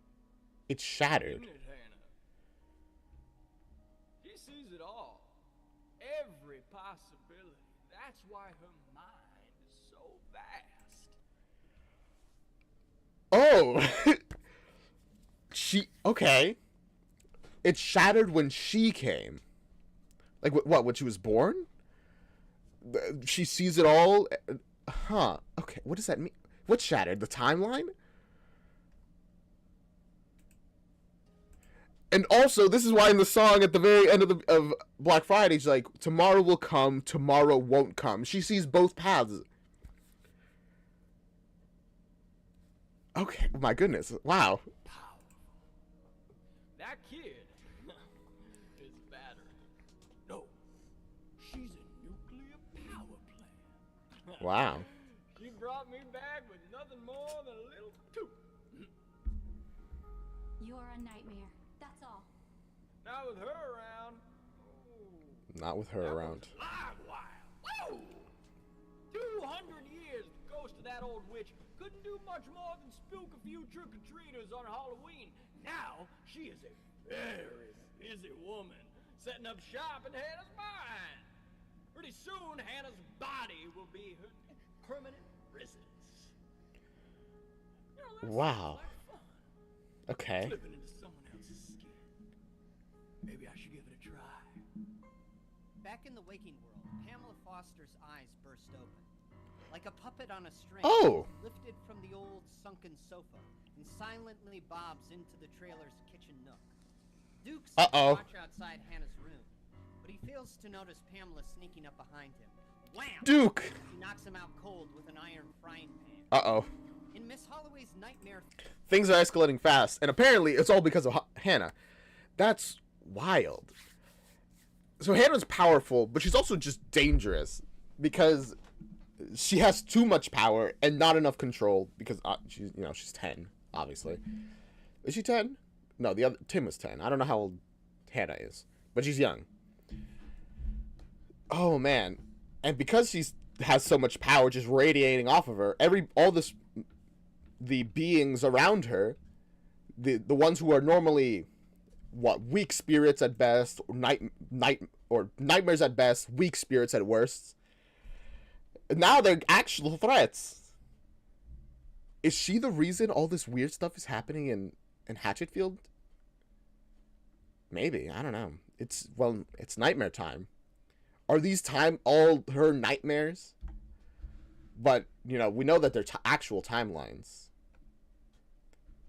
It's shattered. Didn't it, Hannah? She sees it all. Every possibility. That's why her mind is so vast. Oh! Okay. It shattered when she came. Like, what, when she was born? She sees it all? Huh. Okay, what does that mean? What shattered? The timeline? And also, this is why in the song at the very end of Black Friday, she's like, tomorrow will come, tomorrow won't come. She sees both paths. Okay, my goodness. Wow. That kid is battered. No, she's a nuclear power plant. Wow. She brought me back with nothing more than a little toot. You're a nightmare. That's all. Not with her around. Not with her around. Live wire. Whoa! 200 years the ghost of that old witch couldn't do much more than spook a few trick-or-treaters on Halloween. Now, she is a very busy woman, setting up shop in Hannah's mind. Pretty soon, Hannah's body will be her permanent residence. Wow. Okay. Flipping into someone else's skin. Maybe I should give it a try. Back in the waking world, Pamela Foster's eyes burst open. Like a puppet on a string, Oh! lifted from the old sunken sofa and silently bobs into the trailer's kitchen nook. Duke sits to watch outside Hannah's room, but he fails to notice Pamela sneaking up behind him. Wham! Duke! She knocks him out cold with an iron frying pan. Uh-oh. In Miss Holloway's nightmare... Things are escalating fast, and apparently it's all because of Hannah. That's wild. So Hannah's powerful, but she's also just dangerous because she has too much power and not enough control because she's 10, obviously. Is she 10? No, the other Tim was 10. I don't know how old Hannah is, but she's young. Oh man. And because she has so much power just radiating off of her, the beings around her, the ones who are normally weak spirits at best, or nightmares at best, weak spirits at worst. Now they're actual threats. Is she the reason all this weird stuff is happening in Hatchetfield? Maybe, I don't know. It's nightmare time. Are these all her nightmares? But, we know that they're actual timelines.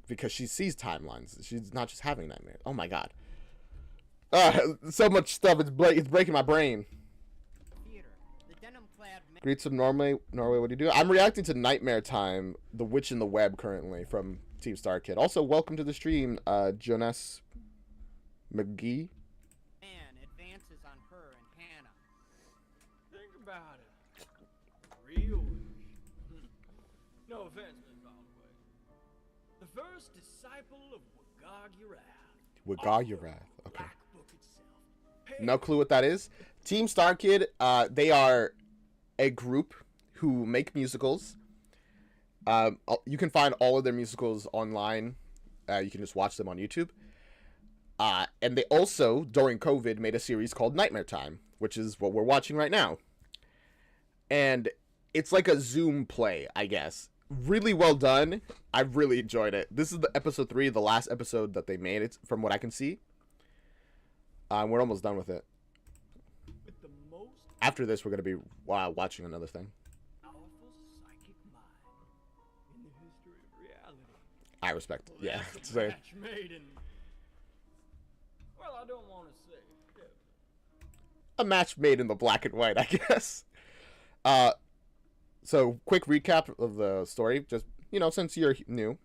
Because she sees timelines. She's not just having nightmares. Oh my god. So much stuff, it's breaking my brain. Greets of Norway, what do you do? I'm reacting to Nightmare Time, The Witch in the Web currently from Team Starkid. Also, welcome to the stream, Jonas McGee. Man advances on her and Hannah. Think about it. Real wish. No offense, Miss Holloway. The first disciple of Wagagurath. Okay. No clue what that is. Team Starkid, they are a group who make musicals. You can find all of their musicals online. You can just watch them on YouTube. And they also, during COVID, made a series called Nightmare Time, which is what we're watching right now. And it's like a Zoom play, I guess. Really well done. I've really enjoyed it. This is the episode 3, the last episode that they made, it from what I can see. We're almost done with it. After this, we're going to be watching another thing. I respect it. Yeah. Well, I don't want to say a match made in the black and white, I guess. So, quick recap of the story. Just, since you're new.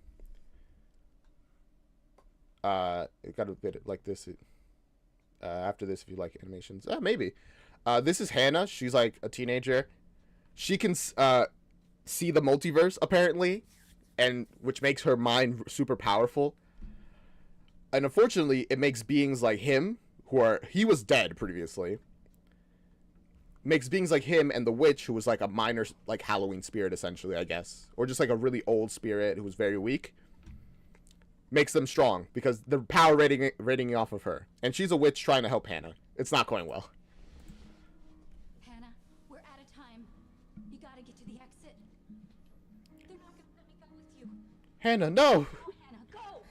It got a bit like this. After this, if you like animations. Maybe. This is Hannah. She's like a teenager. She can see the multiverse, apparently. and which makes her mind super powerful. And unfortunately, it makes beings like him, he was dead previously, makes beings like him and the witch, who was like a minor, like Halloween spirit essentially, I guess, or just like a really old spirit who was very weak, makes them strong because the power radiating off of her. And she's a witch trying to help Hannah. It's not going well. Hannah, we're out of time. You gotta get to the exit. They're not gonna let me go with you. Hannah, no! Go, Hannah, go!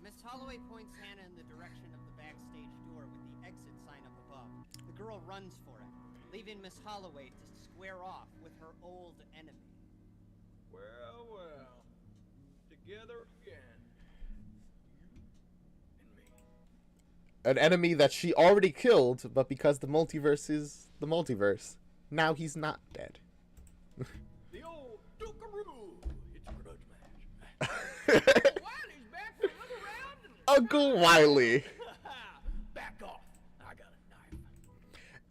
Miss Holloway points Hannah in the direction of the backstage door with the exit sign up above. The girl runs for it, leaving Miss Holloway to square off with her old enemy. Well, well. Together again. An enemy that she already killed, but because the multiverse is the multiverse, now he's not dead. The old Dookaroo. It's a grudge match. Wiley's back for another round. Uncle Wiley. Back off. I got a knife.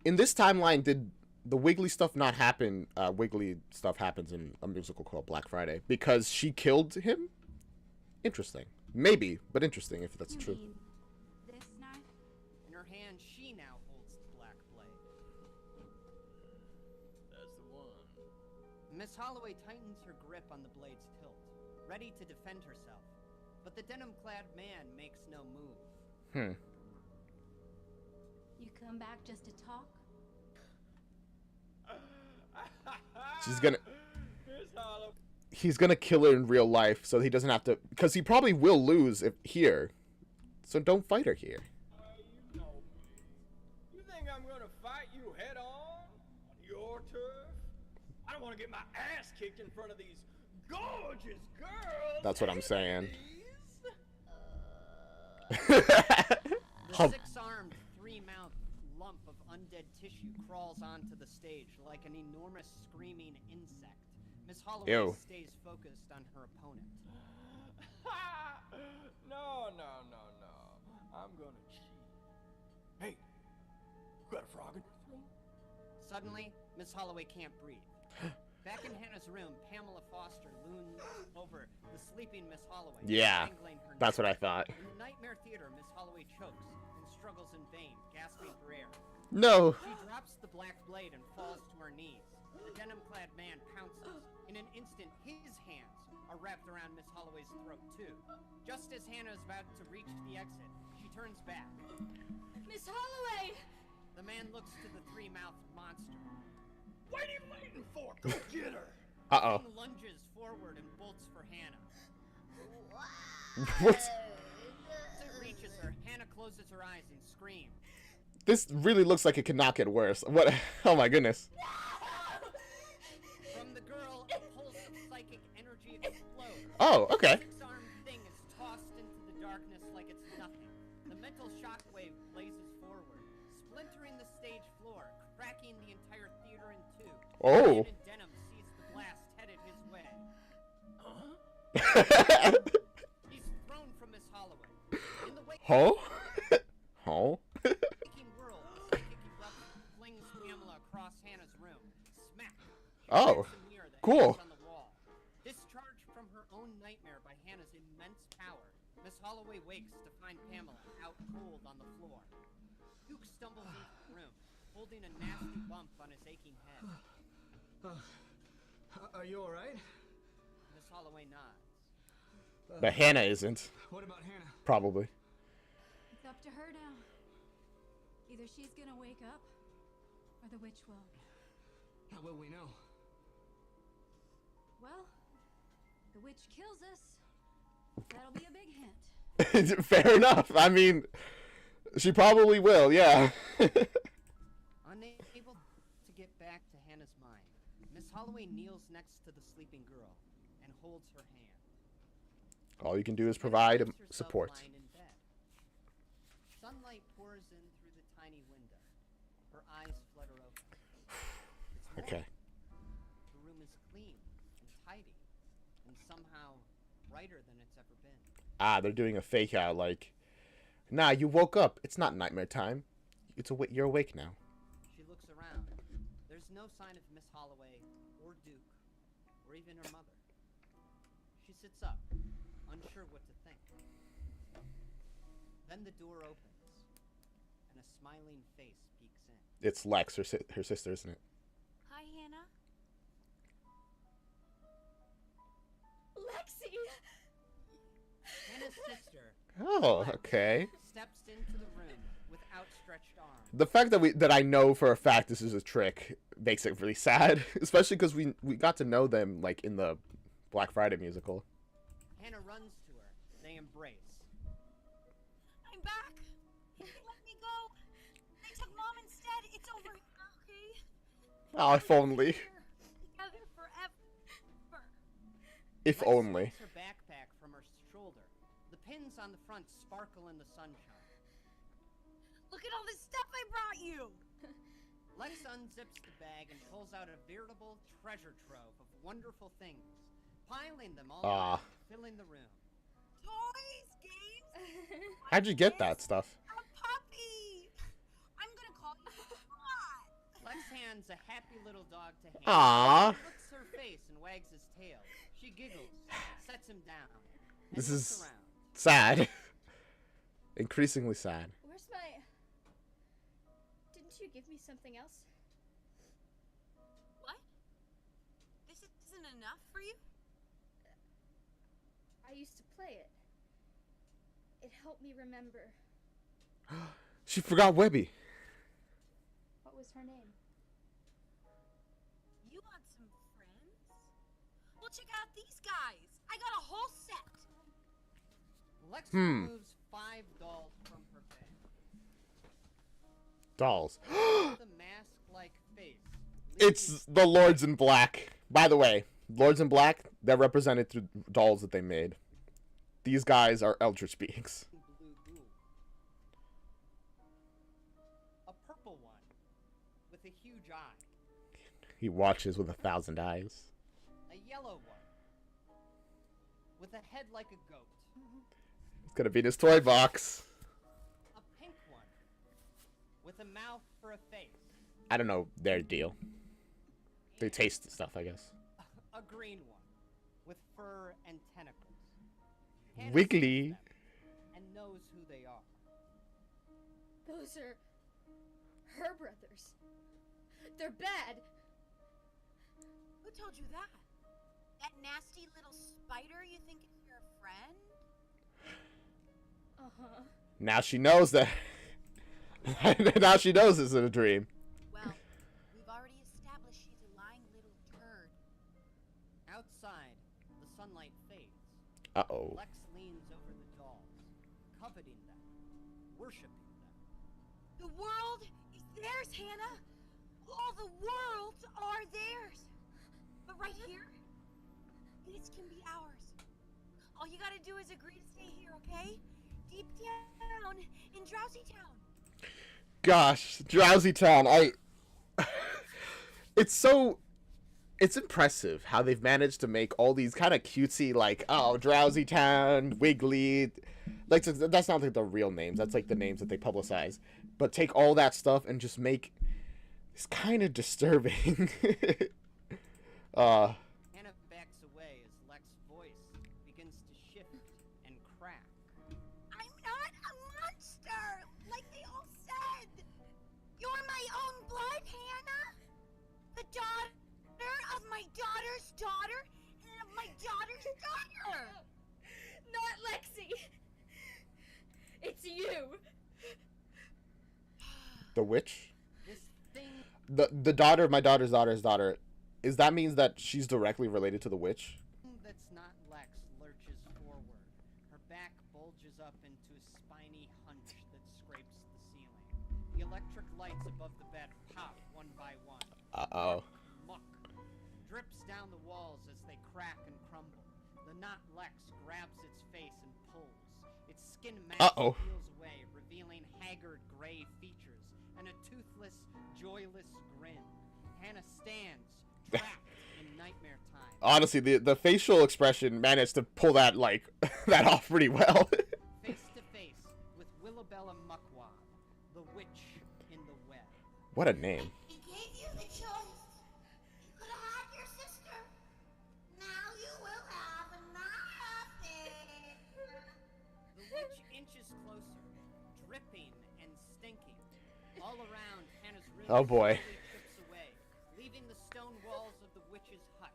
In this timeline, did the Wiggly stuff not happen? Wiggly stuff happens in a musical called Black Friday because she killed him? Interesting. Maybe, but interesting if that's true. This knife? In her hand, she now holds the black blade. That's the one. Miss Holloway tightens her grip on the blade's tilt, ready to defend herself. But the denim-clad man makes no move. You come back just to talk? He's gonna kill her in real life, so he doesn't have to, because he probably will lose if here. So don't fight her here. You know me. You think I'm gonna fight you head on your turf? I don't want to get my ass kicked in front of these gorgeous girls. That's what I'm saying. The six-armed, three-mouthed lump of undead tissue crawls onto the stage like an enormous screaming insect. Miss Holloway stays focused on her opponent. No. I'm gonna cheat. Hey, you got a frog in your throat? Suddenly, Miss Holloway can't breathe. Back in Hannah's room, Pamela Foster looms over the sleeping Miss Holloway. Yeah, strangling her that's neck. what I thought. In the Nightmare Theater, Miss Holloway chokes and struggles in vain, gasping for air. No. She drops the black blade and falls to her knees. The denim-clad man pounces. In an instant, his hands are wrapped around Miss Holloway's throat, too. Just as Hannah is about to reach the exit, she turns back. Miss Holloway! The man looks to the three-mouthed monster. What are you waiting for? Go get her! Uh-oh. He lunges forward and bolts for Hannah. What? As it reaches her, Hannah closes her eyes and screams. This really looks like it could not get worse. What? Oh my goodness. From the girl, a pulse of psychic energy explodes. Oh, okay. The six-armed thing is tossed into the darkness like it's nothing. The mental shockwave blazes forward, splintering the stage floor, cracking the entire theater in two. Oh. The man in denim sees the blast headed his way. He's thrown from Miss Holloway. In the wake Huh? Huh? waking world, the psychic eruption flings Pamela across Hannah's room. Smack! Oh, Hits a mirror that cool. hangs on the wall. Discharged from her own nightmare by Hannah's immense power, Miss Holloway wakes to find Pamela out cold on the floor. Duke stumbles into the room, holding a nasty bump on his aching head. Are you alright? Miss Holloway nods. But Hannah isn't. What about Hannah? Probably. It's up to her now. Either she's gonna wake up, or the witch will. How will we know? Well, the witch kills us. That'll be a big hint. Fair enough. I mean, she probably will, yeah. Unable to get back to Hannah's mind, Miss Holloway kneels next to the sleeping girl and holds her hand. All you can do is provide Finds herself support. lying in bed. Sunlight pours in through the tiny window. Her eyes flutter open. It's Okay. morning. The room is clean and tidy, and somehow brighter than it's ever been. Ah, they're doing a fake out like, nah, you woke up. It's not nightmare time. You're awake now. She looks around. There's no sign of Miss Holloway or Duke or even her mother. She sits up, unsure what to think. Then the door opens, and a smiling face peeks in. It's Lex, her sister, isn't it? Hi, Hannah. Lexi! Hannah's sister. Oh, okay. Steps into the room with outstretched arms. The fact that I know for a fact this is a trick makes it really sad, especially because we got to know them like in the Black Friday musical. Hannah runs to her. They embrace. I'm back. Let me go. They took Mom instead. It's over. Okay. Oh, if only. Together forever. If Lex only. pulls her backpack from her shoulder. The pins on the front sparkle in the sunshine. Look at all this stuff I brought you. Lex unzips the bag and pulls out a veritable treasure trove of wonderful things, piling them all around, filling the room. Toys, games. How'd you get that stuff? A puppy. I'm gonna call you Spot. Lex hands a happy little dog to Hannah. Aww. He licks her face and wags his tail. She giggles, sets him down. And This looks is around. sad. Increasingly sad. Where's my... Didn't you give me something else? What? This isn't enough for you? I used to play it. It helped me remember. She forgot Webby. What was her name? You want some friends? Well, check out these guys. I got a whole set. Lex removes 5 dolls from her bag. Dolls. The mask-like face. It's the Lords in Black. By the way, Lords in Black, they're represented through dolls that they made. These guys are Eldritch beings. Blue ghoul. A purple one with a huge eye. He watches with 1,000 eyes. A yellow one with a head like a goat. It's gonna be in his toy box. A pink one with a mouth for a face. I don't know their deal. They taste the stuff, I guess. A green one with fur and tentacles. Hannah Wiggly. sees them and knows who they are. Those are... her brothers. They're bad. Who told you that? That nasty little spider you think is your friend? Uh-huh. Now she knows that. Now she knows it's in a dream. Well, we've already established she's a lying little turd. Outside, the sunlight fades. Uh-oh. Lex leans over the dolls, coveting them, worshipping them. The world is theirs, Hannah. All the worlds are theirs. But right here, these can be ours. All you gotta do is agree to stay here, okay? Deep down in Drowsy Town. Gosh, Drowsy Town. It's impressive how they've managed to make all these kind of cutesy, like, oh, Drowsy Town, Wiggly. Like, that's not like the real names. That's like the names that they publicize. But take all that stuff and just make it's kind of disturbing. Hannah backs away as Lex's voice begins to shift and crack. I'm not a monster, like they all said. You're my own blood, Hannah. The daughter of my daughter's daughter and of my daughter's daughter. Not Lexi. It's you. The witch? This thing. The daughter of my daughter's daughter's daughter. Is that means that she's directly related to the witch? That's not Lex lurches forward. Her back bulges up into a spiny hunch that scrapes the ceiling. The electric lights above the bed pop one by one. Uh-oh. Muck drips down the walls as they crack and crumble. The not Lex grabs its face and pulls. Its skin mask peels away, revealing haggard gray features and a toothless, joyless grin. Hannah stands, trapped in nightmare time. Honestly, the facial expression managed to pull that, like, that off pretty well. Face to face with Willabella Muckwab, the witch in the web. What a name. He gave you the choice. You could have had your sister. Now you will have a Oh boy. Chips away, leaving the stone walls of the witch's hut.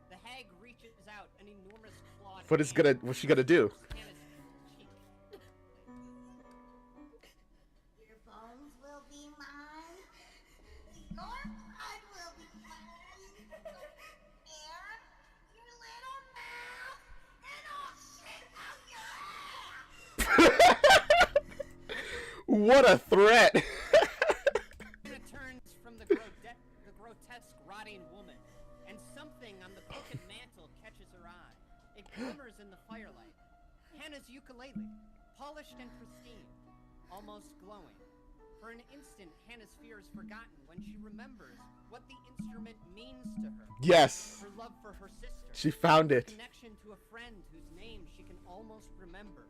The hag reaches out an enormous clawed What's she gonna do? Your bones will be mine. Your blood will be mine. And your little mouth, and I'll shit out your ass. What a threat! Hannah turns from the grotesque rotting woman, and something on the crooked mantle catches her eye. It glimmers in the firelight. Hannah's ukulele, polished and pristine, almost glowing. For an instant, Hannah's fear is forgotten when she remembers what the instrument means to her. Yes. Her love for her sister. She found it. Connection to a friend whose name she can almost remember.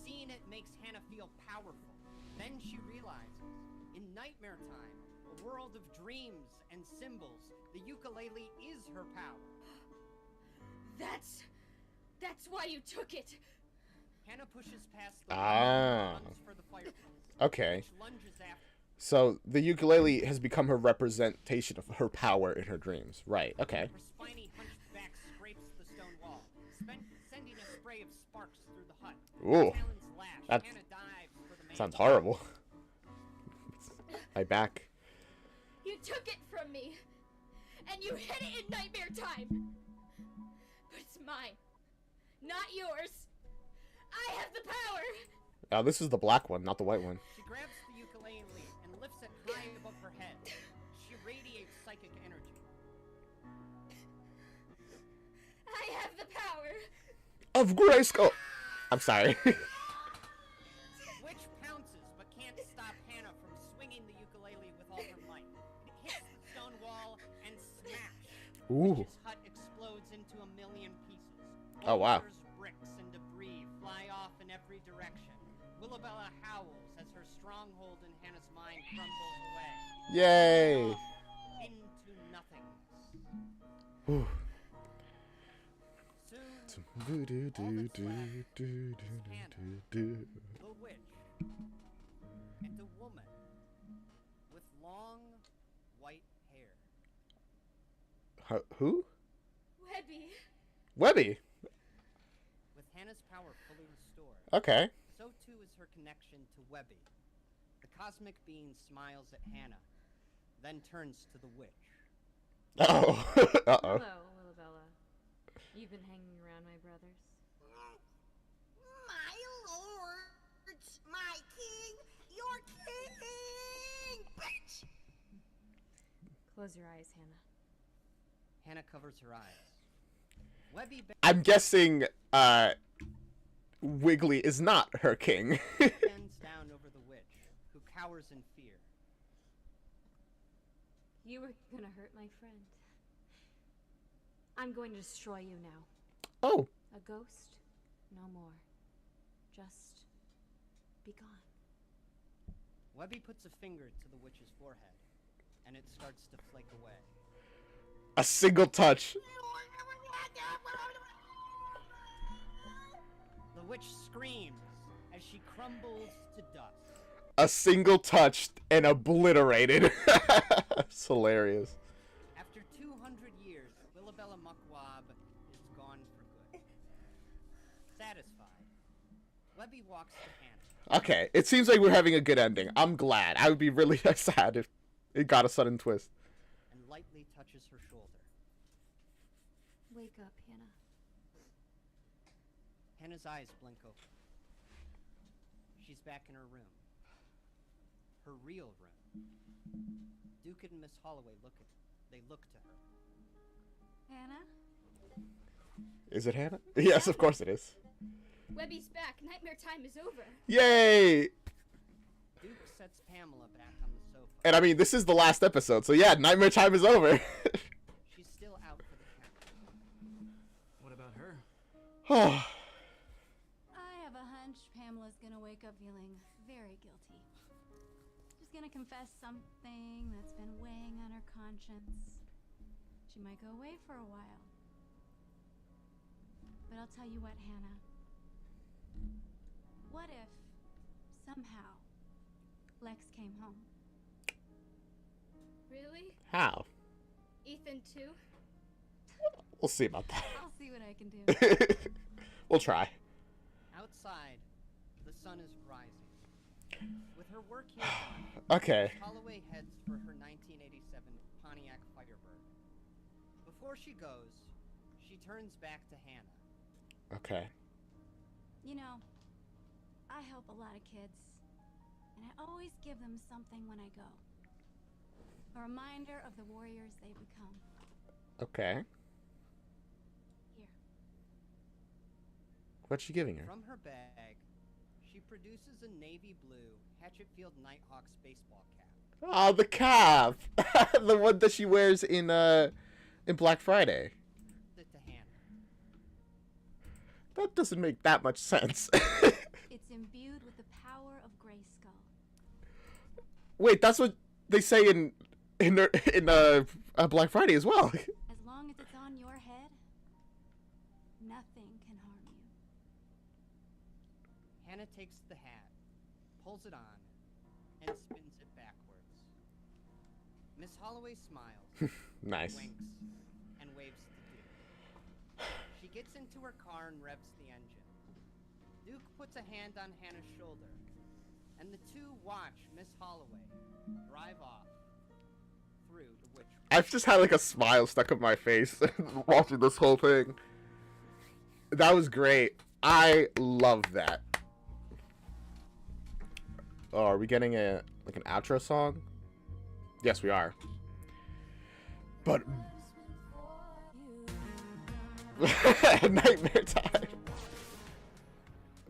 Seeing it makes Hannah feel powerful. Then she realizes, in nightmare time, a world of dreams and symbols, the ukulele is her power. That's why you took it. Hannah pushes past the Ah. runs for the fireplace. Okay. Which lunges after. So the ukulele has become her representation of her power in her dreams. Right. Okay. Her spiny hunched back scrapes the stone wall, sending a spray of sparks through the hut. Ooh. Talons lash. That Hannah dives for the sounds mantle. horrible. My back. You took it from me, and you hid it in nightmare time. But it's mine, not yours. I have the power. Oh, this is the black one, not the white one. She grabs the ukulele and lifts it high above her head. She radiates psychic energy. I have the power. Of Grayskull. I'm sorry. Witch pounces but can't stop Hannah from swinging the ukulele with all her might. It hits the stone wall and smash. Ooh. Witch's hut explodes into a million pieces. Oh, wow. Boulders, bricks, and debris fly off in every direction. Willabella howls as her stronghold in Hannah's mind crumbles away. Yay. Off into nothingness. Ooh. Soon, Do, do, all do, that's do, left do, is do, Hannah, do, do. the witch, and a woman with long white hair. Who? Webby. Webby. With Hannah's power fully restored, Okay. so too is her connection to Webby. The cosmic being smiles at Hannah, then turns to the witch. Uh-oh. Uh-oh. Hello, Willabella. You've been hanging around my brothers? My lord, my king, your king, bitch! Close your eyes, Hannah. Hannah covers her eyes. Webby I'm guessing Wiggly is not her king. bends down over the witch, who cowers in fear. You were gonna hurt my friend. I'm going to destroy you now. Oh. A ghost? No more. Just be gone. Webby puts a finger to the witch's forehead, and it starts to flake away. A single touch. The witch screams as she crumbles to dust. A single touch and obliterated. It's hilarious. After 200 years, Willabella Muckwab is gone for good. Satisfied, Webby walks to Hannah. Okay, it seems like we're having a good ending. I'm glad. I would be really sad if it got a sudden twist. And lightly touches her shoulder. Wake up, Hannah. Hannah's eyes blink open. She's back in her room. Her real room. Duke and Miss Holloway look to her. Hannah? Is it Hannah? Yes, of course it is. Webby's back. Nightmare time is over. Yay! Duke sets Pamela back on the sofa. And I mean, this is the last episode, so yeah, nightmare time is over. She's still out for the count. What about her? Oh. I have a hunch Pamela's gonna wake up feeling very guilty. She's gonna confess something that's been weighing on her conscience. She might go away for a while. But I'll tell you what, Hannah. What if, somehow, Lex came home? Really? How? Ethan too? We'll see about that. I'll see what I can do. We'll try. Outside, the sun is rising. With her work here done, Okay. Holloway heads for her 1987 Pontiac Firebird. Before she goes, she turns back to Hannah. Okay. You know, I help a lot of kids, and I always give them something when I go. A reminder of the warriors they become. Okay. Here. What's she giving her? From her bag, she produces a navy blue Hatchetfield Nighthawks baseball cap. Oh, the cap! The one that she wears in Black Friday. It to Hannah. That doesn't make that much sense. It's imbued with the power of Grayskull. Wait, that's what they say in Black Friday as well. As long as it's on your head, nothing can harm you. Hannah takes the hat, pulls it on, and spins it backwards. Miss Holloway smiles, Nice. winks, and waves to Duke. She gets into her car and revs the engine. Duke puts a hand on Hannah's shoulder, and the two watch Miss Holloway drive off through the witch. I've just had like a smile stuck on my face watching this whole thing. That was great. I love that. Oh, are we getting an outro song? Yes, we are. But nightmare time.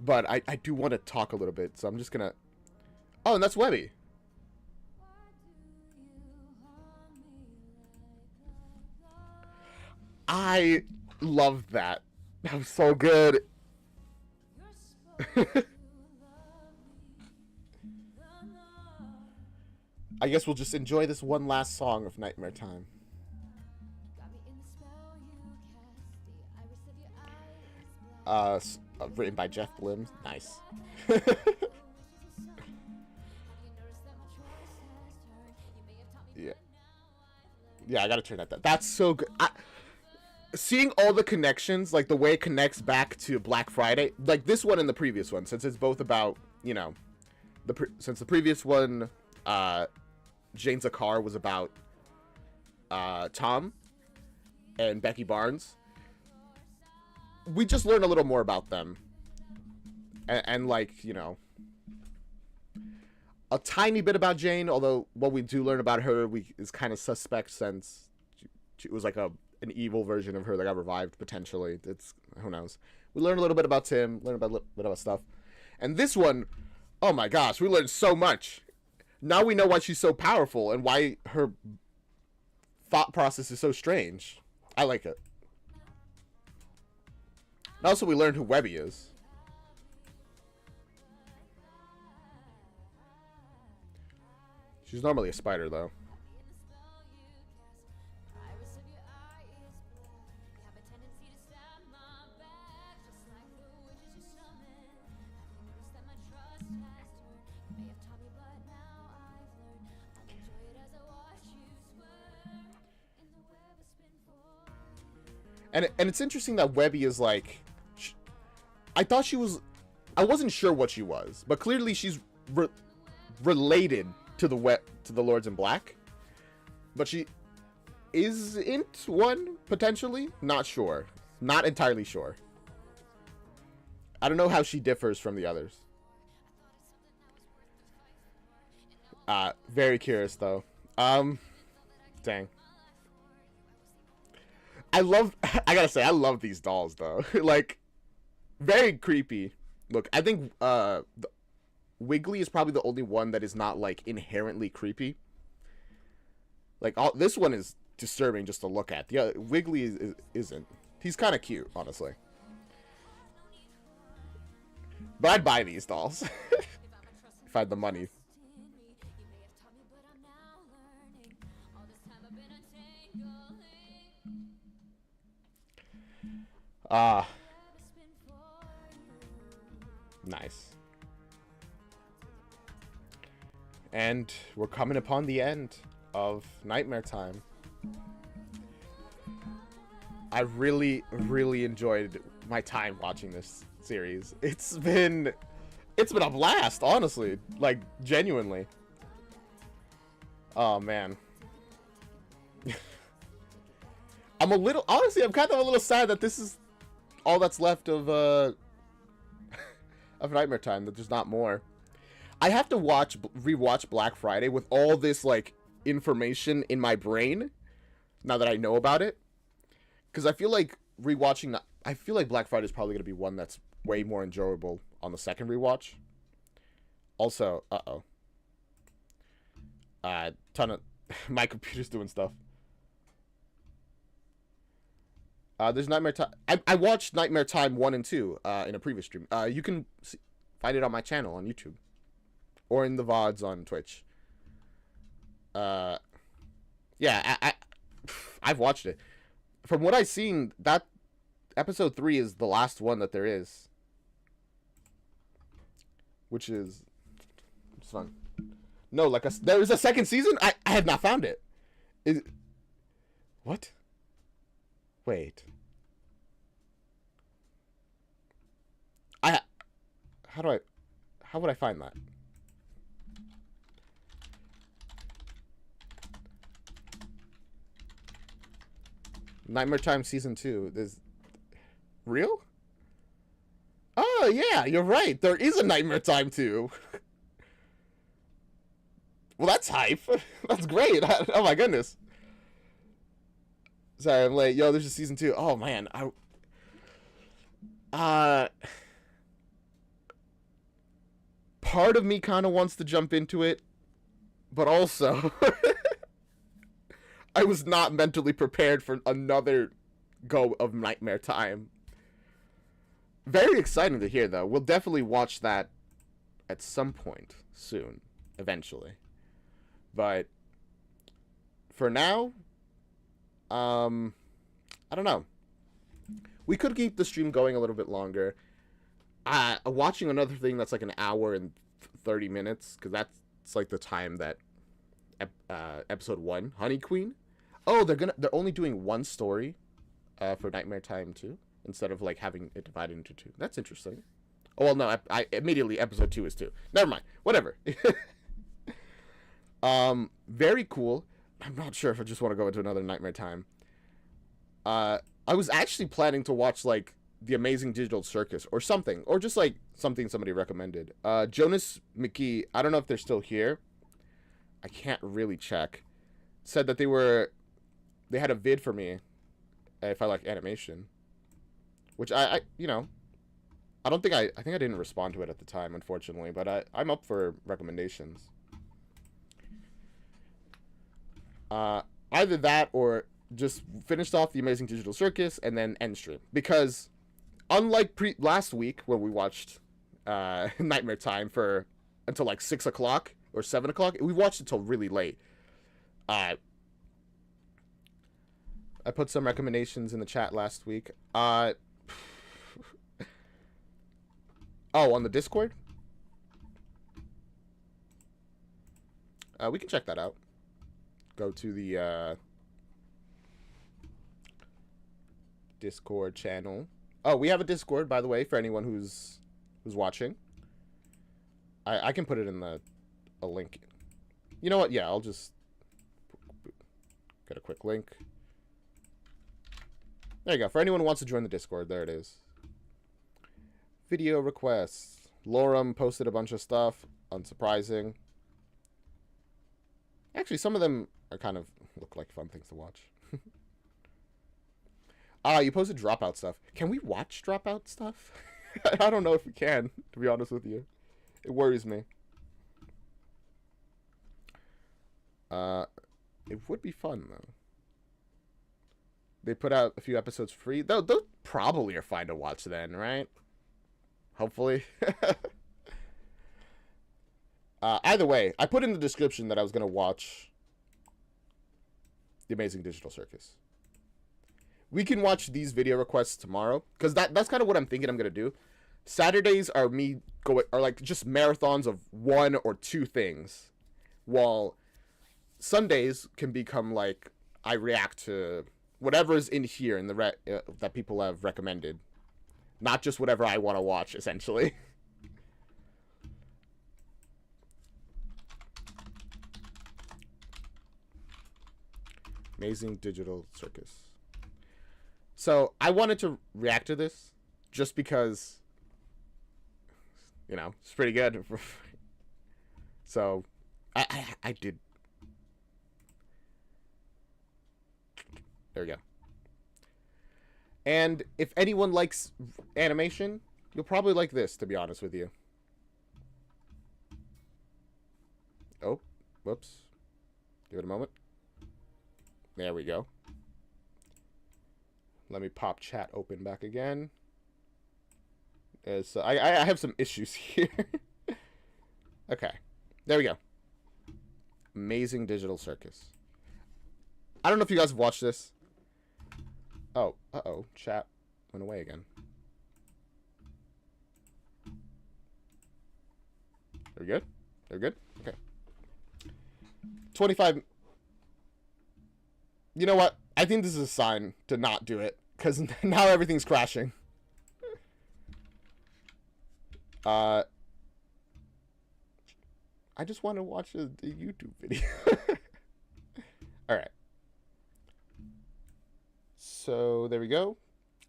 But I do want to talk a little bit, so I'm just gonna. Oh, and that's Webby. I love that. That was so good. I guess we'll just enjoy this one last song of Nightmare Time. Written by Jeff Blim. Nice. Yeah. Yeah, I gotta turn that down. That's so good. Seeing all the connections, like the way it connects back to Black Friday, like this one and the previous one, since it's both about, you know, since the previous one, Jane Zakar was about Tom and Becky Barnes. We just learn a little more about them. And like, you know, a tiny bit about Jane, although what we do learn about her is kind of suspect since she was like an evil version of her that got revived, potentially. It's, who knows. We learn a little bit about Tim, learn about a little bit about stuff. And this one, oh my gosh, we learned so much. Now we know why she's so powerful and why her thought process is so strange. I like it. And also we learned who Webby is. She's normally a spider, though. And it's interesting that Webby is like... I thought she was... I wasn't sure what she was, but clearly she's related to the Lords in Black. But she isn't one, potentially? Not sure. Not entirely sure. I don't know how she differs from the others. Very curious, though. Dang. I gotta say, I love these dolls, though. Like, very creepy. Look, I think, Wiggly is probably the only one that is not, like, inherently creepy. Like, this one is disturbing just to look at. The other, Wiggly isn't. He's kind of cute, honestly. But I'd buy these dolls. If I had the money. Nice. And we're coming upon the end of Nightmare Time. I really, really enjoyed my time watching this series. It's been a blast, honestly. Like, genuinely. Oh, man. I'm kind of a little sad that this is all that's left of of Nightmare Time, that there's not more. I have to rewatch Black Friday with all this, like, information in my brain, now that I know about it. Because I feel like Black Friday is probably going to be one that's way more enjoyable on the second rewatch. Also, my computer's doing stuff. There's Nightmare Time. I watched Nightmare Time 1 and 2 in a previous stream. You can find it on my channel on YouTube. Or in the VODs on Twitch. Yeah, I've watched it. From what I've seen, that episode 3 is the last one that there is. Which is... it's fun. No, there is a second season? I have not found it. What? Wait. How would I find that? Nightmare Time Season 2. Is real? Oh, yeah, you're right. There is a Nightmare Time 2. Well, that's hype. That's great. Oh, my goodness. Sorry, I'm late. Yo, there's a Season 2. Oh, man. Part of me kind of wants to jump into it, but also... I was not mentally prepared for another go of Nightmare Time. Very exciting to hear, though. We'll definitely watch that at some point soon, eventually. But for now, I don't know. We could keep the stream going a little bit longer. Watching another thing that's like an hour and 30 minutes, because that's like the time that episode 1, Honey Queen. Oh, they're only doing one story for Nightmare Time 2 instead of like having it divided into 2. That's interesting. Oh, well, no, I immediately episode 2 is 2. Never mind. Whatever. Very cool. I'm not sure if I just want to go into another Nightmare Time. I was actually planning to watch like The Amazing Digital Circus or something, or just like something somebody recommended. Jonas McKee, I don't know if they're still here. I can't really check. Said that they had a vid for me if I like animation, which I don't think I think I didn't respond to it at the time, unfortunately, but I'm up for recommendations. Either that or just finished off The Amazing Digital Circus and then end stream, because unlike last week where we watched Nightmare Time until like 6 o'clock or 7 o'clock, we watched it till really late. I put some recommendations in the chat last week. Oh, on the Discord? We can check that out. Go to the Discord channel. Oh, we have a Discord, by the way, for anyone who's watching. I can put it in a link. You know what? Yeah, I'll just get a quick link. There you go. For anyone who wants to join the Discord, there it is. Video requests. Lorem posted a bunch of stuff. Unsurprising. Actually, some of them are kind of look like fun things to watch. You posted Dropout stuff. Can we watch Dropout stuff? I don't know if we can, to be honest with you. It worries me. It would be fun, though. They put out a few episodes free. Those probably are fine to watch then, right? Hopefully. Either way, I put in the description that I was going to watch The Amazing Digital Circus. We can watch these video requests tomorrow, because that's kind of what I'm thinking I'm going to do. Saturdays are like just marathons of 1 or 2 things, while Sundays can become like I react to whatever's in here in the that people have recommended, not just whatever I want to watch, essentially. Amazing Digital Circus. So I wanted to react to this just because, you know, it's pretty good. So I did. There we go. And if anyone likes animation, you'll probably like this, to be honest with you. Oh, whoops. Give it a moment. There we go. Let me pop chat open back again. I have some issues here. Okay. There we go. Amazing Digital Circus. I don't know if you guys have watched this. Oh, uh-oh. Chat went away again. Are we good? They're good? Okay. 25... You know what? I think this is a sign to not do it, because now everything's crashing. I just want to watch a YouTube video. Alright. So, there we go.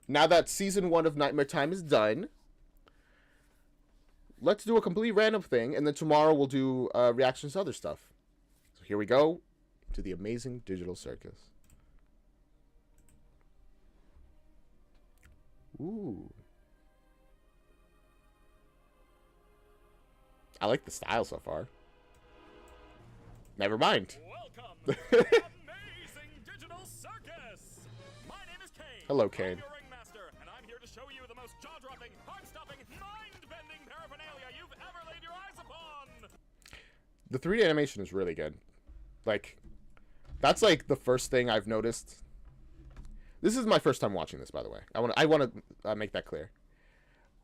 Now that Season 1 of Nightmare Time is done, let's do a completely random thing, and then tomorrow we'll do reactions to other stuff. So here we go to the Amazing Digital Circus. Ooh. I like the style so far. Never mind. Welcome to the Amazing Digital Circus. My name is Kane. Hello, Kane. I'm your ringmaster, and I'm here to show you the most jaw-dropping, heart-stopping, mind-bending paraphernalia you've ever laid your eyes upon. The 3D animation is really good. Like, that's like the first thing I've noticed. This is my first time watching this, by the way. I want to make that clear.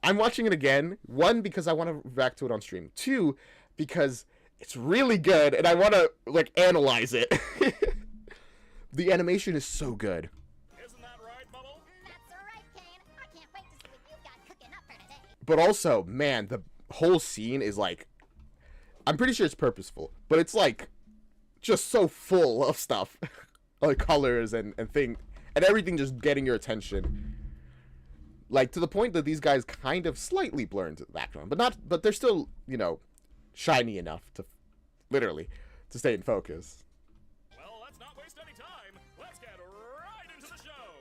I'm watching it again. 1, because I want to react to it on stream. 2, because it's really good, and I want to, like, analyze it. The animation is so good. Isn't that right, Bubble? That's right, Kane. I can't wait to see what you've got cooking up for today. But also, man, the whole scene is, like... I'm pretty sure it's purposeful, but it's, like, just so full of stuff. Like, colors and things. And everything just getting your attention. Like, to the point that these guys kind of slightly blur into the background. But they're still, you know, shiny enough to, literally, to stay in focus. Well, let's not waste any time. Let's get right into the show.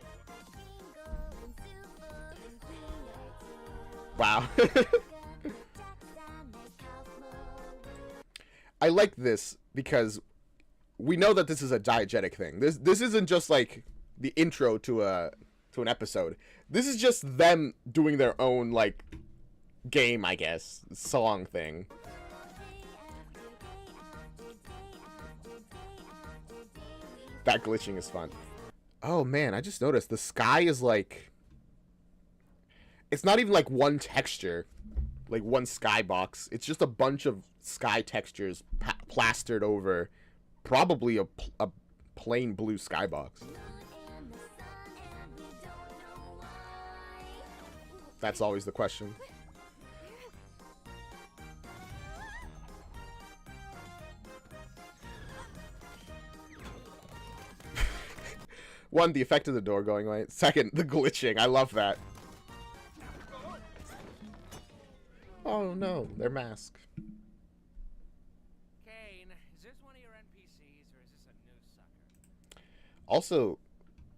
Wow. I like this because we know that this is a diegetic thing. This isn't just, like... the intro to an episode. This is just them doing their own, like, game, I guess, song thing. That glitching is fun. Oh man, I just noticed the sky is like, it's not even like one texture, like one skybox. It's just a bunch of sky textures plastered over probably a plain blue skybox. That's always the question. One, the effect of the door going away. Second, the glitching. I love that. Oh no, their mask. Kane, is this one of your NPCs or is this a new sucker? Also,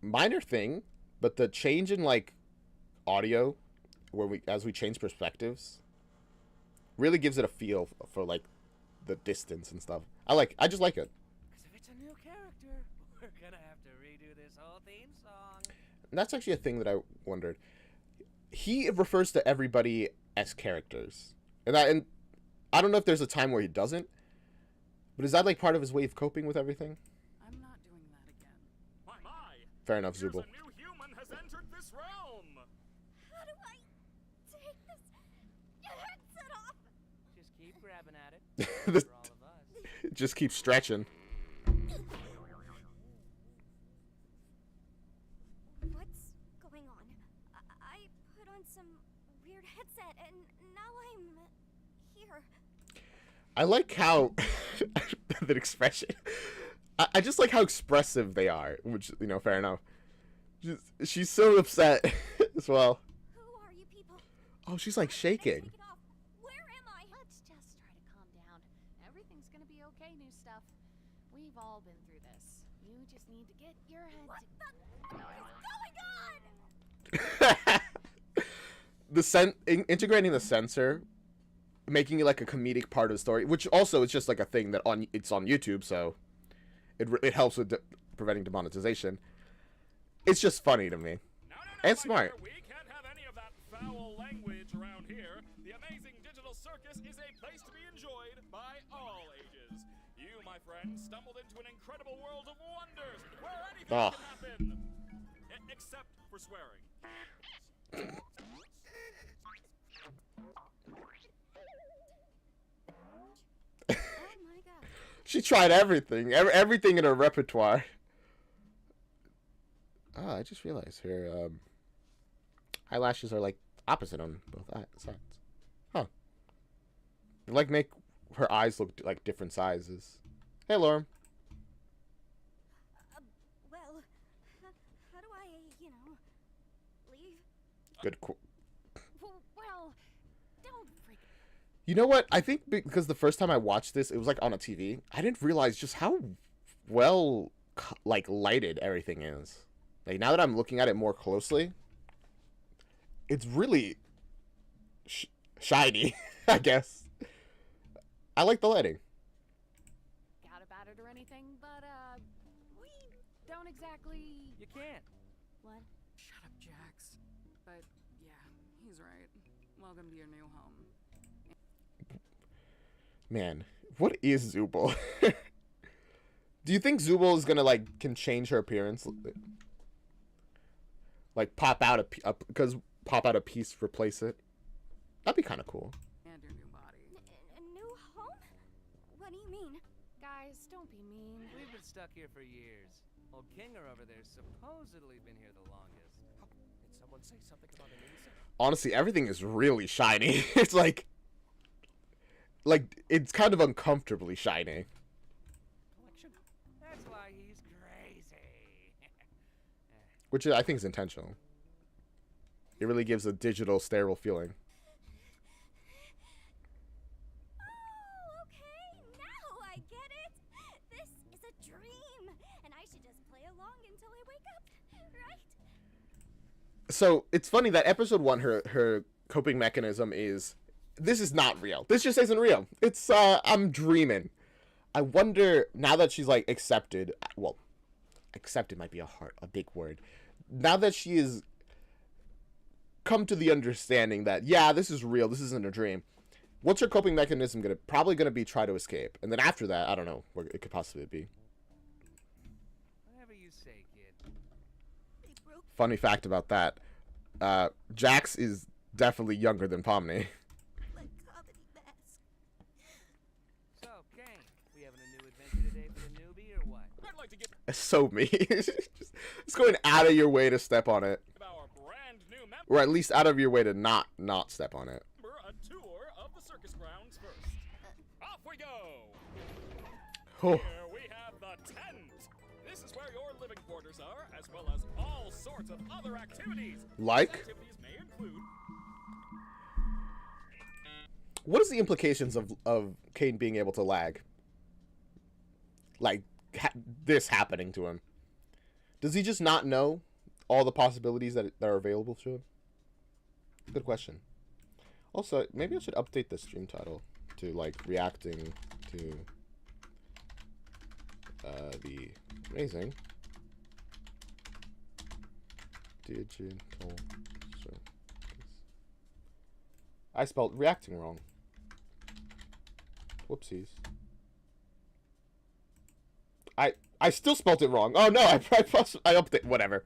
minor thing, but the change in like audio where as we change perspectives really gives it a feel for like the distance and stuff. I just like it. Because if it's a new character, we're gonna have to redo this whole theme song. And that's actually a thing that I wondered. He refers to everybody as characters. And I don't know if there's a time where he doesn't, but is that like part of his way of coping with everything? I'm not doing that again. My. Fair enough, Zubul. A new human has entered this realm. How do I take this headset off? Just keep grabbing at it. For all of us. Just keep stretching. I put on some weird headset, and now I'm here. I like how that expression. I just like how expressive they are, which, you know, fair enough. She's so upset as well. Who are you people? Oh, she's like shaking. Where am I? Let's just try to calm down. Everything's gonna be okay, new stuff. We've all been through this. You just need to get your head. What the is going on? Integrating the censor, making it like a comedic part of the story, which also is just like a thing that it's on YouTube, so it helps with preventing demonetization. It's just funny to me. And smart. We can't have any of that foul language around here. The amazing digital circus is a place to be enjoyed by all ages. You, my friend, stumbled into an incredible world of wonders where anything can happen. Except for swearing. She tried everything. Everything in her repertoire. Oh, I just realized her eyelashes are like opposite on both sides. Huh. They like make her eyes look like different sizes. Hey, Lauren. Well, how do I, leave? Good. Well, don't freak. You know what? I think because the first time I watched this, it was like on a TV. I didn't realize just how well like lighted everything is. Like now that I'm looking at it more closely, it's really shiny, I guess. I like the lighting. Got about it or anything, but we don't exactly. You can't. What? Shut up, Jax. But yeah, he's right. Welcome to your new home. Man, what is Zubul? Do you think Zubul is gonna like can change her appearance? Like pop out a piece, replace it. That'd be kind of cool. And your new body. A new home? What do you mean? Guys, don't be mean. We've been stuck here for years. Old Kinger over there's supposedly been here the longest. Did someone say something about an insect? Honestly, everything is really shiny. It's like it's kind of uncomfortably shiny. Collection? That's why he's crazy. Which I think is intentional. It really gives a digital, sterile feeling. Oh, okay, now I get it. This is a dream, and I should just play along until I wake up, right? So it's funny that episode 1, her coping mechanism is, this is not real. This just isn't real. It's I'm dreaming. I wonder now that she's like accepted. Well, accepted might be a big word. Now that she is come to the understanding that yeah, this is real. This isn't a dream. What's her coping mechanism gonna be? Try to escape, and then after that, I don't know where it could possibly be. Whatever you say, kid. Funny fact about that, Jax is definitely younger than Pomni. So, Kane, we having a new adventure today for the newbie or what? I'd like to give So me. It's going out of your way to step on it, our brand new member or at least out of your way to not step on it. a tour of the circus grounds first. Off we go. Oh. Here we have the tent. This is where your living quarters are, as well as all sorts of other activities. Like? These activities may include What is the implications of Kane being able to lag? Like, this happening to him. Does he just not know all the possibilities that are available to him? Good question. Also, maybe I should update the stream title to, like, reacting to the amazing digital circus. I spelled reacting wrong. Whoopsies. I still spelled it wrong. Oh no, I update whatever.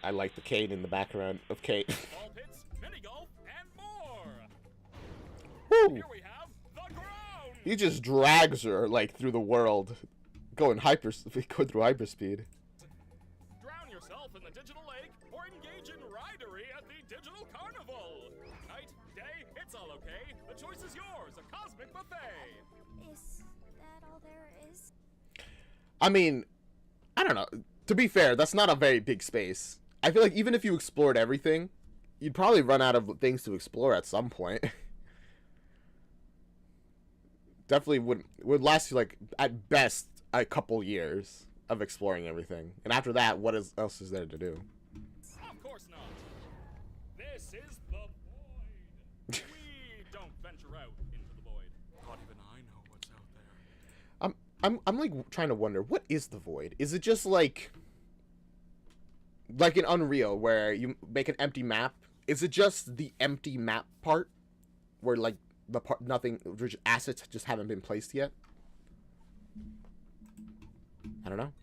I like the Kane in the background of Kane. ball pits, mini golf, and more. Woo! Here we have the ground. He just drags her like through the world, going through hyperspeed. Drown digital lake or engage in ridery at the digital carnival. Night, day, it's all okay. The choice is yours. A cosmic buffet. Is that all there is? I mean, I don't know. To be fair, that's not a very big space. I feel like even if you explored everything, you'd probably run out of things to explore at some point. Definitely would last you, like, at best a couple years of exploring everything, and after that, else is there to do? Of course not. This is the void. We don't venture out into the void. Not even I know what's out there. I'm like trying to wonder, what is the void? Is it just like in Unreal where you make an empty map? Is it just the empty map part where like the part assets just haven't been placed yet? I don't know.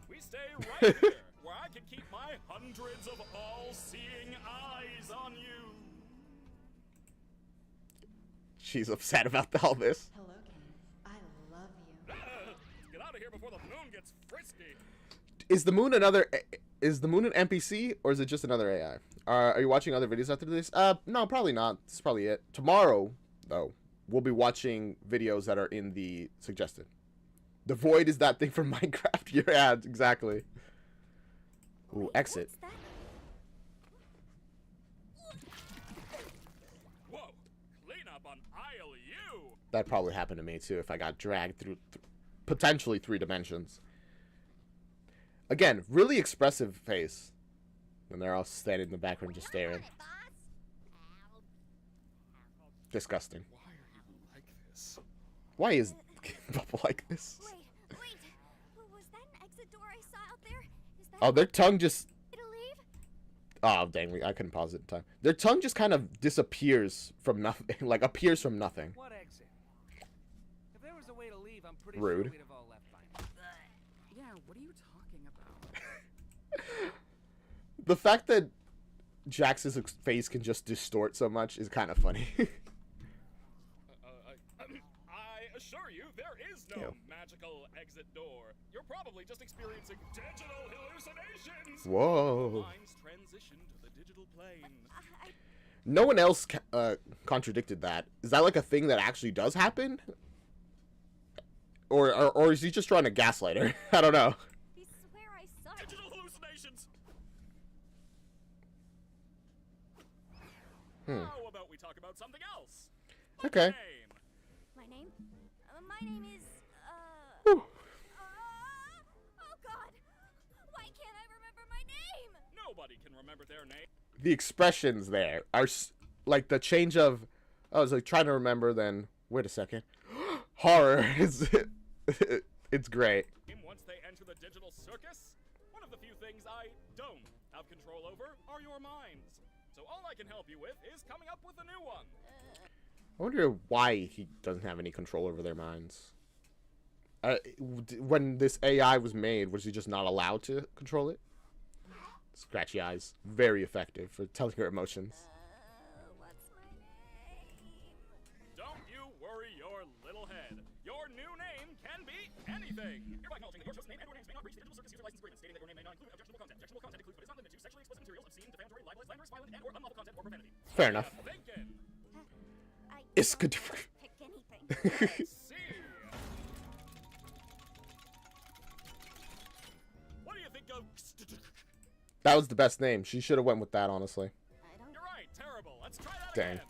We stay right here, where I can keep my hundreds of all-seeing eyes on you. She's upset about all this. Hello, King. I love you. Get out of here before the moon gets frisky. Is the moon an NPC or is it just another AI? Are you watching other videos after this? No, probably not. This is probably it. Tomorrow, though, we'll be watching videos that are in the suggested. The void is that thing from Minecraft. Your ad, exactly. Ooh, exit. Whoa, clean up on aisle U. That probably happened to me too if I got dragged through potentially 3 dimensions. Again, really expressive face when they're all standing in the background just staring. Disgusting. Why are you like this? Why is Bubble like this? Wait. Was that an exit door I saw out there? Is that Oh, their tongue just... to leave? Oh, dang, I couldn't pause it in time. Their tongue just kind of disappears from nothing. Like, appears from nothing. What exit? If there was a way to leave, I'm pretty Rude. sure we'd have all left by now. Yeah, what are you talking about? The fact that Jax's face can just distort so much is kind of funny. I assure you, there is no magical exit door. You're probably just experiencing digital hallucinations. Whoa. Your mind's transition to the digital plane. No one else contradicted that. Is that like a thing that actually does happen? Or is he just trying to gaslight her? I don't know. I swear I saw it. Digital hallucinations. How about we talk about something else? Okay. My name? My name is, Whew. oh god! Why can't I remember my name? Nobody can remember their name. The expressions there are like the change of... I was like trying to remember, then... Wait a second. Horror. It's great. Once they enter the digital circus, one of the few things I don't have control over are your minds. So all I can help you with is coming up with a new one. I wonder why he doesn't have any control over their minds. When this AI was made, was he just not allowed to control it? Scratchy eyes. Very effective for telling her emotions. What's my name? Don't you worry your little head. Your new name can be anything. Hereby acknowledging that your chosen name and or names may not breach the digital circus user license agreement, stating that your name may not include objectionable content. Objectionable content includes but is not limited to sexually explicit materials, obscene, defamatory, libelous, slanderous, violent, and or unlawful content or profanity. Fair enough. It's good to... Pick anything. Let's see. What do you think of... That was the best name. She should have went with that, honestly. You're right, terrible. Let's try that Dang. again.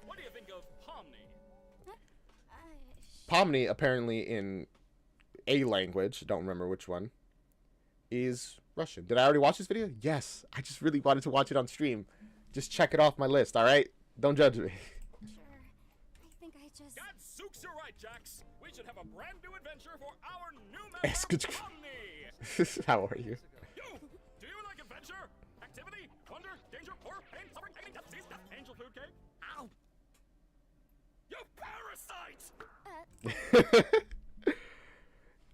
What do you think of Pomni? Pomni, apparently in a language, don't remember which one, is Russian. Did I already watch this video? Yes. I just really wanted to watch it on stream. Just check it off my list, alright? Don't judge me. Sure. I think I just... Gadzooks, you're right, Jax. We should have a brand new adventure for our new member, Pomni. How are you? You! Do you like adventure? Activity? Wonder? Danger? Horror? Pain? Suffering? Agony? Death? Disease? Death? Angel food cake? Ow! You parasite!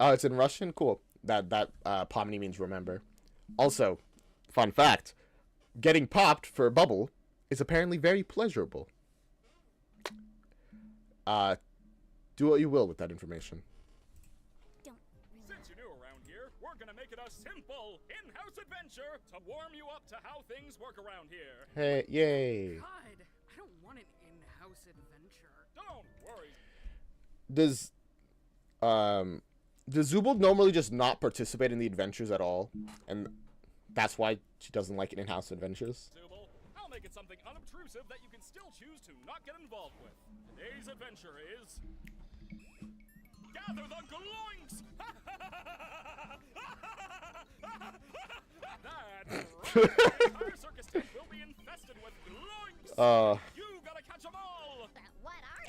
Oh, it's in Russian? Cool. That Pomni means remember. Also, fun fact, getting popped for a bubble is apparently very pleasurable. Do what you will with that information. Since you knew around here, we're gonna make it a simple in-house adventure to warm you up to how things work around here. Hey, yay. God, I don't want an in-house adventure. Don't worry. Does Zubul normally just not participate in the adventures at all? And that's why she doesn't like in-house adventures? Zubul, I'll make it something unobtrusive that you can still choose to not get involved with. Today's adventure is... Gather the gloinks! That's right. The entire circus tent will be infested with gloinks. You gotta catch them all. What are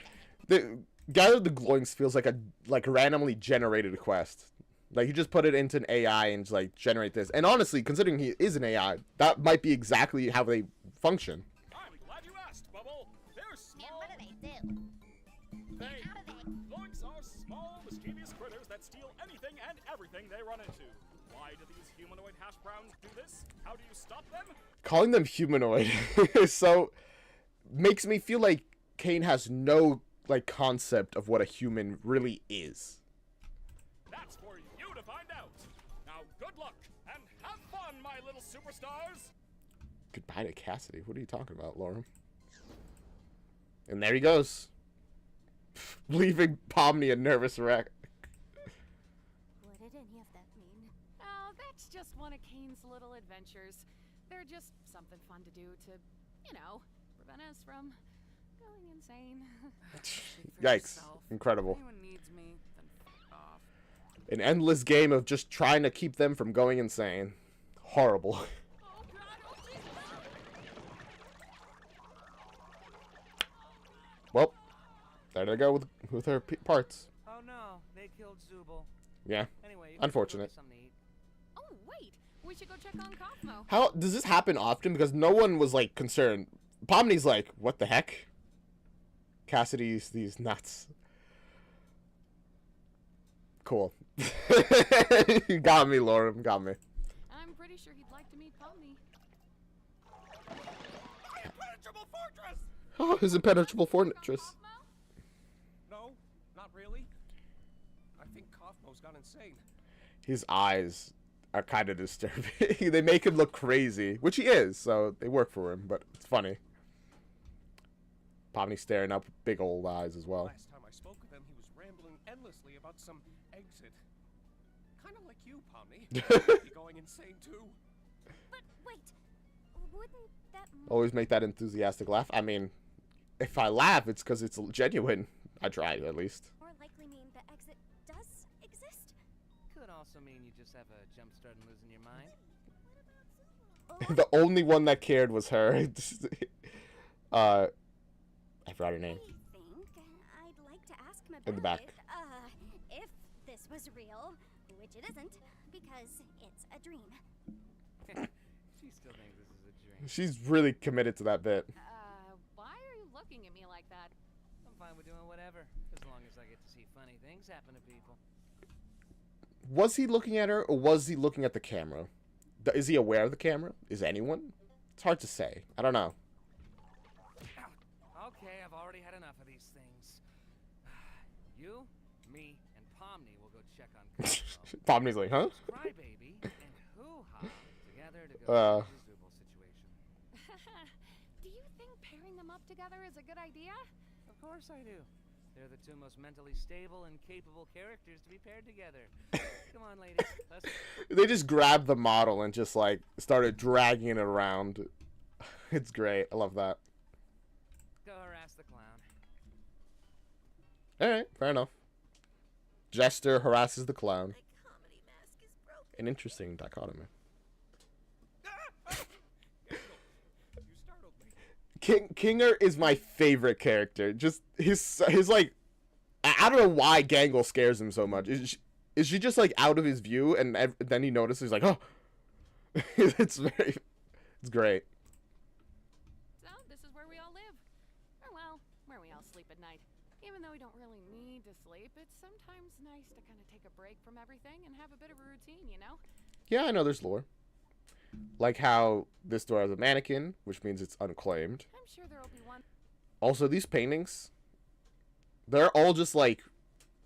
they? Gather the gloinks feels like a randomly generated quest. Like you just put it into an AI and just, like generate this. And honestly, considering he is an AI, that might be exactly how they function. I'm glad you asked, Bubble. They're small. What do they do? Gloinks are small, mischievous critters that steal anything and everything they run into. Why do these humanoid hash browns do this? How do you stop them? Calling them humanoid so makes me feel like Kane has no like concept of what a human really is. That's for you to find out. Now, good luck and have fun, my little superstars. Goodbye to Cassidy. What are you talking about, Lauren? And there he goes. Leaving Pomni a nervous wreck. What did any of that mean? Oh, that's just one of Kane's little adventures. They're just something fun to do to, you know, prevent us from going insane. Yikes. Incredible. If anyone needs me, then f off. An endless game of just trying to keep them from going insane. Horrible. Well, there they go with her parts. Oh no, they killed Zubul. Yeah. Anyway, Unfortunate. Oh, wait. We should go check on Cosmo. How does this happen often? Because no one was like concerned. Pomni's like, what the heck? Cassidy's these nuts. Cool. You got me, Lauren. Got me. I'm pretty sure he'd like to meet Pomni. Impenetrable fortress! Oh, his impenetrable fortress. No, not really. I think Kaufmo's gone insane. His eyes are kind of disturbing. They make him look crazy, which he is, so they work for him, but it's funny. Pomni staring up with big old eyes as well. Last time I spoke with him, he was rambling endlessly about some exit. Kind of like you, Pomni. Be going insane too. But wait, wouldn't that Always make that enthusiastic laugh. I mean, if I laugh, it's because it's genuine. I tried, at least. more likely mean the exit does exist? Could also mean you just have a jump start and losing your mind. The only one that cared was her. I forgot her name. I think I'd like to ask him about In the back. it. If this was real, which it isn't, because it's a dream. She still thinks this is a dream. She's really committed to that bit. Why are you looking at me like that? I'm fine with doing whatever, as long as I get to see funny things happen to people. Was he looking at her, or was he looking at the camera? Is he aware of the camera? Is anyone? It's hard to say. I don't know. Okay, I've already had enough of these things. You, me, and Pomni will go check on Cosmo. Pomni's like, huh? Crybaby and hoo-ha together to go to the Zubul situation. Do you think pairing them up together is a good idea? Of course I do. They're the two most mentally stable and capable characters to be paired together. Come on, ladies. Let's... They just grabbed the model and just like started dragging it around. It's great. I love that. Go harass the clown. Alright, fair enough. Jester harasses the clown. An interesting dichotomy. Kinger is my favorite character. Just his like, I don't know why Gangle scares him so much. Is she just like out of his view, and then he notices he's like, oh, it's great. So, this is where we all live. Or well, where we all sleep at night. Even though we don't really need to sleep, it's sometimes nice to kind of take a break from everything and have a bit of a routine, you know? Yeah, I know there's lore. Like how this door has a mannequin, which means it's unclaimed. I'm sure there'll be one. Also, these paintings, they're all just like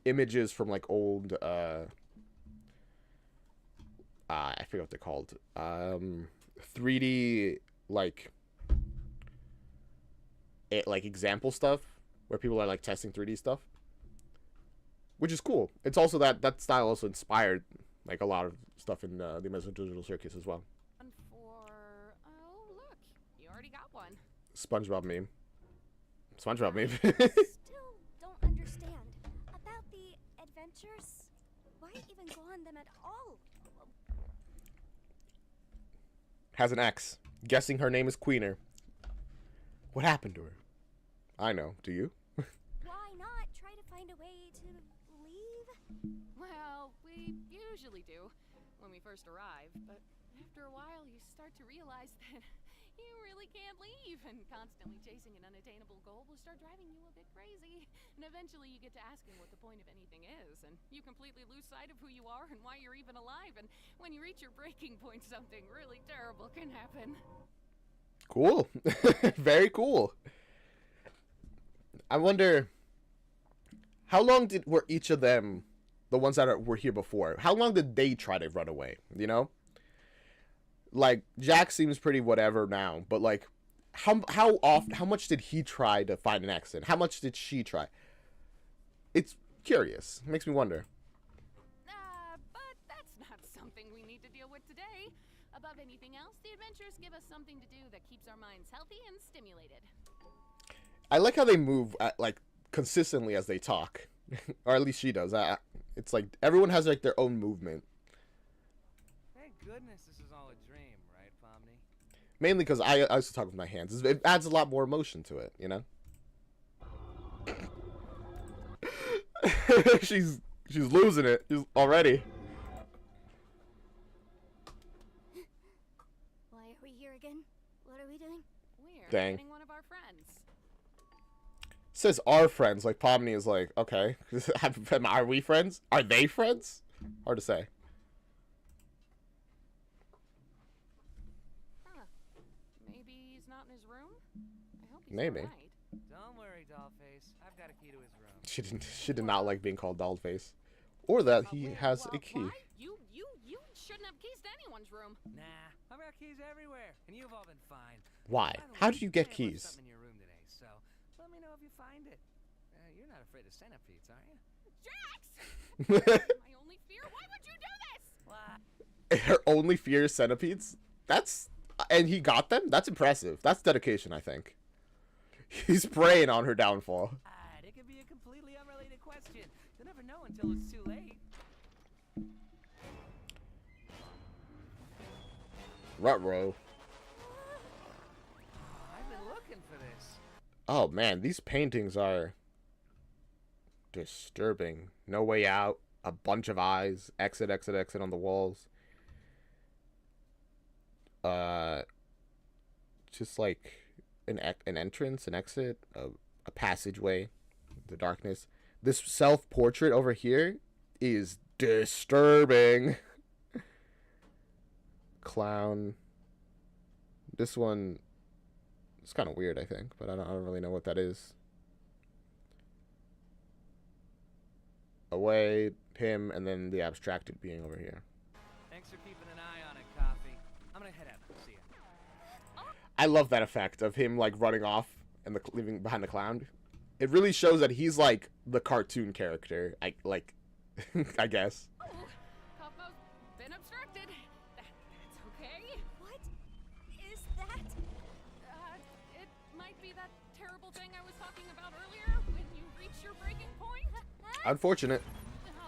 images from like old I forget what they're called. 3D like example stuff where people are like testing 3D stuff, which is cool. It's also that style also inspired like a lot of stuff in the Amazing Digital Circus as well. Oh look, you already got one. SpongeBob meme. SpongeBob meme. Still don't understand about the adventures. Why even go on them at all? Has an X. Guessing her name is Queener. What happened to her? I know. Do you? Why not try to find a way to leave? Well, we usually do when we first arrive, but after a while you start to realize that you really can't leave, and constantly chasing an unattainable goal will start driving you a bit crazy. And eventually you get to asking what the point of anything is, and you completely lose sight of who you are and why you're even alive, and when you reach your breaking point, something really terrible can happen. Cool. Very cool. I wonder, how long were each of them, the ones that were here before, how long did they try to run away, you know? Like, Jack seems pretty whatever now, but like, how much did he try to find an exit? How much did she try? It's curious. It makes me wonder. But that's not something we need to deal with today. Above anything else, the adventures give us something to do that keeps our minds healthy and stimulated. I like how they move like consistently as they talk, or at least she does. It's like everyone has like their own movement. Thank goodness this is all a dream, right, Pomni? Mainly because I used to talk with my hands. It adds a lot more emotion to it, you know. she's losing it already. Why are we here again? What are we doing? We're Dang. getting one of our friends. Says our friends, like Pomni is like, okay, are we friends? Are they friends? Hard to say. Huh. Maybe he's not in his room? I hope he's Maybe. all right. Don't worry, Dollface. I've got a key to his room. She did not like being called Dollface, or that he has a key. You shouldn't have keys to anyone's room. Nah, I've got keys everywhere, and you've all been fine. Why? By the way, How did you get I left keys? something in your room today, so let me know if you find it. You're not afraid of centipedes, are you? Jax! My only fear? Why would you do this? Her only fear is centipedes? And he got them? That's impressive. That's dedication, I think. He's preying on her downfall. It could be a completely unrelated question. You'll never know until it's too late. Ruh-roh. I've been looking for this. Oh man, these paintings are disturbing. No way out. A bunch of eyes. Exit, exit, exit on the walls. Just like an entrance, an exit, a passageway, the darkness. This self-portrait over here is disturbing. Clown. This one is kind of weird, I think, but I don't really know what that is. Away, him, and then the abstracted being over here. Thanks for keeping an eye on it, Coffee. I'm gonna head out. See ya. I love that effect of him like running off and leaving behind the clown. It really shows that he's like the cartoon character. I guess. Cosmo's been obstructed. That's okay. What is that? It might be that terrible thing I was talking about earlier when you reach your breaking point. Unfortunate.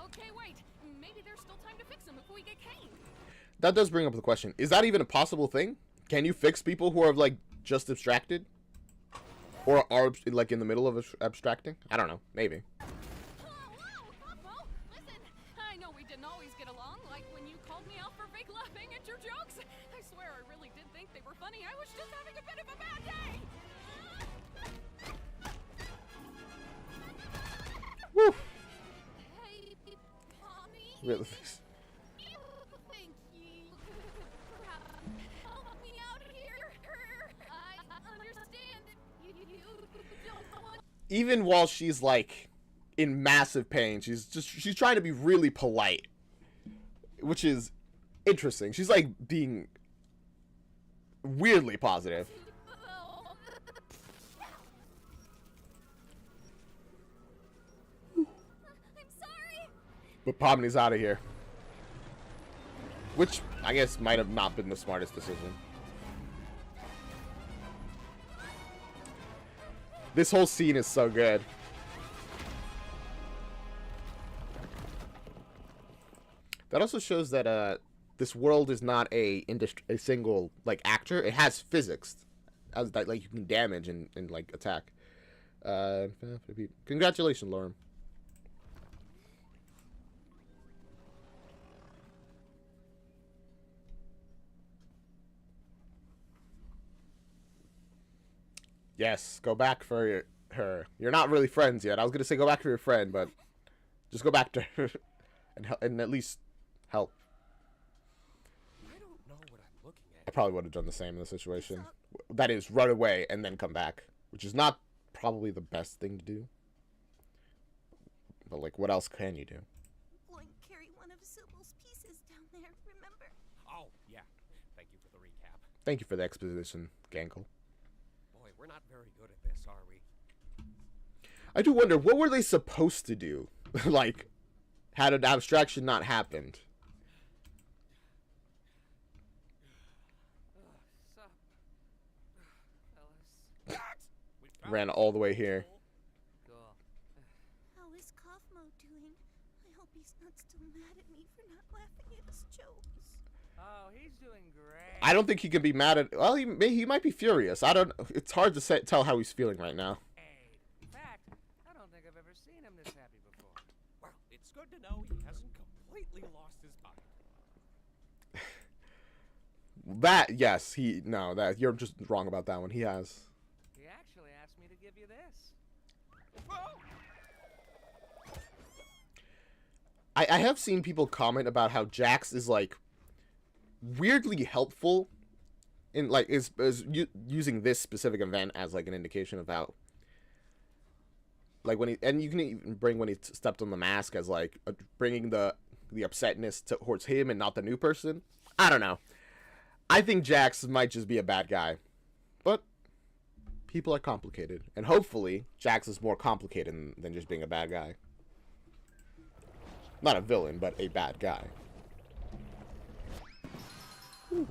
Okay, wait. Maybe there's still time to fix him if we get caned. That does bring up the question. Is that even a possible thing? Can you fix people who are like just abstracted? Or are like in the middle of abstracting? I don't know. Maybe. Listen, I know we didn't always get along, like when you called me out for fake laughing at your jokes. I swear I really did think they were funny. I was just having a bit of a bad day. Woo. Hey, Mommy. Really? Thank you. Help me out here. I understand. You don't want. Even while she's like in massive pain, she's trying to be really polite, which is interesting. She's like being weirdly positive. But Pomni's out of here. Which, I guess, might have not been the smartest decision. This whole scene is so good. That also shows that this world is not a single like actor. It has physics, as that like you can damage and like attack. Congratulations, Lauren. Yes, go back for her. You're not really friends yet. I was gonna say go back for your friend, but just go back to her and at least help. I don't know what I'm looking at. I probably would have done the same in the situation. That is, run away and then come back, which is not probably the best thing to do. But like, what else can you do? Going to carry one of Sybil's pieces down there, remember? Oh, yeah. Thank you for the recap. Thank you for the exposition, Gankle. Boy, we're not very good at this, are we? I do wonder, what were they supposed to do? Like, had an abstraction not happened? Ran all the way here. How is Kaufmo doing? I hope he's not still mad at me for not laughing at his jokes. Oh, he's doing great. I don't think he can be mad at... Well, he might be furious. I don't... It's hard to tell how he's feeling right now. In fact, I don't think I've ever seen him this happy before. Well, it's good to know he hasn't completely lost his mind. That, yes, that you're just wrong about that one. He has. He actually asked me to give you this. I have seen people comment about how Jax is like weirdly helpful in like is using this specific event as like an indication of how like when he, and you can even bring when he stepped on the mask as like bringing the upsetness towards him and not the new person. I don't know. I think Jax might just be a bad guy, but people are complicated, and hopefully Jax is more complicated than just being a bad guy. Not a villain, but a bad guy. Ooh.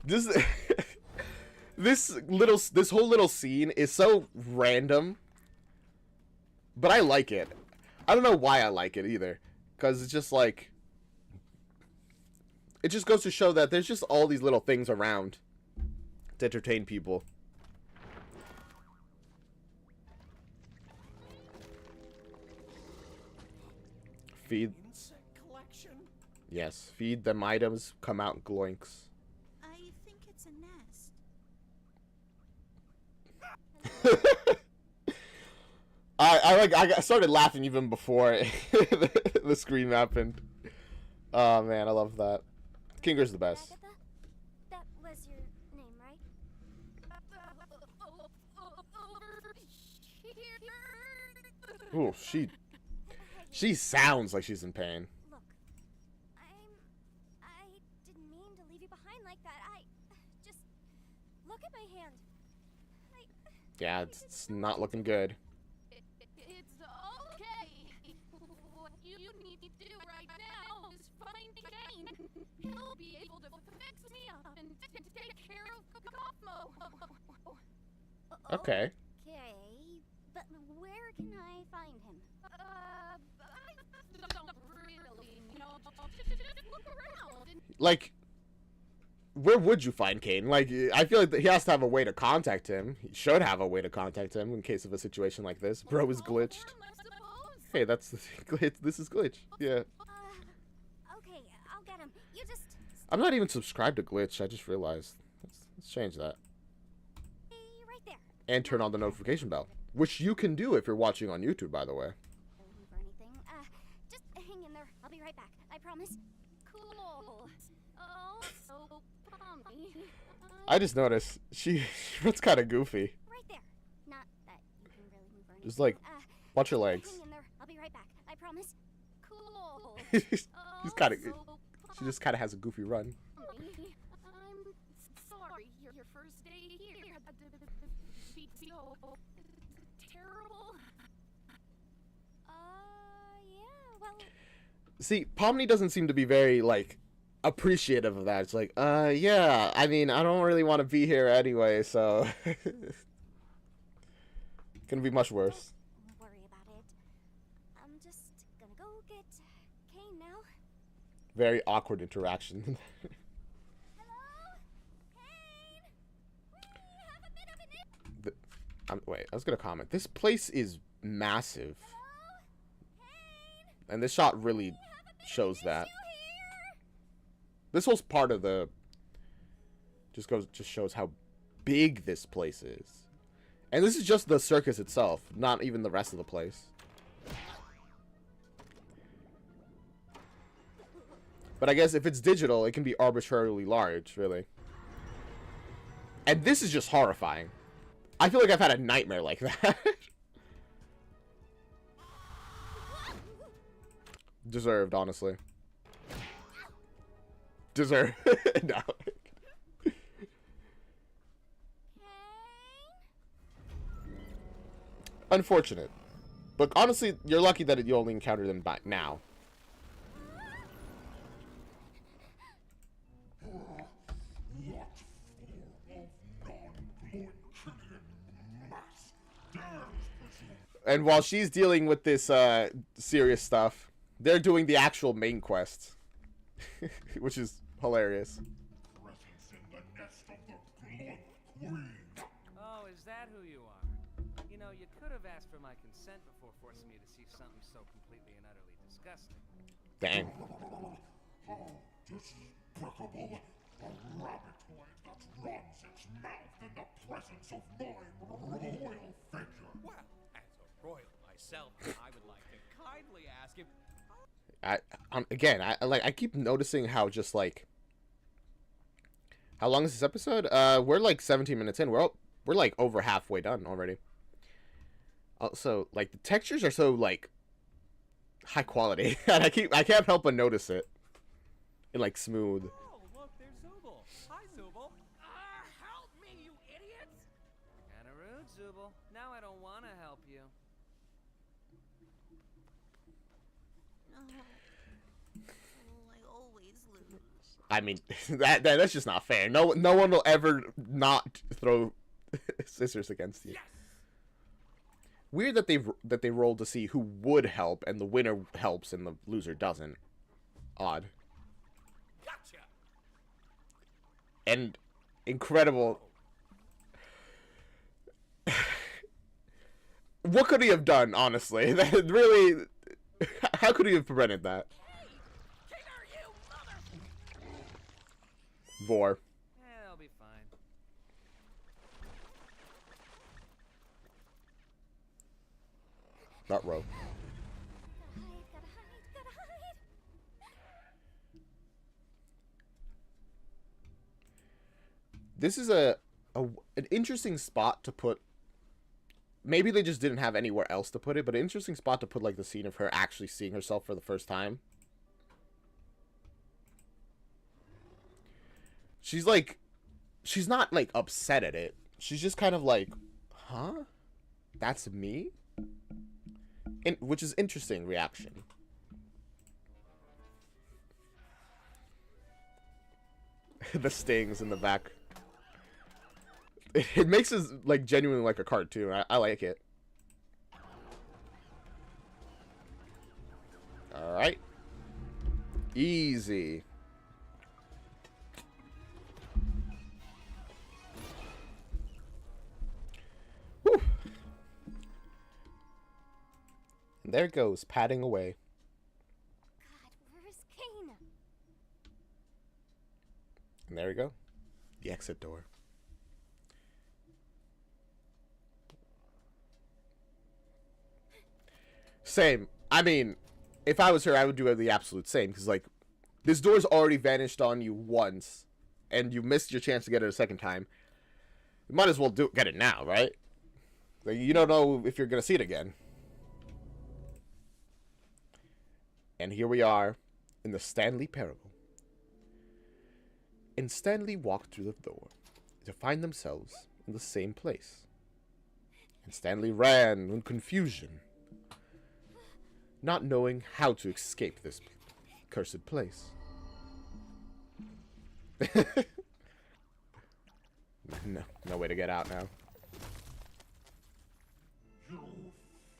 This whole little scene is so random, but I like it. I don't know why I like it either, because it's just like, it just goes to show that there's just all these little things around to entertain people. Feed. Collection. Yes, feed them items, come out gloinks. I think it's a nest. I started laughing even before the scream happened. Oh man, I love that. Kinger's the best. That was your name, right? Ooh, she sounds like she's in pain. Look, I didn't mean to leave you behind like that. I just look at my hand. Yeah, it's not looking good. It's okay. What you need to do right now is find Kane. He'll be able to fix me up and take care of Kaufmo. Okay. Okay, but where can I find him? I don't really know. Just look around. Like, where would you find Kane? Like, I feel like he has to have a way to contact him. He should have a way to contact him in case of a situation like this. Bro is glitched. Hey, that's the glitch. This is glitch. Yeah. Okay, I'll get him. You just I'm not even subscribed to glitch. I just realized. Let's change that. right there. And turn on the notification bell, which you can do if you're watching on YouTube, by the way. For anything. Just hang in there. I'll be right back. I promise. Cool. Oh, so Pommy. I just noticed she looks kind of goofy. Right there. Not Just like, watch your legs. Hang in there. I'll be right back. I promise. Cool. She's kind of. She just kind of has a goofy run. I'm sorry. Your first day here had to be so terrible. Yeah, well... See, Pomni doesn't seem to be very, like, appreciative of that. It's like, yeah, I mean, I don't really want to be here anyway, so... Gonna be much worse. Don't worry about it. I'm just gonna go get Kane now. Very awkward interaction. Wait, I was gonna comment. This place is massive. And this shot really shows that. This whole part of the just shows how big this place is. And this is just the circus itself, not even the rest of the place. But I guess if it's digital, it can be arbitrarily large, really. And this is just horrifying. I feel like I've had a nightmare like that. Deserved, honestly. Deserved. No. Unfortunate. But honestly, you're lucky that you only encountered them by now. And while she's dealing with this serious stuff, they're doing the actual main quest. Which is hilarious. Oh, is that who you are? You know, you could have asked for my consent before forcing me to see something so completely and utterly disgusting. Dang. How despicable. A rabbitoid that runs its mouth in the presence of my royal figure. Well, as a royal myself, I would like to kindly ask if... I keep noticing how just like... How long is this episode? We're like 17 minutes in. We're like over halfway done already. Also, like the textures are so like high quality, and I can't help but notice it. In like smooth. Oh, look, there's Zubul. Hi, Zubul. Help me, you idiots! Kinda rude, Zubul. Now I don't want to help you. I always lose. I mean, that's just not fair. No one will ever not throw scissors against you. Yes! Weird that they rolled to see who would help, and the winner helps and the loser doesn't. Odd. Gotcha. And incredible. What could he have done, honestly? That really, how could he have prevented that? Vor. Yeah, I'll be fine. Not row. This is an interesting spot to put. Maybe they just didn't have anywhere else to put it, but an interesting spot to put like the scene of her actually seeing herself for the first time. She's like, she's not like upset at it. She's just kind of like, huh? That's me? Which is interesting reaction. The stings in the back. It makes it like genuinely like a cartoon. I like it. All right. Easy. Whew. And there it goes, padding away. God, where's Kane? And there we go. The exit door. Same. I mean, if I was her, I would do the absolute same. Because, like, this door's already vanished on you once. And you missed your chance to get it a second time. You might as well get it now, right? Like, you don't know if you're gonna see it again. And here we are in the Stanley parable. And Stanley walked through the door to find themselves in the same place. And Stanley ran in confusion, not knowing how to escape this cursed place. No way to get out now. You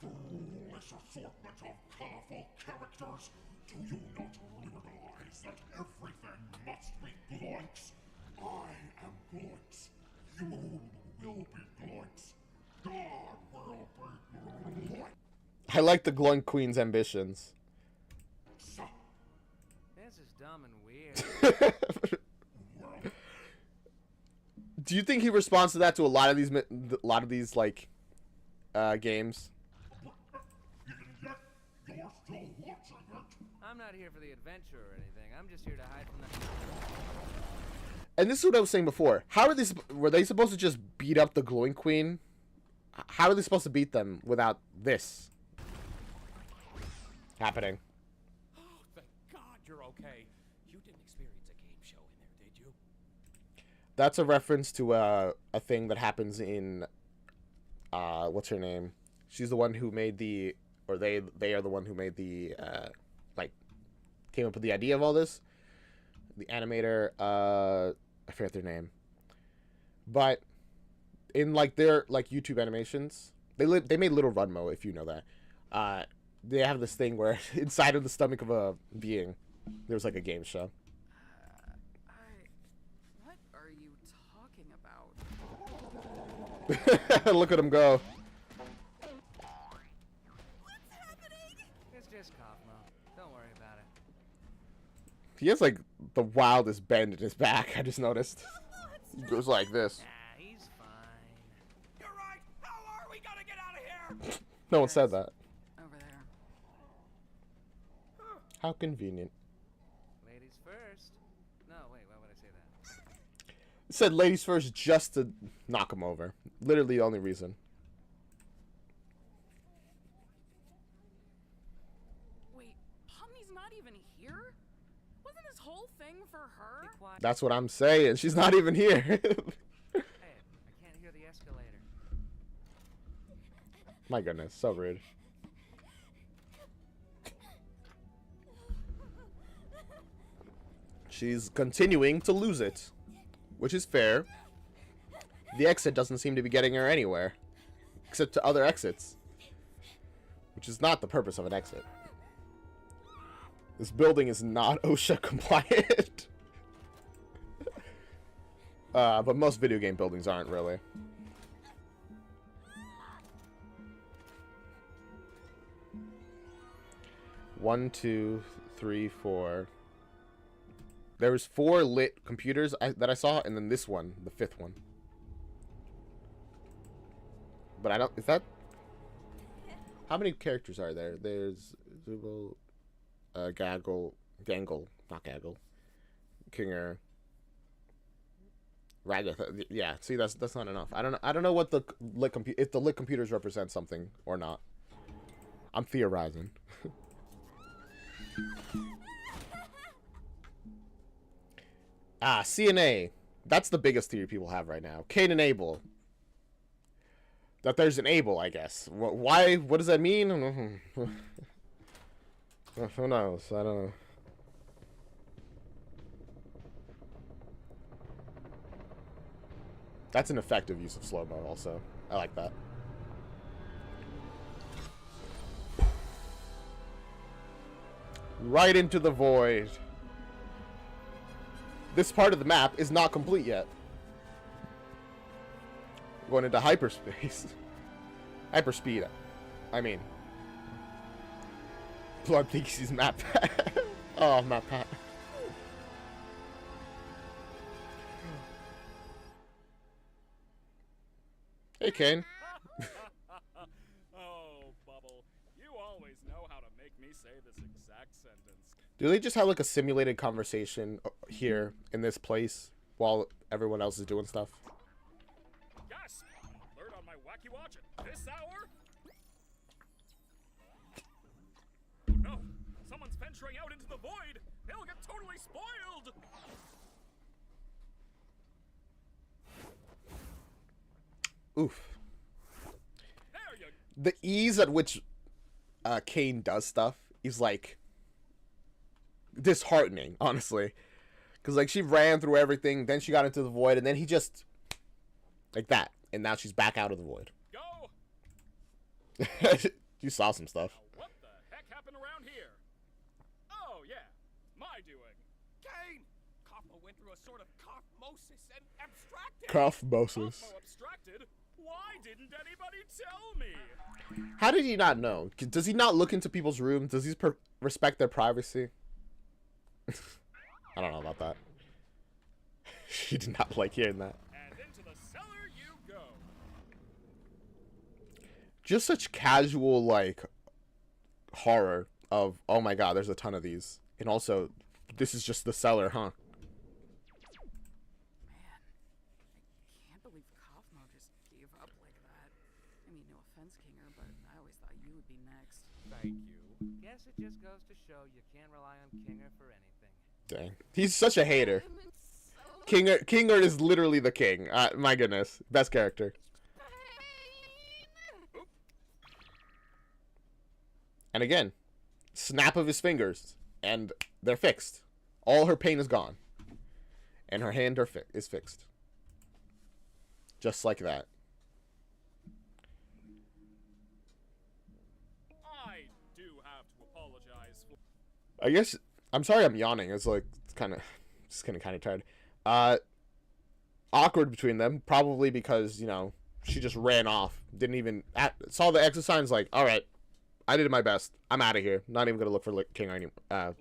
foolish assortment of colorful characters! Do you not realize that everything must be Gloinks? I am Gloinks. You will be Gloinks. God will be Gloinks. I like the Gloin Queen's ambitions. This is dumb and weird. Do you think he responds to that to a lot of these like games? I'm not here for the adventure or anything. I'm just here to hide from the... And this is what I was saying before. How are they? Were they supposed to just beat up the Glowing Queen? How are they supposed to beat them without this happening? Oh, thank God you're okay. You didn't experience a game show in there, did you? That's a reference to a thing that happens in what's her name? She's the one who made the, or they are the one who made the like came up with the idea of all this. The animator, I forget their name, but in like their like YouTube animations, they made Little Runmo, if you know that. They have this thing where inside of the stomach of a being, there's like a game show. What are you talking about? Look at him go. It's just Kaufmo. Don't worry about it. He has like the wildest bend in his back. I just noticed. He goes like this. He's fine. You're right. How are we gonna get out of here? No one said that. Over there. How convenient. Ladies first. No, wait, why would I say that? It said ladies first just to knock him over. Literally the only reason. Wait, Pomni's not even here? Wasn't this whole thing for her? That's what I'm saying. She's not even here. Hey, I can't hear the escalator. My goodness, so rude. She's continuing to lose it, which is fair. The exit doesn't seem to be getting her anywhere, except to other exits, which is not the purpose of an exit. This building is not OSHA compliant. But most video game buildings aren't really. One, two, three, four. There was 4 lit computers that I saw, and then this one, the 5th one. But I don't. Is that? How many characters are there? There's Zubul, Gangle, not Gaggle, Kinger, Ragatha. Yeah, see, that's not enough. I don't know what the lit if the lit computers represent something or not. I'm theorizing. CNA. That's the biggest theory people have right now. Cain and Abel. That there's an Abel, I guess. Why? What does that mean? Who knows? I don't know. That's an effective use of slow-mo also. I like that. Right into the void. This part of the map is not complete yet. Going into hyperspace. Hyperspeed. I mean. Blood thinks he's map pat. Oh, map pat. Hey, Kane. Oh, Bubble. You always know how to make me say this exact sentence. Do they just have like a simulated conversation here in this place while everyone else is doing stuff? Yes! Alert on my you watch it. This hour? Oh no! Someone's venturing out into the void! They'll get totally spoiled! Oof. The ease at which Kane does stuff is like disheartening, honestly. Because like she ran through everything, then she got into the void, and then he just like that, and now she's back out of the void. Go. You saw some stuff. Now, what the heck happened around here? Oh yeah, my doing. Kane! Kaufmo went through a sort of Kaufmosis and abstracted. Kaufmosis. Kaufmo abstracted? Why didn't anybody tell me? How did he not know? Does he not look into people's rooms? Does he respect their privacy? I don't know about that. She did not like hearing that. And into the cellar you go. Just such casual, like, horror of, oh my god, there's a ton of these. And also, this is just the cellar, huh? Can't believe Kaufmo just gave up like that. I mean, no offense, Kinger, but I always thought you would be next. Thank you. Guess it just goes to show you can't rely on Kinger for anything. Dang. He's such a hater. Kinger is literally the king. My goodness. Best character. And again, snap of his fingers, and they're fixed. All her pain is gone. And her hand is fixed. Just like that. I do have to apologize for... I guess I'm sorry I'm yawning. It's like it's kind of just kind of tired. Awkward between them, probably because, you know, she just ran off. Didn't even saw the exit signs like, "All right, I did my best. I'm out of here. Not even going to look for Kane anymore." About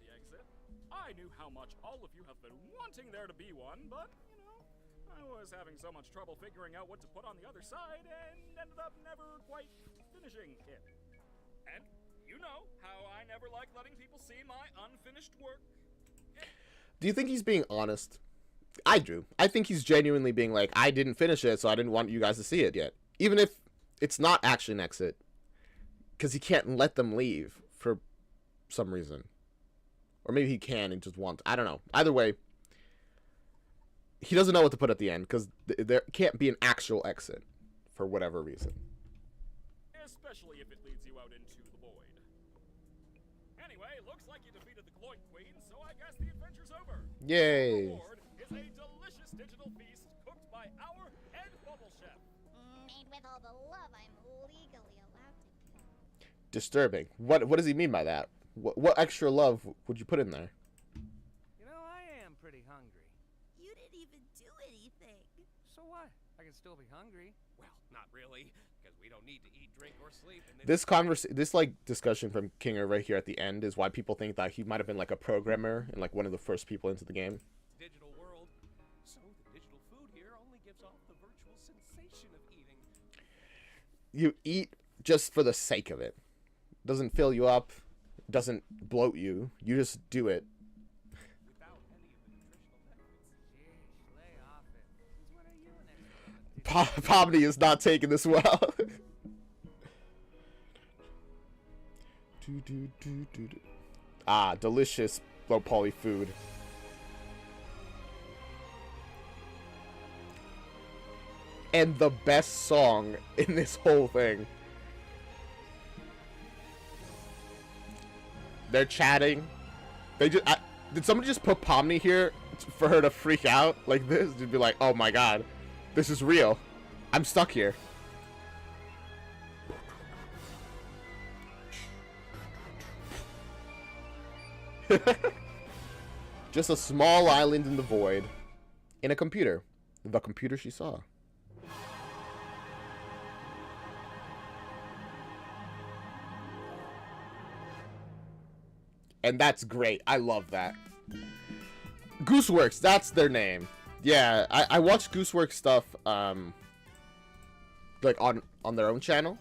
the exit. I knew how much all of you have been wanting there to be one, but, you know, I was having so much trouble figuring out what to put on the other side and ended up never quite finishing it. And you know how I never like letting people see my unfinished work. Do you think he's being honest? I do. I think he's genuinely being like, I didn't finish it, so I didn't want you guys to see it yet. Even if it's not actually an exit. Because he can't let them leave for some reason. Or maybe he can and just wants. I don't know. Either way, he doesn't know what to put at the end, because there can't be an actual exit for whatever reason. Especially if it leads you out into the void. Anyway, looks like you defeated the Gloit Queen, so I guess the adventure's over. Yay! The reward is a delicious digital feast cooked by our head bubble chef. Made with all the love I'm legally allowed to. Disturbing. What does he mean by that? What extra love would you put in there? You know, I am pretty hungry. You didn't even do anything. So what? I can still be hungry. Well, not really, because we don't need to eat, drink, or sleep. And This like discussion from Kinger right here at the end is why people think that he might have been like a programmer and like one of the first people into the game. Digital world, so the digital food here only gives off the virtual sensation of eating. You eat just for the sake of it. Doesn't fill you up, doesn't bloat you. You just do it. Without any of the nutritional benefits. Lay off it. Since when are you an expert? Pomni is not taking this well. Delicious low poly food. And the best song in this whole thing. They're chatting. They just did somebody just put Pomni here for her to freak out like this? To be like, oh my god, this is real. I'm stuck here. Just a small island in the void. In a computer. The computer she saw. And that's great. I love that. Gooseworks, that's their name. Yeah, I watched Gooseworks stuff, like on their own channel.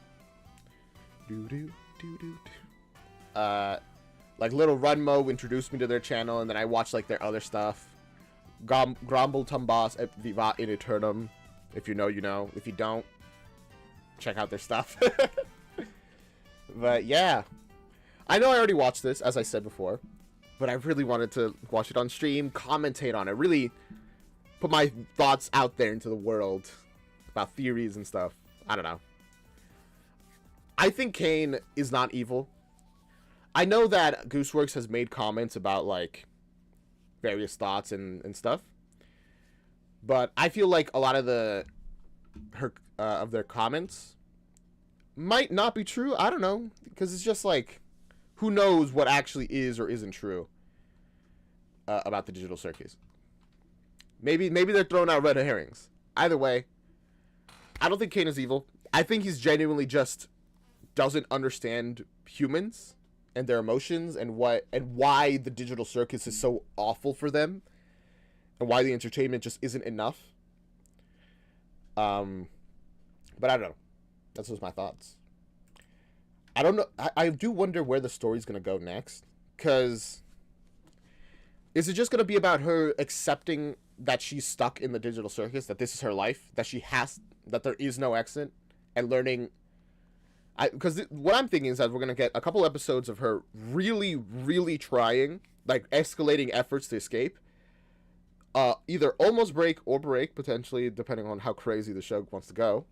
Like Little Runmo introduced me to their channel, and then I watched like their other stuff. Grumble Tumbas et Vivat in Eternum. If you know, you know. If you don't, check out their stuff. But yeah, I know I already watched this, as I said before, but I really wanted to watch it on stream, commentate on it, really put my thoughts out there into the world about theories and stuff. I don't know. I think Kane is not evil. I know that Gooseworks has made comments about, like, various thoughts and stuff, but I feel like a lot of of their comments might not be true. I don't know, because it's just like, who knows what actually is or isn't true about the Digital Circus. Maybe they're throwing out red herrings. Either way, I don't think Kane is evil. I think he's genuinely just doesn't understand humans and their emotions and why the Digital Circus is so awful for them and why the entertainment just isn't enough. But I don't know. That's just my thoughts. I don't know. I do wonder where the story's going to go next. Because is it just going to be about her accepting that she's stuck in the Digital Circus, that this is her life, that there is no exit, and learning... Because what I'm thinking is that we're going to get a couple episodes of her really, really trying, like, escalating efforts to escape. Either almost break or break, potentially, depending on how crazy the show wants to go.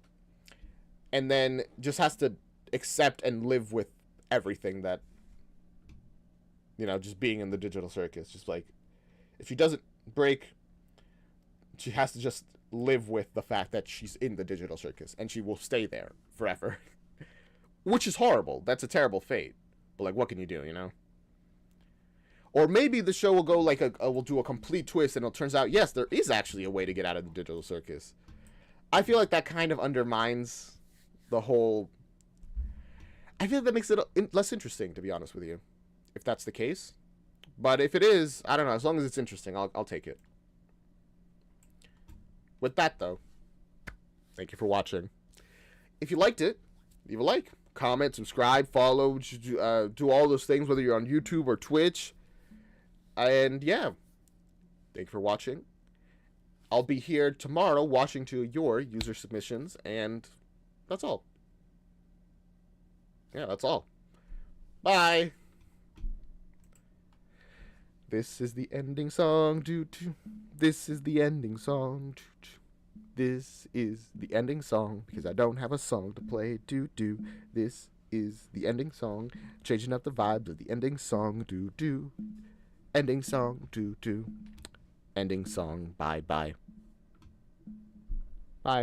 And then just has to accept and live with everything that, you know, just being in the Digital Circus. Just like, if she doesn't break, she has to just live with the fact that she's in the Digital Circus. And she will stay there forever. Which is horrible. That's a terrible fate. But, like, what can you do, you know? Or maybe the show will go, like, will do a complete twist, and it turns out, yes, there is actually a way to get out of the Digital Circus. I feel like that kind of undermines the whole... I feel like that makes it less interesting, to be honest with you, if that's the case. But if it is, I don't know, as long as it's interesting, I'll take it. With that, though, thank you for watching. If you liked it, leave a like, comment, subscribe, follow, do all those things, whether you're on YouTube or Twitch. And yeah, thank you for watching. I'll be here tomorrow watching to your user submissions, and that's all. Yeah, that's all. Bye. This is the ending song. This is the ending song. This is the ending song because I don't have a song to play. This is the ending song. Changing up the vibes of the ending song. Ending song. Ending song. Bye.